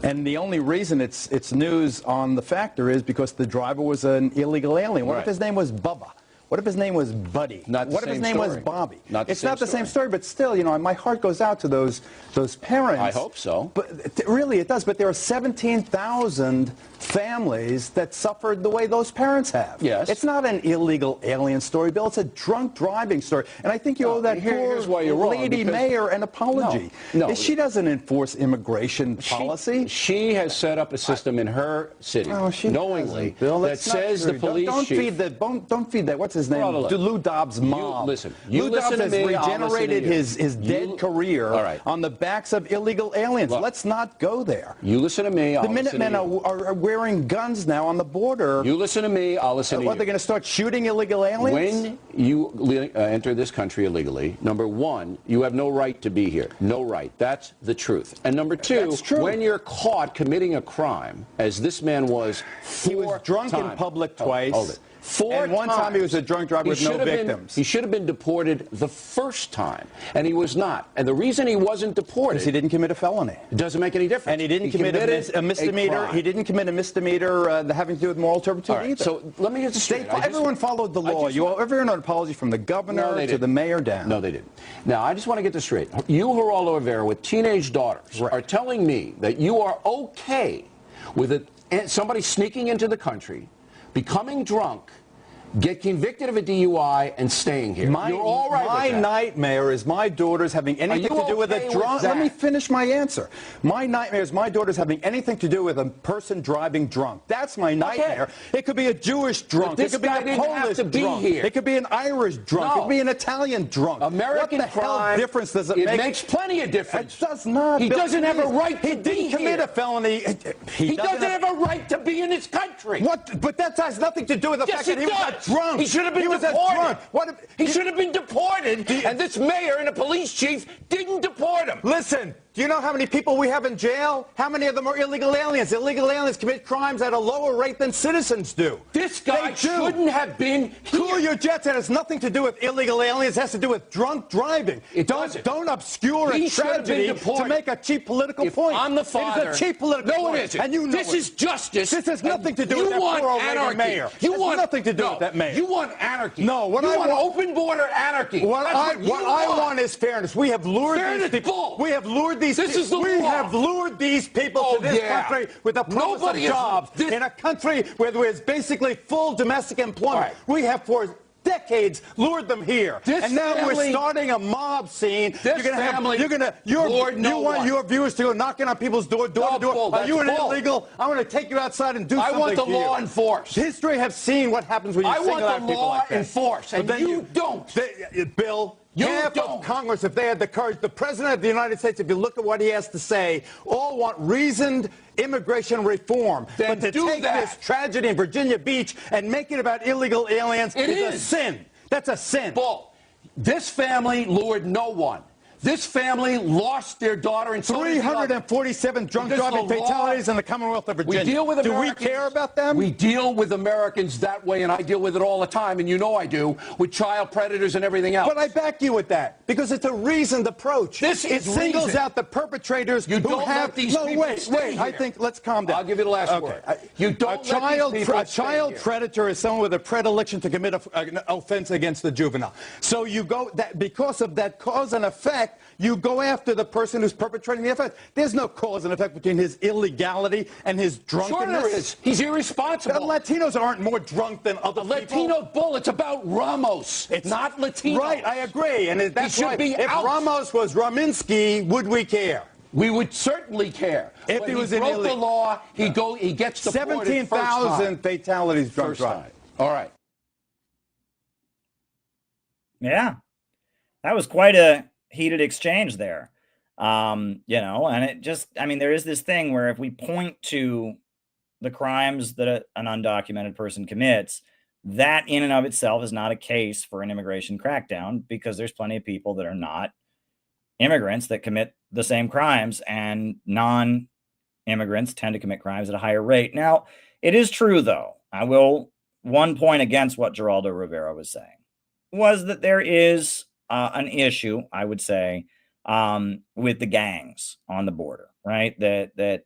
And the only reason it's news on the factor is because the driver was an illegal alien. What if his name was Bubba? What if his name was Buddy? What if his name was Bobby? It's not the same story, but still, my heart goes out to those parents.
I hope so.
But really, it does. But there are 17,000 families that suffered the way those parents have.
Yes.
It's not an illegal alien story, Bill. It's a drunk driving story. And I think you owe that poor lady mayor an apology.
No.
She doesn't enforce immigration policy.
She has set up a system in her city, knowingly,
Bill,
that says the police chief...
Don't feed that. What's his name? Lou Dobbs' mom.
Lou
Dobbs has regenerated his dead career on the backs of illegal aliens. Let's not go there.
You listen to me.
The Minutemen are wearing guns now on the border.
You listen to me. I'll listen to you.
What, they're going to start shooting illegal aliens?
When you enter this country illegally, number one, you have no right to be here. No right. That's the truth. And number two, when you're caught committing a crime, as this man was 4
He was drunk in public twice.
Hold it. 4
and one time he was a drunk driver with no victims.
He should have been deported the first time, and he was not. And the reason he wasn't deported...
Because he didn't commit a felony.
It doesn't make any difference.
And he didn't commit a misdemeanor. He didn't commit a misdemeanor having to do with moral turpitude either.
So let me get this straight.
Everyone followed the law. You owe everyone an apology from the governor to the mayor down.
No, they didn't. Now, I just want to get this straight. You, Geraldo Rivera, with teenage daughters, are telling me that you are okay with somebody sneaking into the country, becoming drunk, get convicted of a DUI, and staying here. You're all right
My
with that.
nightmare is my daughter's having anything to do with a
okay with
drunk. Let
that?
me finish my answer. My nightmare is my daughter's having anything to do with a person driving drunk. That's my nightmare. It could be a Jewish drunk.
This
It could be
guy
a
didn't have
Polish
to be
drunk.
here.
It could be an Irish drunk. It
No.
could be an Italian drunk.
American
what the hell
crime,
difference does it make?
It makes plenty of difference.
It does not.
He
Bill,
doesn't have a
please.
right to
He
be
didn't commit
here.
a felony.
He doesn't have a right to be in this country.
What? But that has nothing to do with the
Yes,
fact that
it
he was
does.
a drunk.
He should have been
He was a
deported.
drunk. What if,
He should have been deported, and this mayor and the police chief didn't deport him.
Listen, do you know how many people we have in jail? How many of them are illegal aliens? Illegal aliens commit crimes at a lower rate than citizens do.
This guy
They do.
shouldn't have been
Cool
here.
your jets. It has nothing to do with illegal aliens. It has to do with drunk driving.
It doesn't.
Don't obscure
He
a
should have been
tragedy to
deported.
make a cheap political
If
point.
I'm the father,
It is a cheap political
no,
point.
it isn't.
And you know
this
it.
is justice.
This has nothing to do
you
with that
want
poor old lady
anarchy.
mayor.
You
It has
want
nothing to do
no,
with that mayor.
You want anarchy.
No, what
you
I
want
want-
open border anarchy.
What
That's
I want is fairness. We have lured
Fairness,
these people.
bull.
We have lured these.
This is the
we
law.
have lured these people
Oh,
to this
yeah.
country with the promise
Nobody
of
has-
jobs
this-
in a country where there is basically full domestic employment.
All right.
We have for decades lured them here,
This
and now we're
family-
starting a mob scene.
This family lured no
you want
one.
your viewers to go knocking on people's door
No,
to door.
bull,
Are you an
that's bull.
illegal? I'm going to take you outside and do
I
something
want the
to you.
law enforced.
History have seen what happens when you
I
single
want
out
the
people
law
like that.
enforced, and
But then
you don't.
Bill,
You
half
don't.
of Congress, if they had the courage, the President of the United States, if you look at what he has to say, all want reasoned immigration reform.
Then
but to
do
take
that.
this tragedy in Virginia Beach and make it about illegal aliens
It
is a
is.
sin. That's a sin.
Bull. This family lured no one. This family lost their daughter and so did the other.
347 drunk
Because
driving
the law-
fatalities in the Commonwealth of Virginia.
We deal with
Do we
Americans.
care about them?
We deal with Americans that way, and I deal with it all the time, and you know I do, with child predators and everything else.
But I back you with that because it's a reasoned approach.
This
it
is
singles
reason.
out the perpetrators
You
who
don't
have
let these
no
people
wait.
stay
I
here.
think let's calm down.
I'll give you the last word. You don't let these people
a
stay
child
here.
predator is someone with a predilection to commit an offense against the juvenile. So you go that because of that cause and effect, you go after the person who's perpetrating the offense. There's no cause and effect between his illegality and his drunkenness.
Sure there is. He's
The
irresponsible.
Latinos aren't more drunk than other
A
people.
Latino bull. It's about Ramos, not Latinos.
Right, I agree. And that's
should
why
be
if
out.
Ramos was Raminsky, would we care?
We would certainly care.
If
when
he was
broke
an
the
illegal-
law, he gets deported
17,000 fatalities drunk
first
driving.
time. All right.
Yeah, that was quite a heated exchange there. And it just, there is this thing where if we point to the crimes that an undocumented person commits, that in and of itself is not a case for an immigration crackdown, because there's plenty of people that are not immigrants that commit the same crimes, and non-immigrants tend to commit crimes at a higher rate. Now, it is true, though. One point against what Geraldo Rivera was saying was that there is an issue, I would say, with the gangs on the border, right? That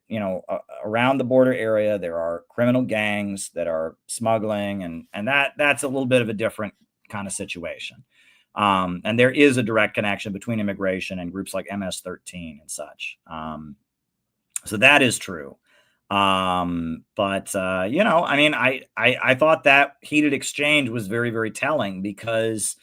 around the border area, there are criminal gangs that are smuggling, and that's a little bit of a different kind of situation. And there is a direct connection between immigration and groups like MS-13 and such. So that is true. I thought that heated exchange was very, very telling because,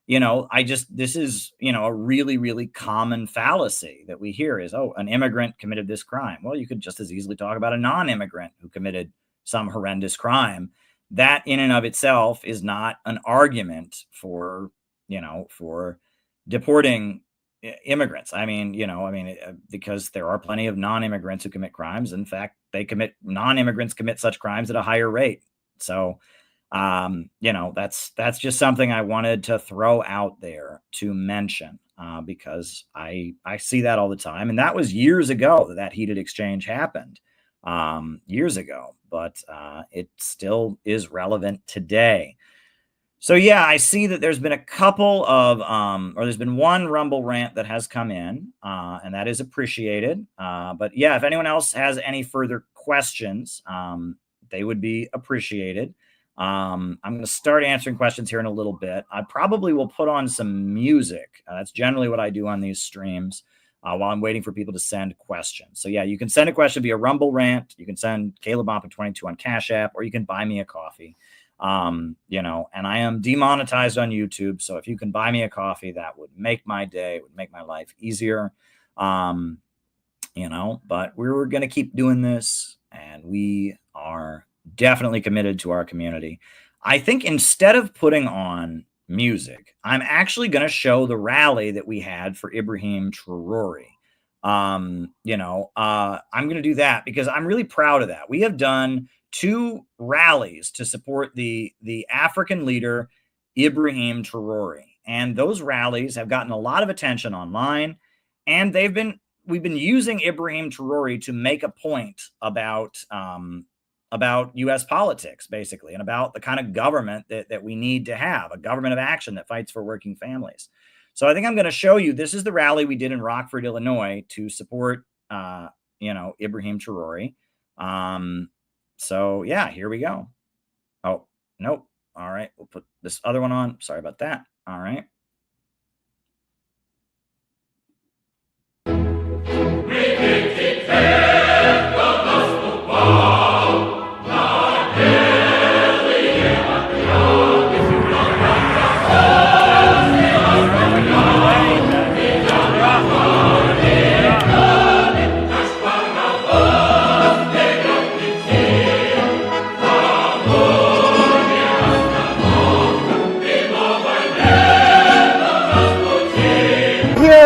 this is, a really, really common fallacy that we hear is, oh, an immigrant committed this crime. Well, you could just as easily talk about a non-immigrant who committed some horrendous crime. That in and of itself is not an argument for deporting immigrants. Because there are plenty of non-immigrants who commit crimes. In fact, non-immigrants commit such crimes at a higher rate. So, that's just something I wanted to throw out there to mention, because I see that all the time. And that was years ago that heated exchange happened, years ago, but it still is relevant today. So yeah, I see that there's been a couple of, there's been one Rumble rant that has come in, and that is appreciated. But yeah, if anyone else has any further questions, they would be appreciated. I'm going to start answering questions here in a little bit. I probably will put on some music. That's generally what I do on these streams while I'm waiting for people to send questions. So yeah, you can send a question via Rumble rant. You can send Caleb Oppen 22 on Cash App, or you can buy me a coffee. You know, and I am demonetized on YouTube. So if you can buy me a coffee, that would make my day, it would make my life easier. You know, but we're going to keep doing this, and we are definitely committed to our community. I think instead of putting on music, I'm actually going to show the rally that we had for Ibrahim Traore. You know, I'm going to do that because I'm really proud of that. We have done 2 rallies to support the African leader, Ibrahim Traore. And those rallies have gotten a lot of attention online, and we've been using Ibrahim Traore to make a point about U.S. politics, basically, and about the kind of government that we need to have, a government of action that fights for working families. So I think I'm going to show you, this is the rally we did in Rockford, Illinois to support, you know, Ibrahim Traore. So yeah, here we go. Oh, nope. All right. We'll put this other one on. Sorry about that. All right.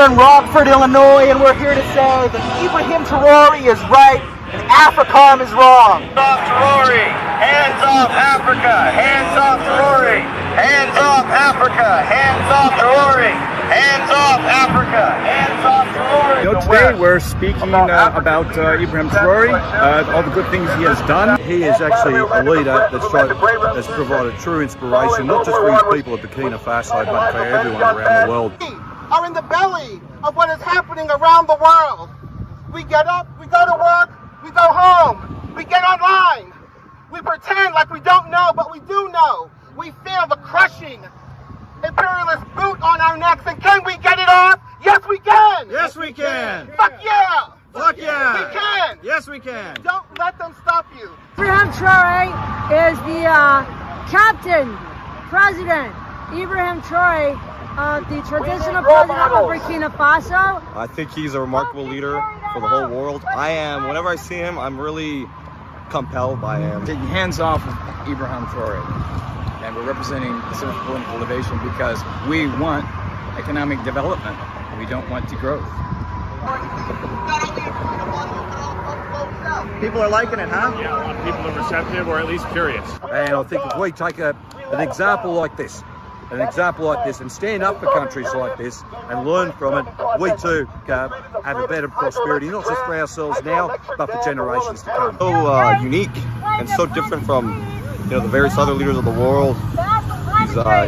In Rockford, Illinois, and we're here to say that Ibrahim Traore is right and AFRICOM is wrong.
Hands off Traore! Hands off Africa! Hands off Traore! Hands off Africa! Hands off Traore! Hands off Africa! Hands off Traore!
You know, today we're speaking about Ibrahim Traore, all the good things he has done. He is actually a leader that's provided true inspiration, not just for his people of Burkina Faso, but for everyone around the world.
Are in the belly of what is happening around the world. We get up, we go to work, we go home, we get online. We pretend like we don't know, but we do know. We feel the crushing imperialist boot on our necks, and can we get it off? Yes, we can!
Yes, we can!
Fuck yeah!
Fuck yeah!
We can!
Yes, we can!
Don't let them stop you.
Ibrahim Traore is the captain, president, Ibrahim Traore, the traditional president of Burkina Faso.
I think he's a remarkable leader for the whole world. Whenever I see him, I'm really compelled by him.
Taking hands off of Ibrahim Traore, and we're representing the Center for Political Innovation because we want economic development. We don't want degrowth.
People are liking it, huh?
Yeah, I want people to be receptive or at least curious.
And I think if we take an example like this, and stand up for countries like this and learn from it, we too have a better prosperity, not just for ourselves now, but for generations to come.
So unique and so different from the various other leaders of the world.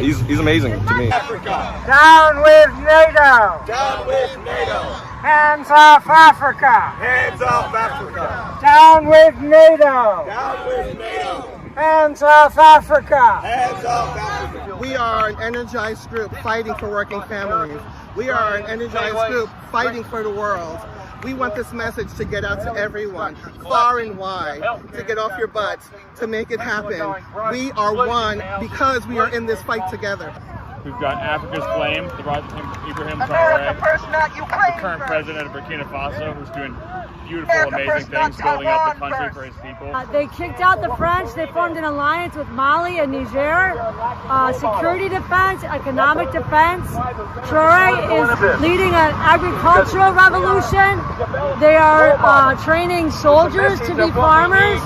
He's amazing to me.
Down with NATO!
Down with NATO!
Hands off Africa!
Hands off Africa!
Down with NATO!
Down with NATO!
Hands off Africa!
Hands off Africa!
We are an energized group fighting for working families. We are an energized group fighting for the world. We want this message to get out to everyone, far and wide, to get off your butts, to make it happen. We are one because we are in this fight together.
We've got Africa's Flame, the Ibrahim Traore, the current president of Burkina Faso, who's doing beautiful, amazing things, building up the country for his people.
They kicked out the French. They formed an alliance with Mali and Niger. Security defense, economic defense. Traore is leading an agricultural revolution. They are training soldiers to be farmers.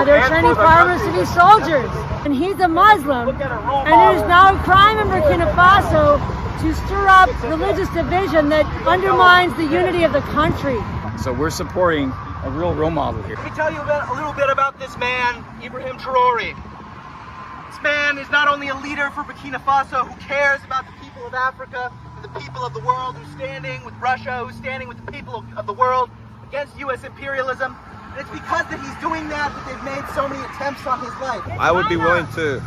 They're training farmers to be soldiers. And he's a Muslim. And it is now a crime in Burkina Faso to stir up religious division that undermines the unity of the country.
So we're supporting a real role model here.
Let me tell you a little bit about this man, Ibrahim Traore. This man is not only a leader for Burkina Faso who cares about the people of Africa and the people of the world, who's standing with Russia, who's standing with the people of the world against U.S. imperialism. And it's because that he's doing that they've made so many attempts on his life.
I would be willing to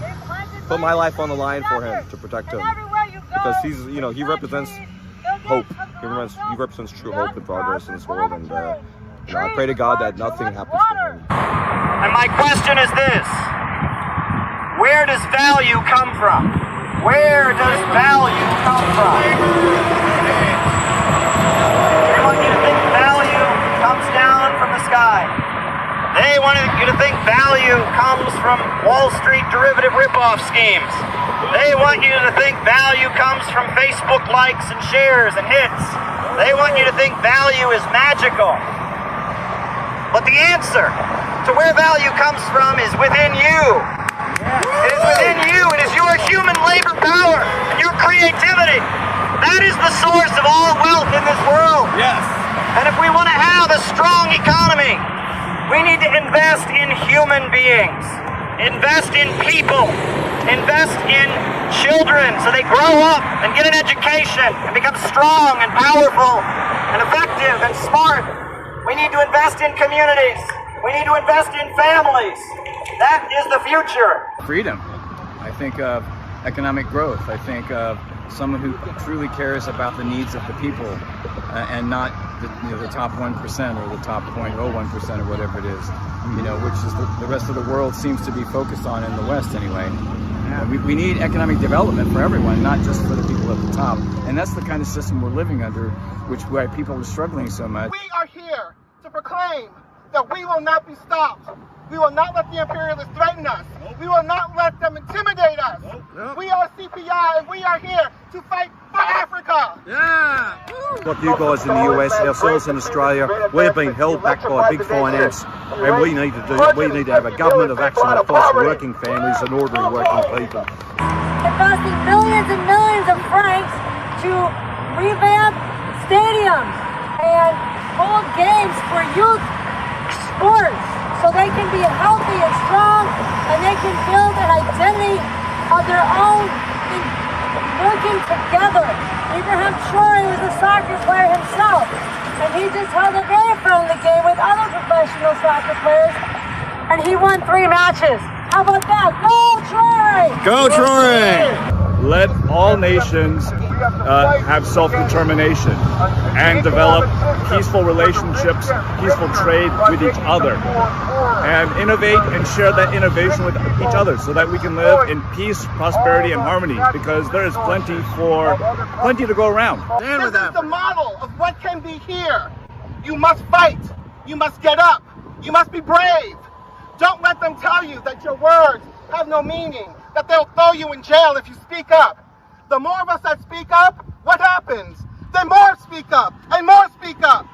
put my life on the line for him, to protect him, because he represents hope. He represents true hope and progress in this world, and I pray to God that nothing happens to him.
And my question is this: we Where does value come from? Where does value come from? They want you to think value comes down from the sky. They want you to think value comes from Wall Street derivative ripoff schemes. They want you to think value comes from Facebook likes and shares and hits. They want you to think value is magical. But the answer to where value comes from is within you. It is within you. It is your human labor power and your creativity. That is the source of all wealth in this world.
Yes.
And if we want to have a strong economy, we need to invest in human beings, invest in people, invest in children so they grow up and get an education and become strong and powerful and effective and smart. We need to invest in communities. We need to invest in families. That is the future.
Freedom. I think of economic growth. I think of someone who truly cares about the needs of the people and not the top 1% or the top 0.01% or whatever it is, which is the rest of the world seems to be focused on in the West anyway. We need economic development for everyone, not just for the people at the top. And that's the kind of system we're living under, why people are struggling so much.
We are here to proclaim that we will not be stopped. We will not let the imperialists threaten us. We will not let them intimidate us. We are CPI and we are here to fight for Africa.
Like you guys in the US, ourselves in Australia, we're being held back by big finance, and we need to have a government of action that fights for working families and ordinary working people.
Investing millions and millions of francs to revamp stadiums and hold games for youth sports so they can be healthy and strong and they can build an identity of their own in working together. Ibrahim Traore was a soccer player himself, and he just held a very friendly game with other professional soccer players, and he won 3 matches. How about that? Go Traore!
Go Traore! Let all nations have self-determination and develop peaceful relationships, peaceful trade with each other, and innovate and share that innovation with each other so that we can live in peace, prosperity, and harmony, because there is plenty to go around.
This is the model of what can be here. You must fight. You must get up. You must be brave. Don't let them tell you that your words have no meaning, that they'll throw you in jail if you speak up. The more of us that speak up, what happens? The more speak up, and more speak up.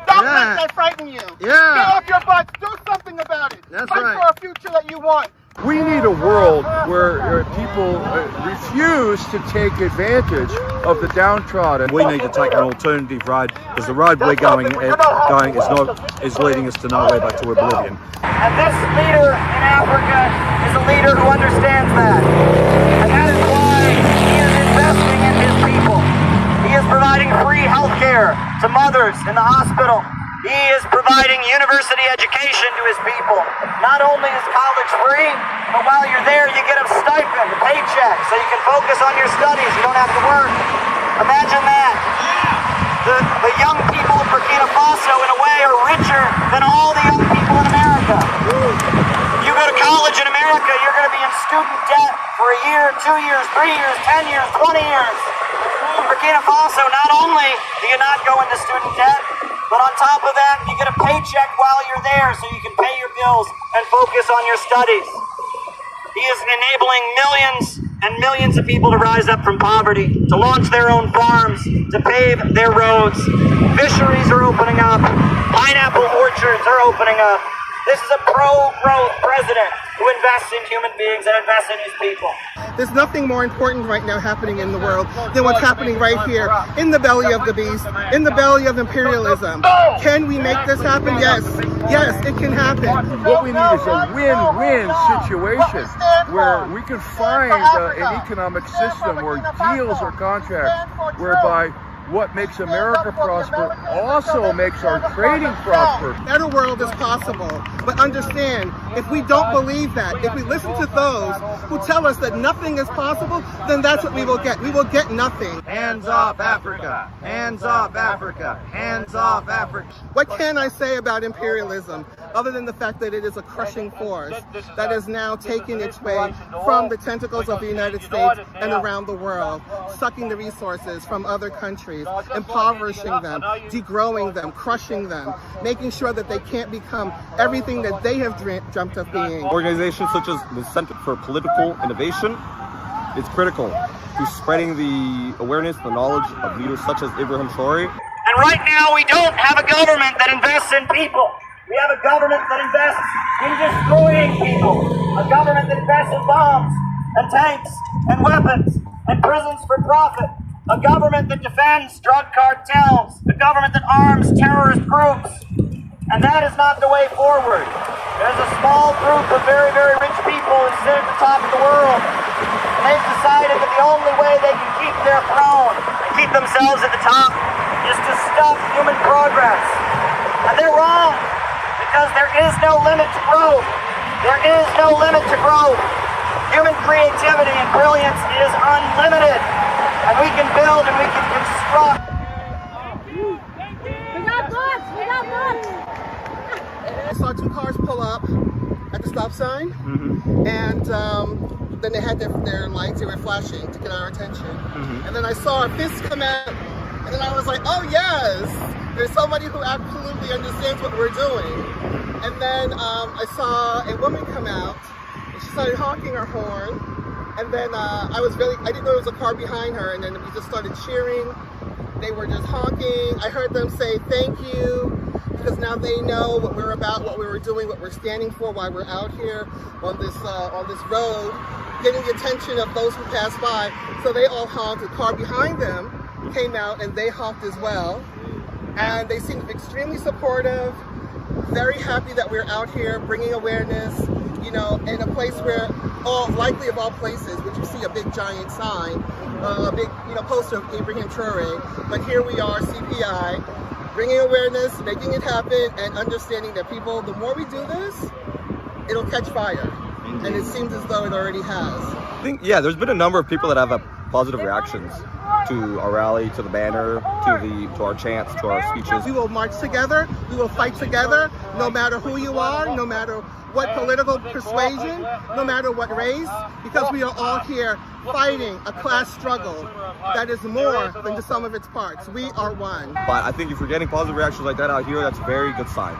Don't let that frighten you. Get off your butts, do something about it. Fight for a future that you want.
We need a world where people refuse to take advantage of the downtrodden.
We need to take an alternative road, because the road we're going is leading us to nowhere but to oblivion.
And this leader in Africa is a leader who understands that. And that is why he is investing in his people. He is providing free health care to mothers in the hospital. He is providing university education to his people. Not only is college free, but while you're there, you get a stipend, a paycheck, so you can focus on your studies. You don't have to work. Imagine that. The young people of Burkina Faso, in a way, are richer than all the young people in America. You go to college in America, you're going to be in student debt for a year, 2 years, 3 years, 10 years, 20 years. In Burkina Faso, not only do you not go into student debt, but on top of that, you get a paycheck while you're there so you can pay your bills and focus on your studies. He is enabling millions and millions of people to rise up from poverty, to launch their own farms, to pave their roads. Fisheries are opening up. Pineapple orchards are opening up. This is a pro-growth president who invests in human beings and invests in his people.
There's nothing more important right now happening in the world than what's happening right here in the belly of the beast, in the belly of imperialism. Can we make this happen? Yes. Yes, it can happen.
What we need is a win-win situation where we can find an economic system where deals or contracts whereby what makes America prosper also makes our trading prosper.
A better world is possible. But understand, if we don't believe that, if we listen to those who tell us that nothing is possible, then that's what we will get. We will get nothing.
Hands off Africa! Hands off Africa! Hands off Africa!
What can I say about imperialism other than the fact that it is a crushing force that is now taking its way from the tentacles of the United States and around the world, sucking the resources from other countries, impoverishing them, degrowing them, crushing them, making sure that they can't become everything that they have dreamt of being.
Organizations such as the Center for Political Innovation is critical to spreading the awareness, the knowledge of leaders such as Ibrahim Traore.
And right now we don't have a government that invests in people. We have a government that invests in destroying people. A government that invests in bombs and tanks and weapons and prisons for profit. A government that defends drug cartels. A government that arms terrorist groups. And that is not the way forward. There's a small group of very, very rich people who sit at the top of the world. And they've decided that the only way they can keep their throne, keep themselves at the top, is to stop human progress. And they're wrong, because there is no limit to growth. There is no limit to growth. Human creativity and brilliance is unlimited. And we can build and we can construct.
We got books! We got books!
I saw two cars pull up at the stop sign, and then they had their lights, they were flashing to get our attention. And then I saw a fist come out, and then I was like, oh yes, there's somebody who absolutely understands what we're doing. And then I saw a woman come out, and she started honking her horn, and then I didn't know there was a car behind her, and then we just started cheering. They were just honking. I heard them say thank you, because now they know what we're about, what we were doing, what we're standing for, why we're out here on this road, getting the attention of those who pass by. So they all honked. The car behind them came out and they honked as well. And they seemed extremely supportive, very happy that we're out here bringing awareness, in a place where, likely of all places, would you see a big giant sign, a big, poster of Ibrahim Traore. But here we are, CPI, bringing awareness, making it happen, and understanding that people, the more we do this, it'll catch fire. Indeed. And it seems as though it already has.
I think, there's been a number of people that have positive reactions to our rally, to the banner, to our chants, to our speeches.
We will march together, we will fight together, no matter who you are, no matter what political persuasion, no matter what race, because we are all here fighting a class struggle that is more than the sum of its parts. We are one.
But I think if we're getting positive reactions like that out here, that's a very good sign.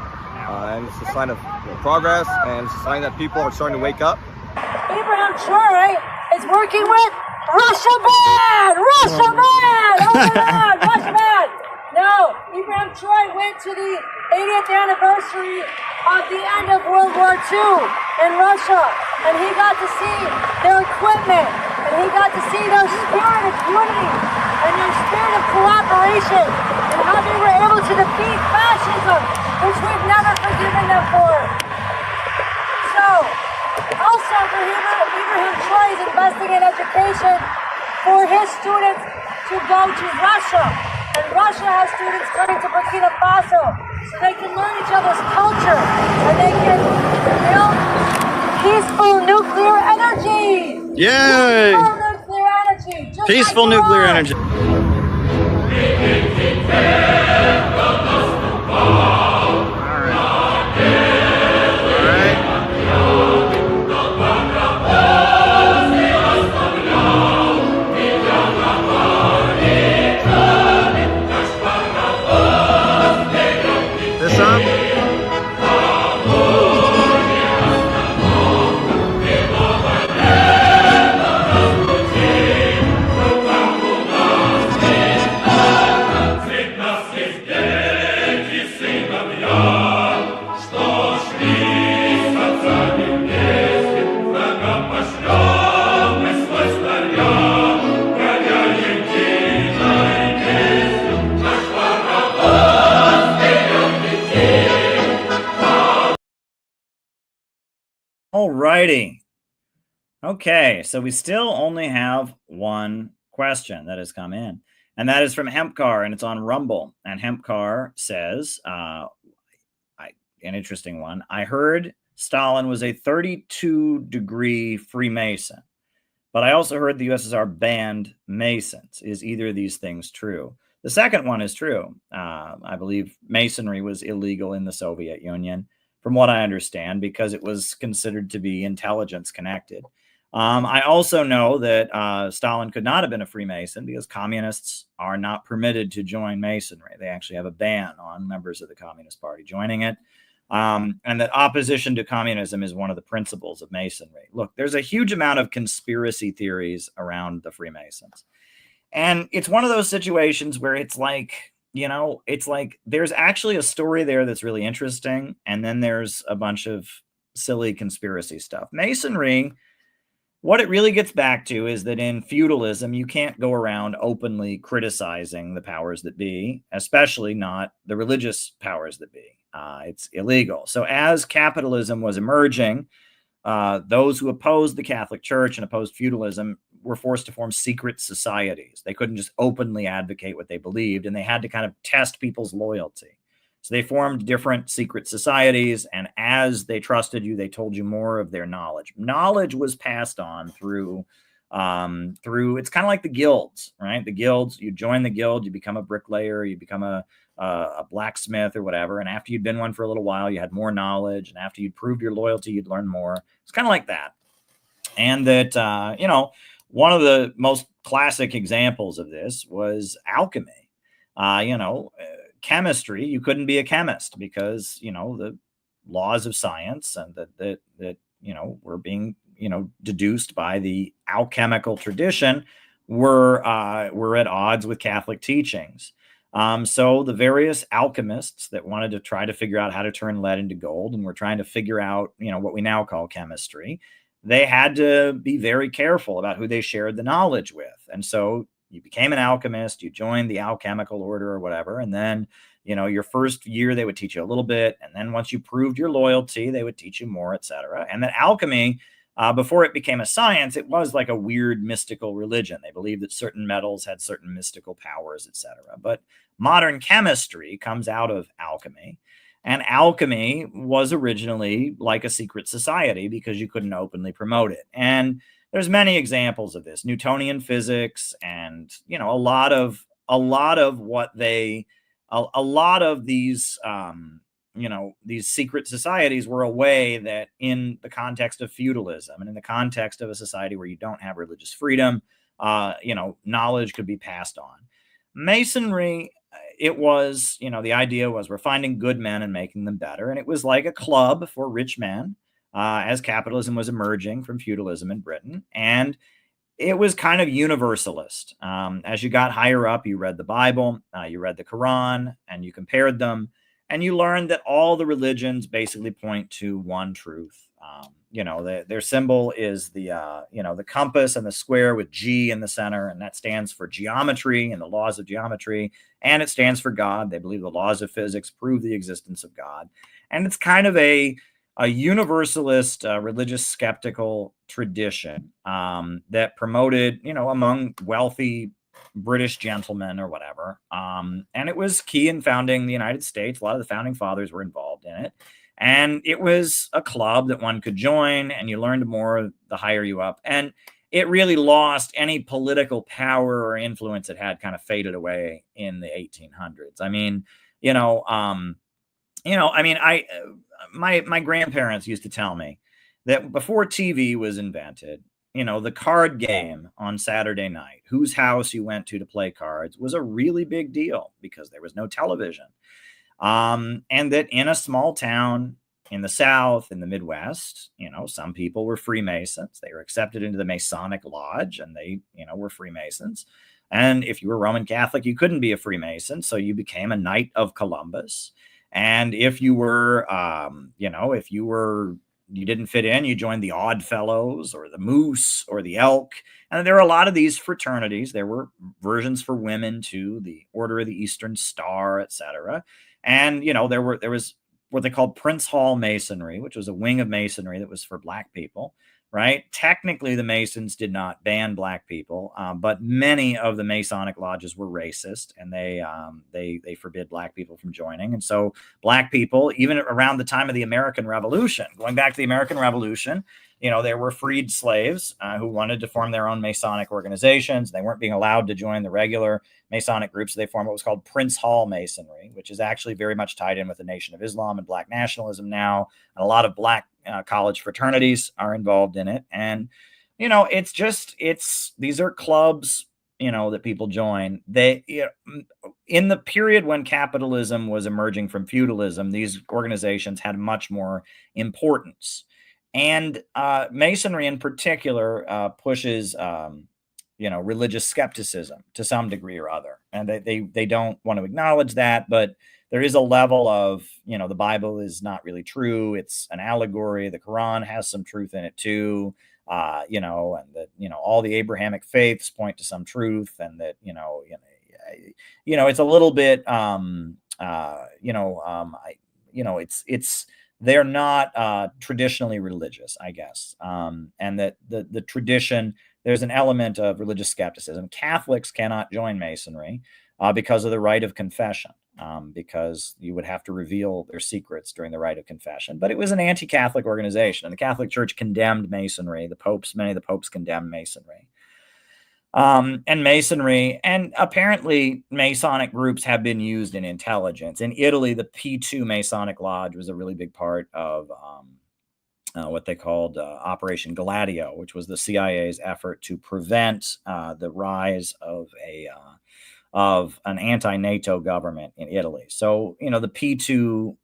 And it's a sign of progress, and it's a sign that people are starting to wake up.
Ibrahim Traore is working with Russia Bad! Russia Bad! Oh my God, Russia Bad! No, Ibrahim Traore went to the 80th anniversary of the end of World War II in Russia, and he got to see their equipment, and he got to see their spirit of unity and their spirit of cooperation, and how they were able to defeat fascism, which we've never forgiven them for. So, also Ibrahim Traore is investing in education for his students to go to Russia. And Russia has students coming to Burkina Faso so they can learn each other's culture and they can build peaceful nuclear energy.
Yay!
Peaceful nuclear energy.
Peaceful nuclear energy. Alrighty. Okay, so we still only have one question that has come in. And that is from Hempcar, and it's on Rumble. And Hempcar says, an interesting one. I heard Stalin was a 32-degree Freemason, but I also heard the USSR banned Masons. Is either of these things true? The second one is true. I believe Masonry was illegal in the Soviet Union, from what I understand, because it was considered to be intelligence connected. I also know that Stalin could not have been a Freemason because communists are not permitted to join Masonry. They actually have a ban on members of the Communist Party joining it. And that opposition to communism is one of the principles of Masonry. Look, there's a huge amount of conspiracy theories around the Freemasons. And it's one of those situations where it's like, it's like there's actually a story there that's really interesting. And then there's a bunch of silly conspiracy stuff. Masonry, what it really gets back to is that in feudalism, you can't go around openly criticizing the powers that be, especially not the religious powers that be. It's illegal. So as capitalism was emerging, those who opposed the Catholic Church and opposed feudalism were forced to form secret societies. They couldn't just openly advocate what they believed, and they had to kind of test people's loyalty. So they formed different secret societies, and as they trusted you, they told you more of their knowledge. Knowledge was passed on through it's kind of like the guilds, right? The guilds, you join the guild, you become a bricklayer, you become a blacksmith or whatever. And after you'd been one for a little while, you had more knowledge. And after you'd proved your loyalty, you'd learn more. It's kind of like that. And that, one of the most classic examples of this was alchemy. Chemistry, you couldn't be a chemist because, the laws of science and that were being, deduced by the alchemical tradition were at odds with Catholic teachings. So the various alchemists that wanted to try to figure out how to turn lead into gold and were trying to figure out, what we now call chemistry, they had to be very careful about who they shared the knowledge with. And so you became an alchemist, you joined the alchemical order or whatever. And then, your first year, they would teach you a little bit. And then once you proved your loyalty, they would teach you more, etc. And that alchemy, before it became a science, it was like a weird mystical religion. They believed that certain metals had certain mystical powers, etc. But modern chemistry comes out of alchemy. And alchemy was originally like a secret society because you couldn't openly promote it. And there's many examples of this. Newtonian physics and, a lot of these, these secret societies were a way that in the context of feudalism and in the context of a society where you don't have religious freedom, knowledge could be passed on. Masonry, it was, the idea was we're finding good men and making them better. And it was like a club for rich men as capitalism was emerging from feudalism in Britain. And it was kind of universalist. As you got higher up, you read the Bible, you read the Quran, and you compared them. And you learned that all the religions basically point to one truth. Their symbol is the compass and the square with G in the center, and that stands for geometry and the laws of geometry, and it stands for God. They believe the laws of physics prove the existence of God, and it's kind of a universalist, religious skeptical tradition that promoted, among wealthy British gentlemen or whatever, and it was key in founding the United States. A lot of the founding fathers were involved in it. And it was a club that one could join, and you learned more the higher you up. And it really lost any political power or influence it had, kind of faded away in the 1800s. My grandparents used to tell me that before TV was invented, the card game on Saturday night, whose house you went to play cards, was a really big deal because there was no television. And that in a small town in the South, in the Midwest, some people were Freemasons. They were accepted into the Masonic Lodge, and they, were Freemasons. And if you were Roman Catholic, you couldn't be a Freemason, so you became a Knight of Columbus. And if you were, you didn't fit in, you joined the Odd Fellows or the Moose or the Elk. And there were a lot of these fraternities. There were versions for women too, the Order of the Eastern Star, etc. And, there was what they called Prince Hall Masonry, which was a wing of Masonry that was for Black people. right? Technically, the Masons did not ban black people, but many of the Masonic lodges were racist, and they forbid black people from joining. And so black people, even around the time of the American Revolution, going back to the American Revolution, there were freed slaves who wanted to form their own Masonic organizations. They weren't being allowed to join the regular Masonic groups. So they formed what was called Prince Hall Masonry, which is actually very much tied in with the Nation of Islam and black nationalism now. And a lot of black college fraternities are involved in it. And, these are clubs, that people join. In the period when capitalism was emerging from feudalism, these organizations had much more importance. And Masonry in particular pushes, religious skepticism to some degree or other. And they don't want to acknowledge that, but there is a level of, the Bible is not really true. It's an allegory. The Quran has some truth in it too. And that, all the Abrahamic faiths point to some truth, and that, it's a little bit, they're not traditionally religious, I guess. And that the tradition, there's an element of religious skepticism. Catholics cannot join Masonry because of the rite of confession, because you would have to reveal their secrets during the rite of confession. But it was an anti-Catholic organization, and the Catholic Church condemned Masonry. Many of the popes condemned Masonry. And Masonry, and apparently Masonic groups have been used in intelligence. In Italy, the P2 Masonic Lodge was a really big part of what they called Operation Gladio, which was the CIA's effort to prevent the rise of an anti-NATO government in Italy. So, the P2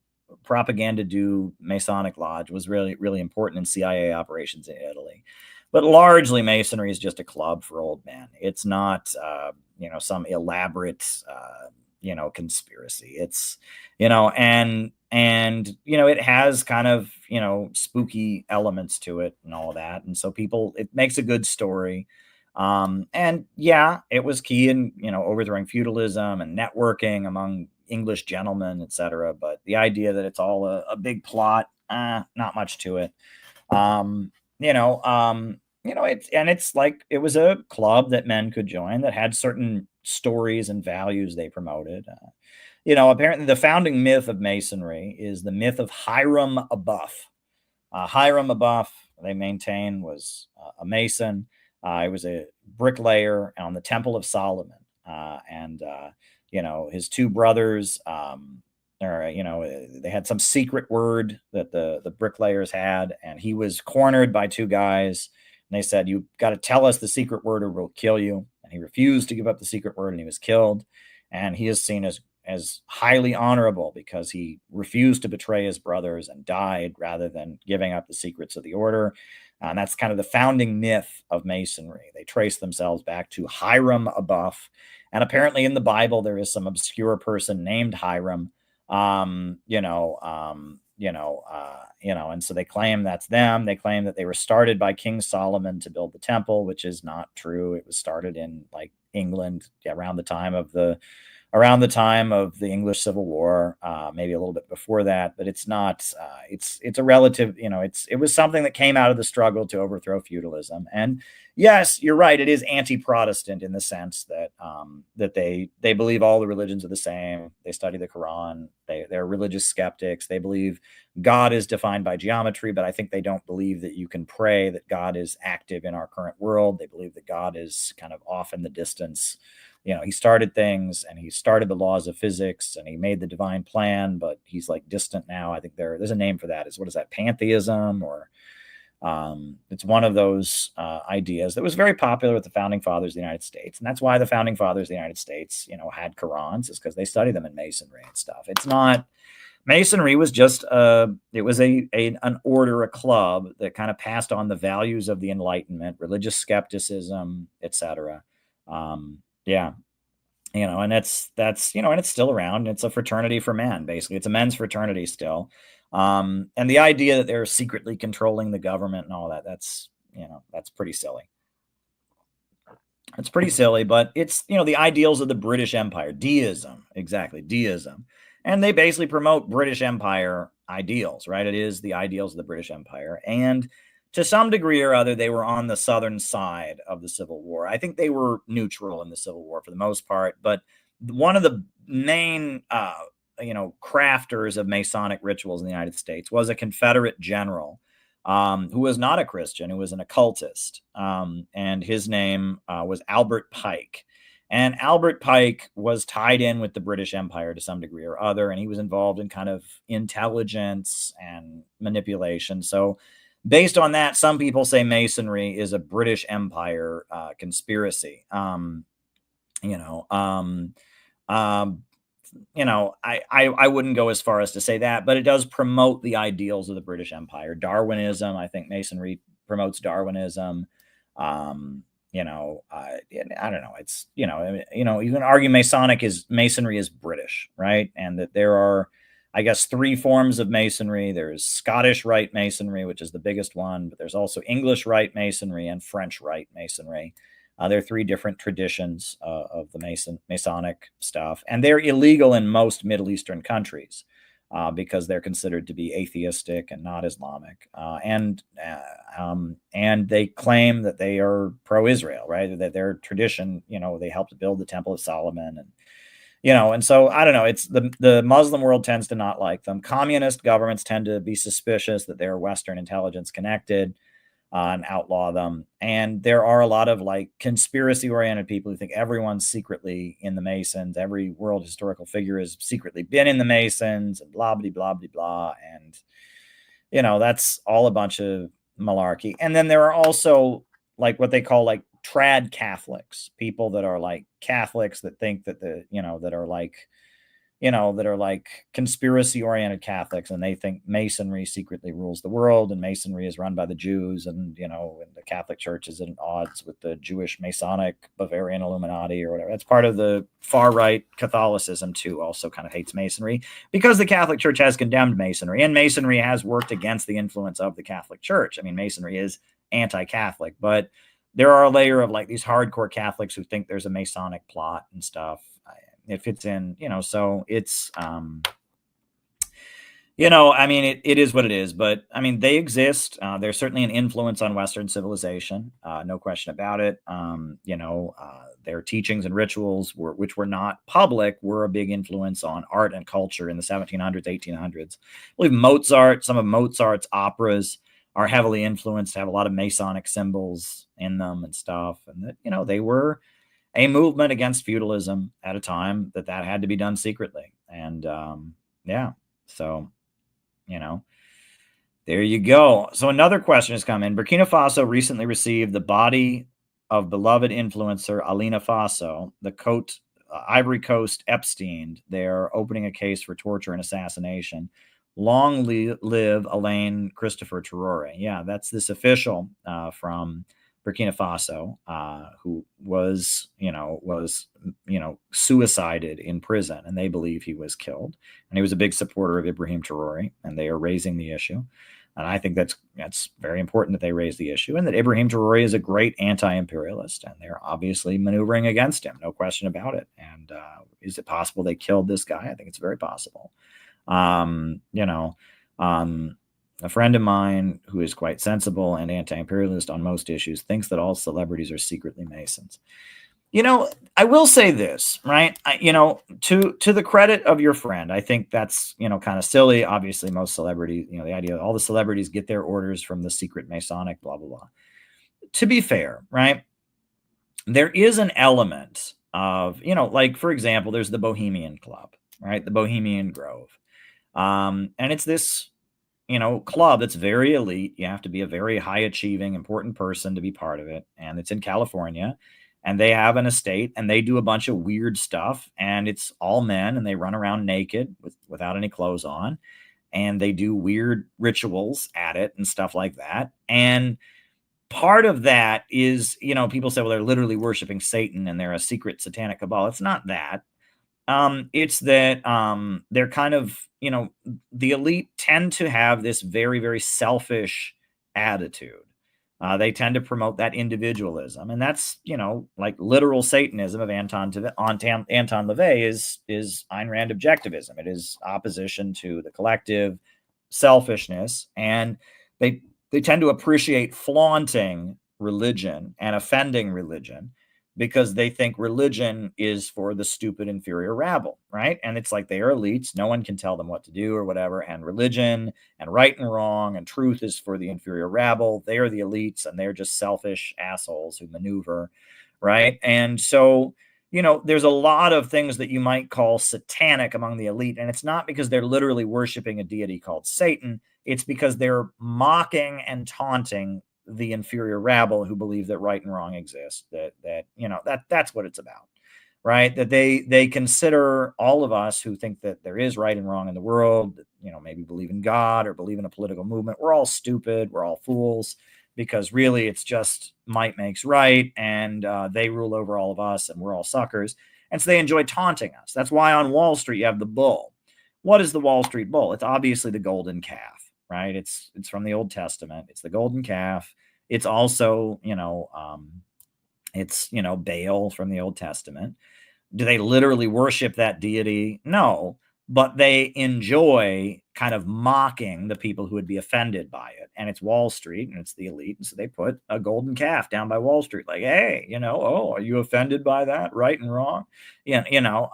Propaganda do Masonic Lodge was really, really important in CIA operations in Italy. But largely, Masonry is just a club for old men. It's not, some elaborate, conspiracy. It's, and it has kind of, spooky elements to it and all that. And so it makes a good story. And yeah, it was key in, overthrowing feudalism and networking among English gentlemen, etc. But the idea that it's all a big plot, not much to it. It's like it was a club that men could join that had certain stories and values they promoted. Apparently the founding myth of Masonry is the myth of Hiram Abuff. Hiram Abuff, they maintain, was a Mason. He was a bricklayer on the Temple of Solomon. His two brothers, they had some secret word that the bricklayers had, and he was cornered by two guys, and they said, "You got to tell us the secret word or we'll kill you." And he refused to give up the secret word, and he was killed. And he is seen as highly honorable because he refused to betray his brothers and died rather than giving up the secrets of the order. And that's kind of the founding myth of Masonry. They trace themselves back to Hiram Abuff. And apparently in the Bible, there is some obscure person named Hiram, and so they claim that's them. They claim that they were started by King Solomon to build the temple, which is not true. It was started in England around the time of the English Civil War, maybe a little bit before that, but it's not, it's a relative, it was something that came out of the struggle to overthrow feudalism. And yes, you're right. It is anti-Protestant in the sense that, that they believe all the religions are the same. They study the Quran. They're religious skeptics. They believe God is defined by geometry, but I think they don't believe that you can pray that God is active in our current world. They believe that God is kind of off in the distance. He started things and he started the laws of physics and he made the divine plan, but he's distant now. I think there's a name for that. What is that? Pantheism, or it's one of those ideas that was very popular with the founding fathers of the United States. And that's why the founding fathers of the United States, had Qurans, is because they studied them in Masonry and stuff. It's not, Masonry was just an order, a club that kind of passed on the values of the Enlightenment, religious skepticism, etc. Yeah. And that's, and it's still around. It's a fraternity for men, basically. It's a men's fraternity still. And the idea that they're secretly controlling the government and all that, that's pretty silly. It's pretty silly, but it's, the ideals of the British Empire, deism, exactly, deism. And they basically promote British Empire ideals, right? It is the ideals of the British Empire. And to some degree or other, they were on the southern side of the Civil War. I think they were neutral in the Civil War for the most part, but one of the main, crafters of Masonic rituals in the United States was a Confederate general who was not a Christian, who was an occultist. And his name was Albert Pike. And Albert Pike was tied in with the British Empire to some degree or other, and he was involved in kind of intelligence and manipulation. So based on that, some people say Masonry is a British Empire conspiracy. I wouldn't go as far as to say that, but it does promote the ideals of the British Empire. Darwinism, I think Masonry promotes Darwinism. I don't know. It's, you can argue Masonry is British, right? And that there are, I guess, three forms of Masonry. There's Scottish Rite Masonry, which is the biggest one, but there's also English Rite Masonry and French Rite Masonry. There are three different traditions of the Masonic stuff, and they're illegal in most Middle Eastern countries because they're considered to be atheistic and not Islamic. And they claim that they are pro-Israel, right? That their tradition, they helped build the Temple of Solomon, and so I don't know. It's the Muslim world tends to not like them. Communist governments tend to be suspicious that they're Western intelligence connected. And outlaw them. And there are a lot of conspiracy-oriented people who think everyone's secretly in the Masons. Every world historical figure has secretly been in the Masons and blah, blah, blah, blah, blah. And, that's all a bunch of malarkey. And then there are also what they call trad Catholics, people that are Catholics that think that that are conspiracy-oriented Catholics, and they think Masonry secretly rules the world, and Masonry is run by the Jews, and and the Catholic Church is at odds with the Jewish Masonic Bavarian Illuminati or whatever. That's part of the far-right Catholicism too. Also, kind of hates Masonry because the Catholic Church has condemned Masonry, and Masonry has worked against the influence of the Catholic Church. I mean, Masonry is anti-Catholic, but there are a layer of these hardcore Catholics who think there's a Masonic plot and stuff. It fits in, so it's, it is what it is, but I mean, they exist. They're certainly an influence on Western civilization. No question about it. Their teachings and rituals which were not public, were a big influence on art and culture in the 1700s, 1800s. I believe some of Mozart's operas are heavily influenced, have a lot of Masonic symbols in them and stuff. And that, they were a movement against feudalism at a time that had to be done secretly. And so, there you go. So another question has come in. Burkina Faso recently received the body of beloved influencer Alina Faso, the Ivory Coast Epstein. They're opening a case for torture and assassination. Long live Alain Christopher Traoré. Yeah, that's this official from Burkina Faso, who was suicided in prison, and they believe he was killed. And he was a big supporter of Ibrahim Traoré, and they are raising the issue. And I think that's very important that they raise the issue, and that Ibrahim Traoré is a great anti-imperialist, and they're obviously maneuvering against him, no question about it. And is it possible they killed this guy? I think it's very possible. A friend of mine who is quite sensible and anti-imperialist on most issues thinks that all celebrities are secretly Masons. I will say this, right? To the credit of your friend, I think that's, kind of silly. Obviously, most celebrities, the idea that all the celebrities get their orders from the secret Masonic, blah, blah, blah. To be fair, right? There is an element of, for example, there's the Bohemian Club, right? The Bohemian Grove. And it's this, club that's very elite. You have to be a very high achieving, important person to be part of it. And it's in California, and they have an estate, and they do a bunch of weird stuff, and it's all men, and they run around naked without any clothes on, and they do weird rituals at it and stuff like that. And part of that is, people say, well, they're literally worshiping Satan and they're a secret satanic cabal. It's not that. It's that they're kind of, the elite tend to have this very, very selfish attitude. They tend to promote that individualism, and that's, literal Satanism of Anton LaVey is Ayn Rand objectivism. It is opposition to the collective selfishness, and they they tend to appreciate flaunting religion and offending religion because they think religion is for the stupid inferior rabble, right? And it's like they are elites. No one can tell them what to do or whatever. And religion and right and wrong and truth is for the inferior rabble. They are the elites and they're just selfish assholes who maneuver, right? And so, you know, there's a lot of things that you might call satanic among the elite. And it's not because they're literally worshiping a deity called Satan. It's because they're mocking and taunting the inferior rabble who believe that right and wrong exist, that you know, that's what it's about, right? That they consider all of us who think that there is right and wrong in the world, that, you know, maybe believe in God or believe in a political movement. We're all stupid. We're all fools because really it's just might makes right. And they rule over all of us and we're all suckers. And so they enjoy taunting us. That's why on Wall Street, you have the bull. What is the Wall Street bull? It's obviously the golden calf, right? It's from the Old Testament. It's the golden calf. It's also, you know, it's, you know, Baal from the Old Testament. Do they literally worship that deity? No, but they enjoy kind of mocking the people who would be offended by it. And it's Wall Street and it's the elite. And so they put a golden calf down by Wall Street, like, hey, you know, oh, are you offended by that? Right and wrong? Yeah, you know,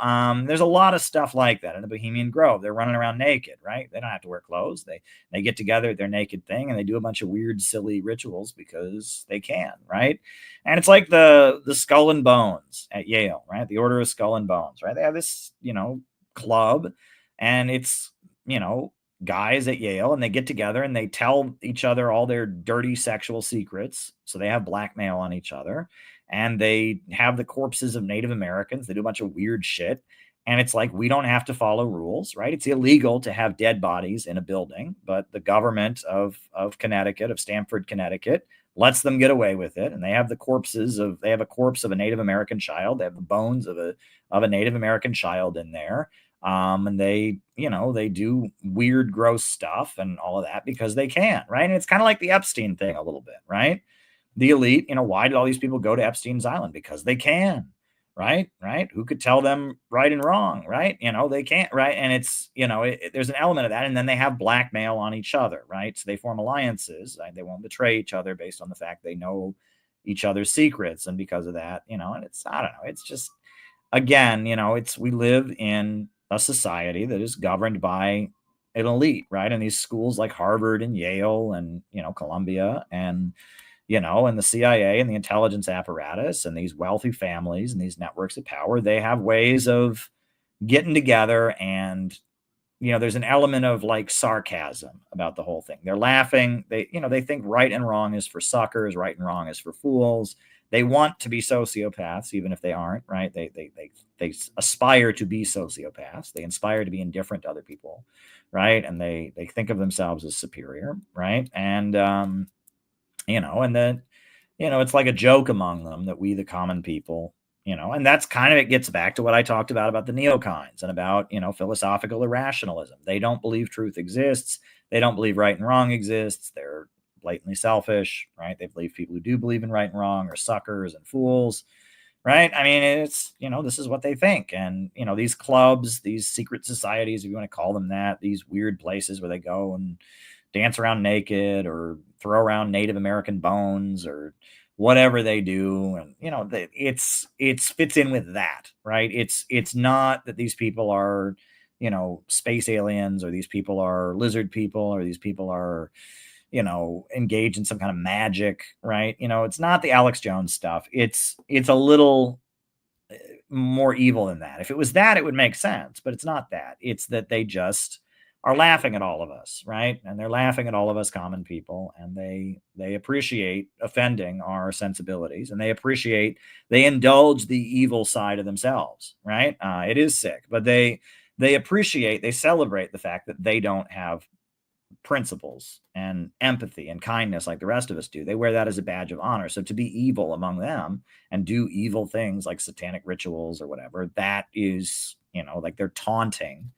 there's a lot of stuff like that in the Bohemian Grove. They're running around naked, right? They don't have to wear clothes. They get together at their naked thing and they do a bunch of weird, silly rituals because they can, right? And it's like the Skull and Bones at Yale, right? The Order of Skull and Bones, right? They have this, you know, club, and it's, you know, guys at Yale, and they get together and they tell each other all their dirty sexual secrets. So they have blackmail on each other, and they have the corpses of Native Americans. They do a bunch of weird shit. And it's like, we don't have to follow rules, right? It's illegal to have dead bodies in a building, but the government of Connecticut, of Stamford, Connecticut, lets them get away with it. And they have the corpses of, they have a corpse of a Native American child. They have the bones of a Native American child in there. And they, you know, they do weird, gross stuff and all of that because they can, right? And it's kind of like the Epstein thing a little bit, right? The elite, you know, why did all these people go to Epstein's Island? Because they can, right? Right? Who could tell them right and wrong, right? You know, they can't, right? And it's, you know, there's an element of that. And then they have blackmail on each other, right? So they form alliances. Right? They won't betray each other based on the fact they know each other's secrets. And because of that, you know, and it's, I don't know, it's just, again, you know, we live in a society that is governed by an elite, right? And these schools like Harvard and Yale and, you know, Columbia and, you know, and the CIA and the intelligence apparatus and these wealthy families and these networks of power, they have ways of getting together. And, you know, there's an element of like sarcasm about the whole thing. They're laughing. They, you know, they think right and wrong is for suckers, right and wrong is for fools. They want to be sociopaths, even if they aren't, right? They aspire to be sociopaths. They inspire to be indifferent to other people, right? And they think of themselves as superior, right? And, you know, and then, you know, it's like a joke among them that we, the common people, you know, and that's kind of, it gets back to what I talked about the neocons and about, you know, philosophical irrationalism. They don't believe truth exists. They don't believe right and wrong exists. They're blatantly selfish, right? They believe people who do believe in right and wrong are suckers and fools, right? I mean, it's, you know, this is what they think. And, you know, these clubs, these secret societies, if you want to call them that, these weird places where they go and dance around naked or throw around Native American bones or whatever they do. And, you know, it's fits in with that, right? It's not that these people are, you know, space aliens or these people are lizard people or these people are, you know, engaged in some kind of magic, right? You know, it's not the Alex Jones stuff. It's a little more evil than that. If it was that, it would make sense, but it's not that. It's that they just are laughing at all of us, right? And they're laughing at all of us common people, and they appreciate offending our sensibilities, and they indulge the evil side of themselves, right? It is sick, but they celebrate the fact that they don't have principles and empathy and kindness like the rest of us do. They wear that as a badge of honor. So to be evil among them and do evil things like satanic rituals or whatever, that is, you know, like they're taunting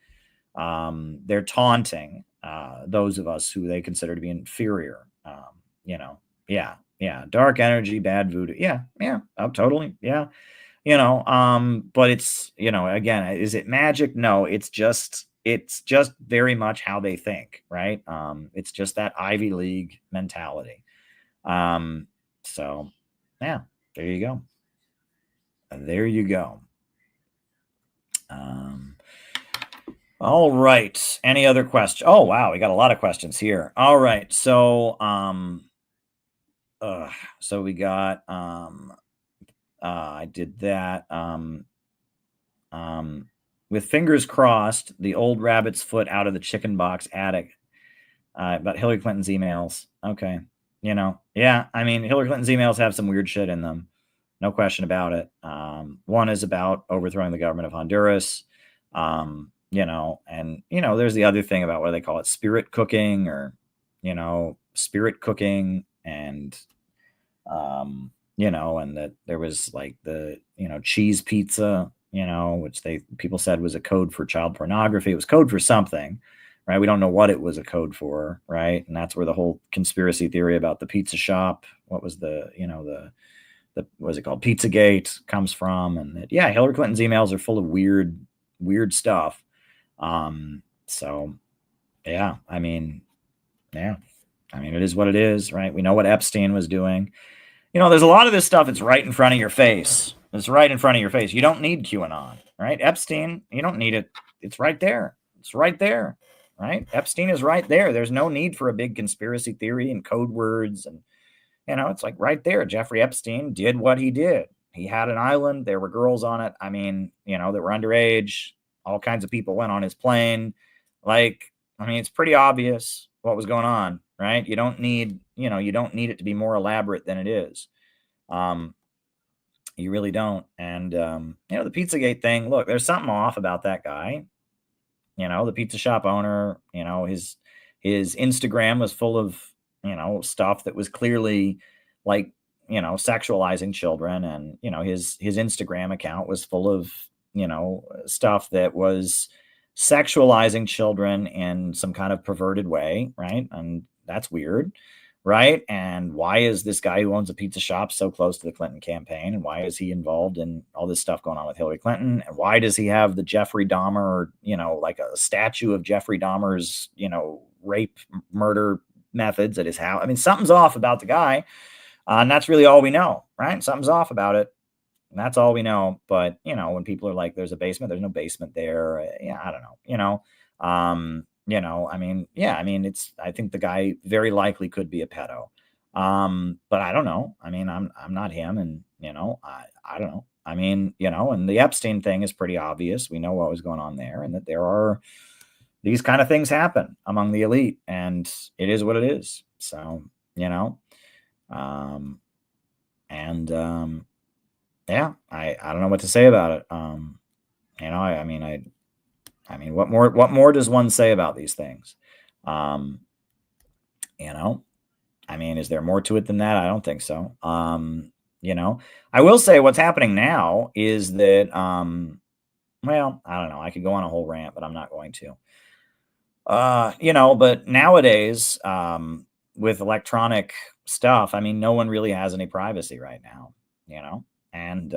those of us who they consider to be inferior. You know, yeah, dark energy, bad voodoo. Yeah, oh, totally. Yeah. You know, but it's, you know, again, is it magic? No, it's just it's just very much how they think, right? It's just that Ivy League mentality. So yeah, there you go. There you go. All right. Any other questions? Oh, wow. We got a lot of questions here. All right. So, so we got, I did that. With fingers crossed, the old rabbit's foot out of the chicken box attic, about Hillary Clinton's emails. Okay. You know, yeah. I mean, Hillary Clinton's emails have some weird shit in them. No question about it. One is about overthrowing the government of Honduras. You know, and, you know, there's the other thing about what they call it, spirit cooking, or, you know, spirit cooking. And, you know, and that there was like the, you know, cheese pizza, you know, which people said was a code for child pornography. It was code for something, right? We don't know what it was a code for, right? And that's where the whole conspiracy theory about the pizza shop, what was the, you know, the what is it called, Pizzagate, comes from. And that, yeah, Hillary Clinton's emails are full of weird stuff. So yeah, I mean, it is what it is, right? We know what Epstein was doing. You know, there's a lot of this stuff. It's right in front of your face. It's right in front of your face. You don't need QAnon, right? Epstein, you don't need it. It's right there. It's right there, right? Epstein is right there. There's no need for a big conspiracy theory and code words. And, you know, it's like right there. Jeffrey Epstein did what he did. He had an island. There were girls on it. I mean, you know, that were underage. All kinds of people went on his plane. Like, I mean, it's pretty obvious what was going on, right? You don't need it to be more elaborate than it is. You really don't. And, you know, the Pizzagate thing, look, there's something off about that guy. You know, the pizza shop owner, you know, his Instagram was full of, you know, stuff that was clearly like, you know, sexualizing children. And, you know, his Instagram account was full of, you know, stuff that was sexualizing children in some kind of perverted way, right? And that's weird, right? And why is this guy who owns a pizza shop so close to the Clinton campaign? And why is he involved in all this stuff going on with Hillary Clinton? And why does he have the Jeffrey Dahmer, you know, like a statue of Jeffrey Dahmer's, you know, rape, murder methods at his house? I mean, something's off about the guy. And that's really all we know, right? Something's off about it. And that's all we know. But, you know, when people are like, there's a basement, there's no basement there. Yeah, I don't know, you know, I mean, yeah, I mean, I think the guy very likely could be a pedo. But I don't know. I mean, I'm not him. And, you know, I don't know. I mean, you know, and the Epstein thing is pretty obvious. We know what was going on there, and that there are these kind of things happen among the elite, and it is what it is. So, you know, yeah, I don't know what to say about it. You know, I mean, what more does one say about these things? You know, I mean, is there more to it than that? I don't think so. You know, I will say what's happening now is that, well, I don't know. I could go on a whole rant, but I'm not going to. You know, but nowadays, with electronic stuff, I mean, no one really has any privacy right now, you know, and,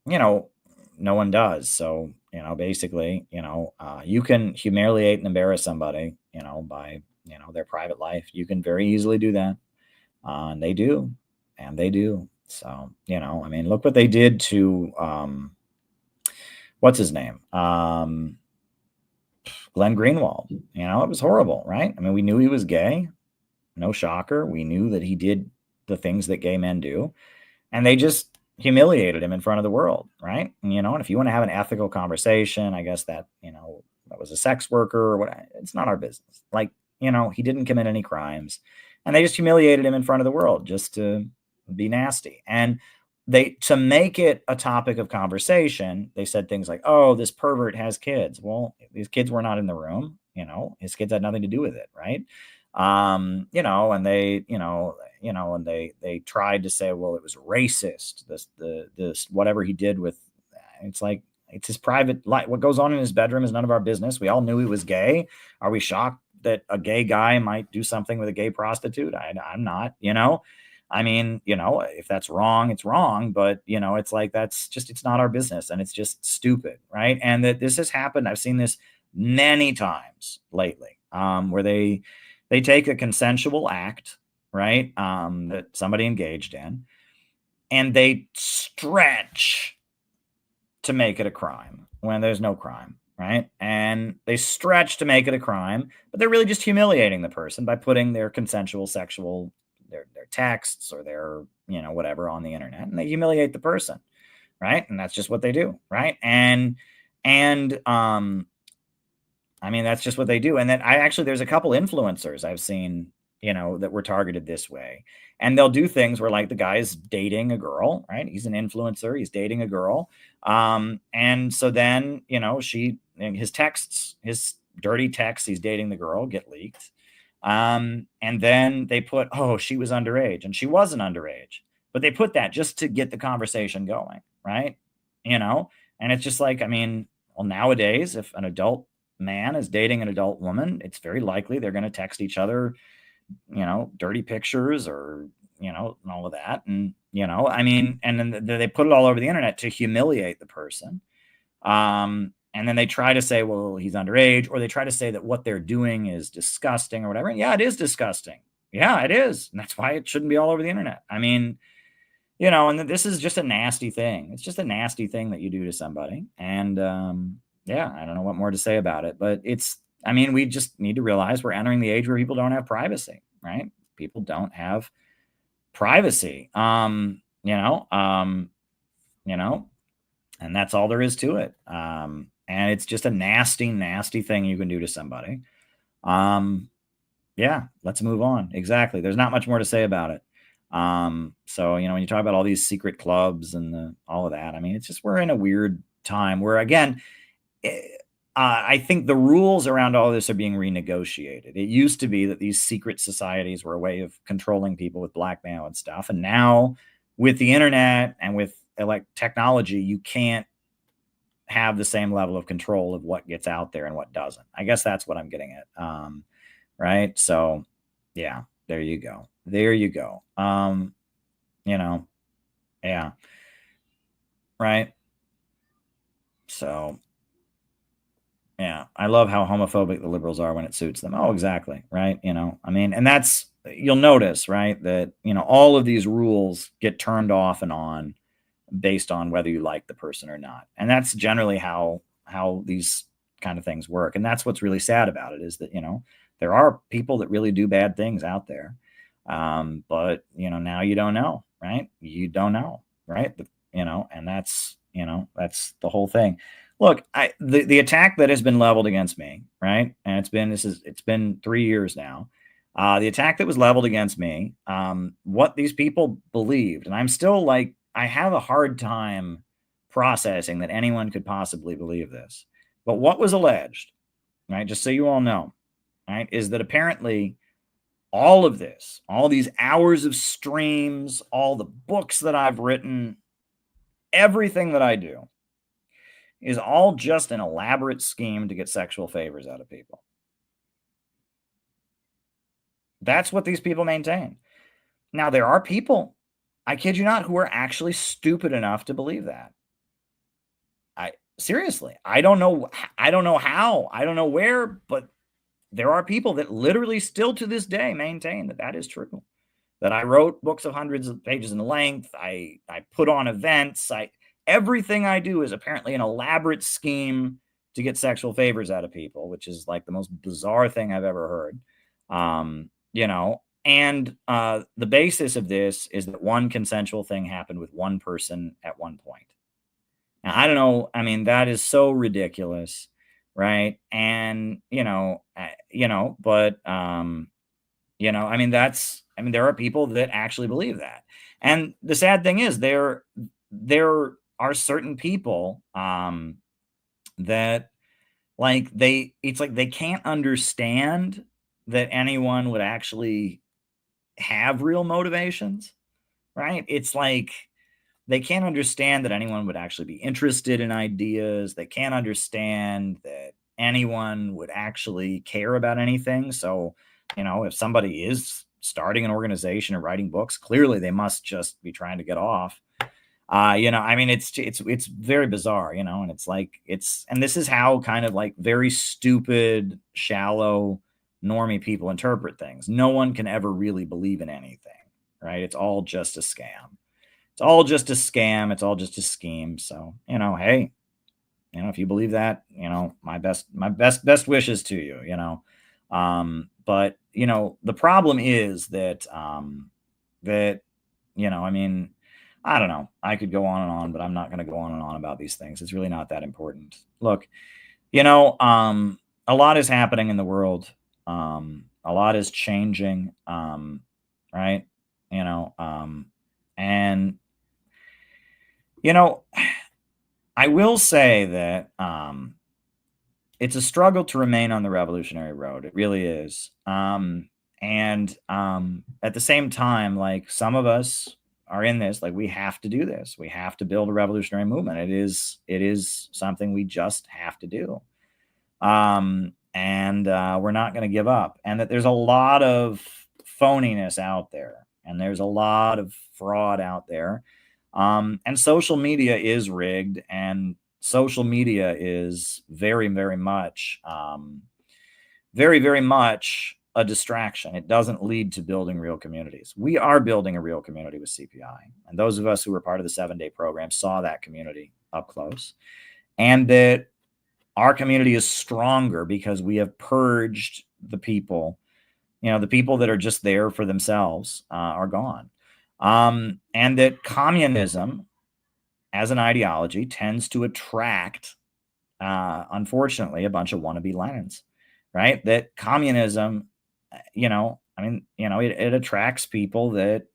you know, no one does. So, you know, basically, you know, you can humiliate and embarrass somebody, you know, by, you know, their private life. You can very easily do that. And they do. So, you know, I mean, look what they did to, what's his name? Glenn Greenwald. You know, it was horrible, right? I mean, we knew he was gay. No shocker. We knew that he did the things that gay men do. And they just humiliated him in front of the world, right? And, you know, and if you want to have an ethical conversation, I guess that, you know, that was a sex worker or what, it's not our business. Like, you know, he didn't commit any crimes. And they just humiliated him in front of the world just to be nasty. And to make it a topic of conversation, they said things like, oh, this pervert has kids. Well, these kids were not in the room, you know, his kids had nothing to do with it, right? You know, and they, and they tried to say, well, it was racist. This whatever he did with, it's like, it's his private life. What goes on in his bedroom is none of our business. We all knew he was gay. Are we shocked that a gay guy might do something with a gay prostitute? I'm not, you know. I mean, you know, if that's wrong, it's wrong. But, you know, it's like, it's not our business, and it's just stupid, right? And that this has happened. I've seen this many times lately, where they take a consensual act, right, that somebody engaged in, and they stretch to make it a crime when there's no crime, right? And they stretch to make it a crime, but they're really just humiliating the person by putting their consensual sexual, their texts or their, whatever on the internet, and they humiliate the person, right? And that's just what they do, right? And I mean, that's just what they do. And then there's a couple influencers I've seen, that were targeted this way. And they'll do things where, like, the guy's dating a girl, right? He's an influencer. He's dating a girl. And so then, his texts, his dirty texts, he's dating the girl, get leaked. And then they put, oh, she was underage, and she wasn't underage, but they put that just to get the conversation going, right? And it's just like, I mean, well, nowadays, if an adult man is dating an adult woman, it's very likely they're going to text each other, dirty pictures or, and all of that. And, I mean, and then they put it all over the internet to humiliate the person. And then they try to say, well, he's underage, or they try to say that what they're doing is disgusting or whatever. And yeah, it is disgusting. Yeah, it is. And that's why it shouldn't be all over the internet. I mean, and this is just a nasty thing. It's just a nasty thing that you do to somebody. And, yeah, I don't know what more to say about it, but we just need to realize we're entering the age where people don't have privacy, right? People don't have privacy, and that's all there is to it. And it's just a nasty, nasty thing you can do to somebody. Yeah, let's move on. Exactly. There's not much more to say about it. So, when you talk about all these secret clubs and all of that, I mean, it's just, we're in a weird time where, again, I think the rules around all this are being renegotiated. It used to be that these secret societies were a way of controlling people with blackmail and stuff. And now with the internet and with technology, you can't have the same level of control of what gets out there and what doesn't. I guess that's what I'm getting at. Right. So yeah, there you go. There you go. Yeah. Right. So yeah, I love how homophobic the liberals are when it suits them. Oh, exactly. Right. I mean, and that's, you'll notice, right, that, all of these rules get turned off and on based on whether you like the person or not. And that's generally how these kind of things work. And that's what's really sad about it, is that, there are people that really do bad things out there. But, now you don't know, right? You don't know, right? And that's, that's the whole thing. Look, the attack that has been leveled against me, right? And it's been 3 years now. The attack that was leveled against me, what these people believed, and I'm still I have a hard time processing that anyone could possibly believe this. But what was alleged, right? Just so you all know, right, is that apparently all of this, all these hours of streams, all the books that I've written, everything that I do, is all just an elaborate scheme to get sexual favors out of people. That's what these people maintain. Now, there are people, I kid you not, who are actually stupid enough to believe that. Seriously, I don't know how, I don't know where, but there are people that literally still to this day maintain that is true. That I wrote books of hundreds of pages in length. I put on events. Everything I do is apparently an elaborate scheme to get sexual favors out of people, which is like the most bizarre thing I've ever heard. And the basis of this is that one consensual thing happened with one person at one point. Now, I don't know. I mean, that is so ridiculous, right? And, but, I mean, there are people that actually believe that. And the sad thing is there are certain people that they can't understand that anyone would actually have real motivations, right? It's like they can't understand that anyone would actually be interested in ideas. They can't understand that anyone would actually care about anything. So, if somebody is starting an organization or writing books, clearly they must just be trying to get off. You know, I mean, it's very bizarre, you know, and it's like and this is how kind of like very stupid, shallow, normie people interpret things. No one can ever really believe in anything, right? It's all just a scam. It's all just a scam. It's all just a scheme. So, you know, hey, you know, if you believe that, you know, my best wishes to you, you know. But, you know, the problem is that, you know, I mean, I don't know. I could go on and on, but I'm not going to go on and on about these things. It's really not that important. Look, you know, a lot is happening in the world. A lot is changing, right? You know, and, you know, I will say that it's a struggle to remain on the revolutionary road. It really is. And at the same time, like some of us are in this, like we have to do this. We have to build a revolutionary movement. It is something we just have to do. And we're not going to give up. And that there's a lot of phoniness out there, and there's a lot of fraud out there. And social media is rigged, and social media is very, very much, very, very much a distraction. It doesn't lead to building real communities. We are building a real community with CPI. And those of us who were part of the 7-day program saw that community up close, and that our community is stronger because we have purged the people, you know, the people that are just there for themselves are gone. And that communism as an ideology tends to attract, unfortunately, a bunch of wannabe Lenins, right? That communism, you know, I mean, you know, it attracts people that,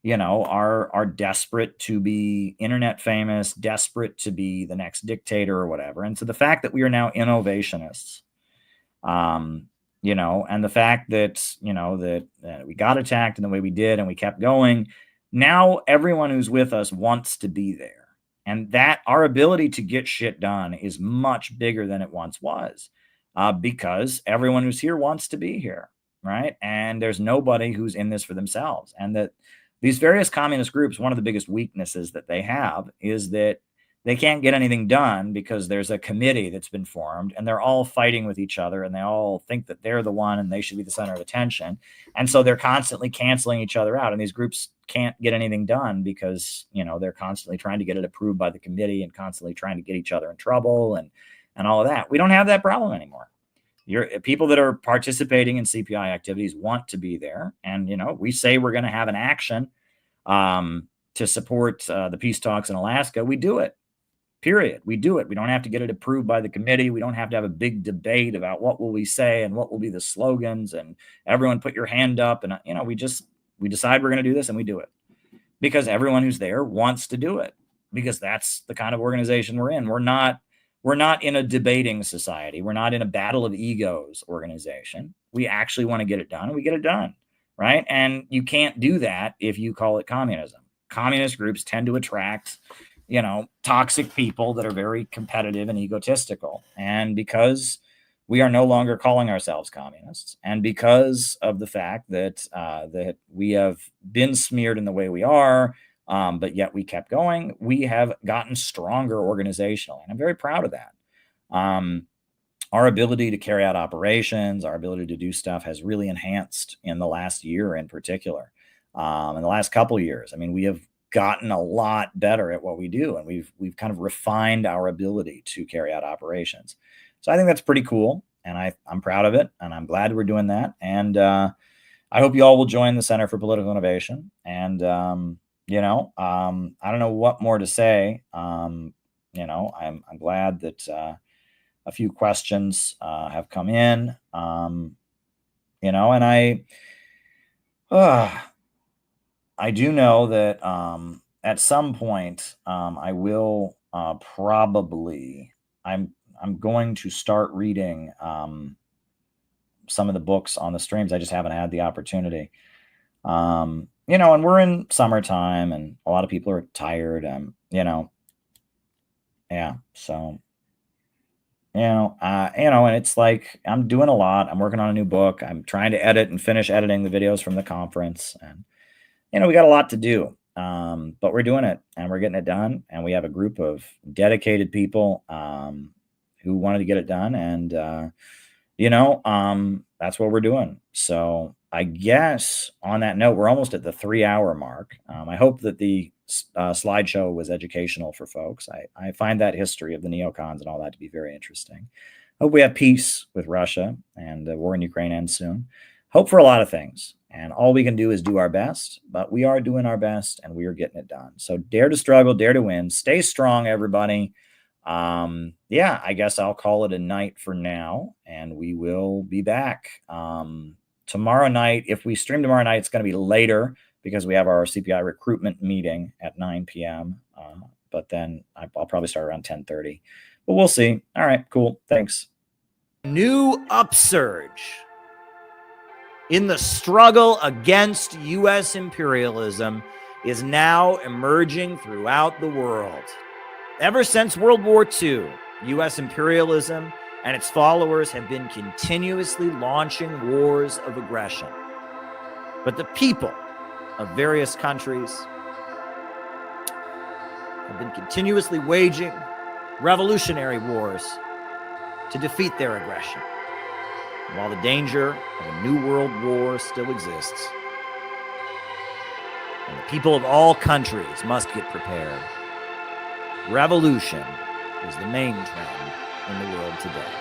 you know, are desperate to be internet famous, desperate to be the next dictator or whatever. And so the fact that we are now innovationists, you know, and the fact that, you know, that we got attacked in the way we did and we kept going, now everyone who's with us wants to be there. And that our ability to get shit done is much bigger than it once was, because everyone who's here wants to be here, right? And there's nobody who's in this for themselves. And that these various communist groups, one of the biggest weaknesses that they have is that they can't get anything done because there's a committee that's been formed and they're all fighting with each other, and they all think that they're the one and they should be the center of attention. And so they're constantly canceling each other out, and these groups can't get anything done because, you know, they're constantly trying to get it approved by the committee and constantly trying to get each other in trouble and all of that. We don't have that problem anymore. People that are participating in CPI activities want to be there. And, you know, we say we're going to have an action to support the peace talks in Alaska. We do it. Period. We do it. We don't have to get it approved by the committee. We don't have to have a big debate about what will we say and what will be the slogans and everyone put your hand up. And, you know, we decide we're going to do this and we do it because everyone who's there wants to do it, because that's the kind of organization we're in. We're not in a debating society. We're not in a battle of egos organization. We actually want to get it done, and we get it done, right? And you can't do that if you call it communism. Communist groups tend to attract, you know, toxic people that are very competitive and egotistical. And because we are no longer calling ourselves communists, and because of the fact that that we have been smeared in the way we are, but yet we kept going, we have gotten stronger organizationally. And I'm very proud of that. Our ability to carry out operations, our ability to do stuff has really enhanced in the last year in particular. In the last couple of years, I mean, we have gotten a lot better at what we do, and we've kind of refined our ability to carry out operations. So I think that's pretty cool, and I'm proud of it, and I'm glad we're doing that. And I hope you all will join the Center for Political Innovation. And you know, I don't know what more to say. You know, I'm glad that a few questions have come in. You know, and I do know that at some point I will probably, I'm going to start reading some of the books on the streams. I just haven't had the opportunity. You know, and we're in summertime and a lot of people are tired. You know, yeah. So, you know, and it's like, I'm doing a lot. I'm working on a new book. I'm trying to edit and finish editing the videos from the conference, and, you know, we got a lot to do. but we're doing it and we're getting it done. And we have a group of dedicated people who wanted to get it done. And, that's what we're doing. So I guess on that note, we're almost at the 3-hour mark. I hope that the slideshow was educational for folks. I find that history of the neocons and all that to be very interesting. Hope we have peace with Russia and the war in Ukraine ends soon. Hope for a lot of things. And all we can do is do our best, but we are doing our best and we are getting it done. So dare to struggle, dare to win. Stay strong, everybody. I guess I'll call it a night for now, and we will be back tomorrow night. If we stream tomorrow night, it's going to be later because we have our CPI recruitment meeting at 9 p.m. But then I'll probably start around 10:30, but we'll see. All right, cool. Thanks. New upsurge in the struggle against U.S. imperialism is now emerging throughout the world. Ever since World War II, U.S. imperialism and its followers have been continuously launching wars of aggression. But the people of various countries have been continuously waging revolutionary wars to defeat their aggression. And while the danger of a new world war still exists, and the people of all countries must get prepared, revolution is the main trend in the world today.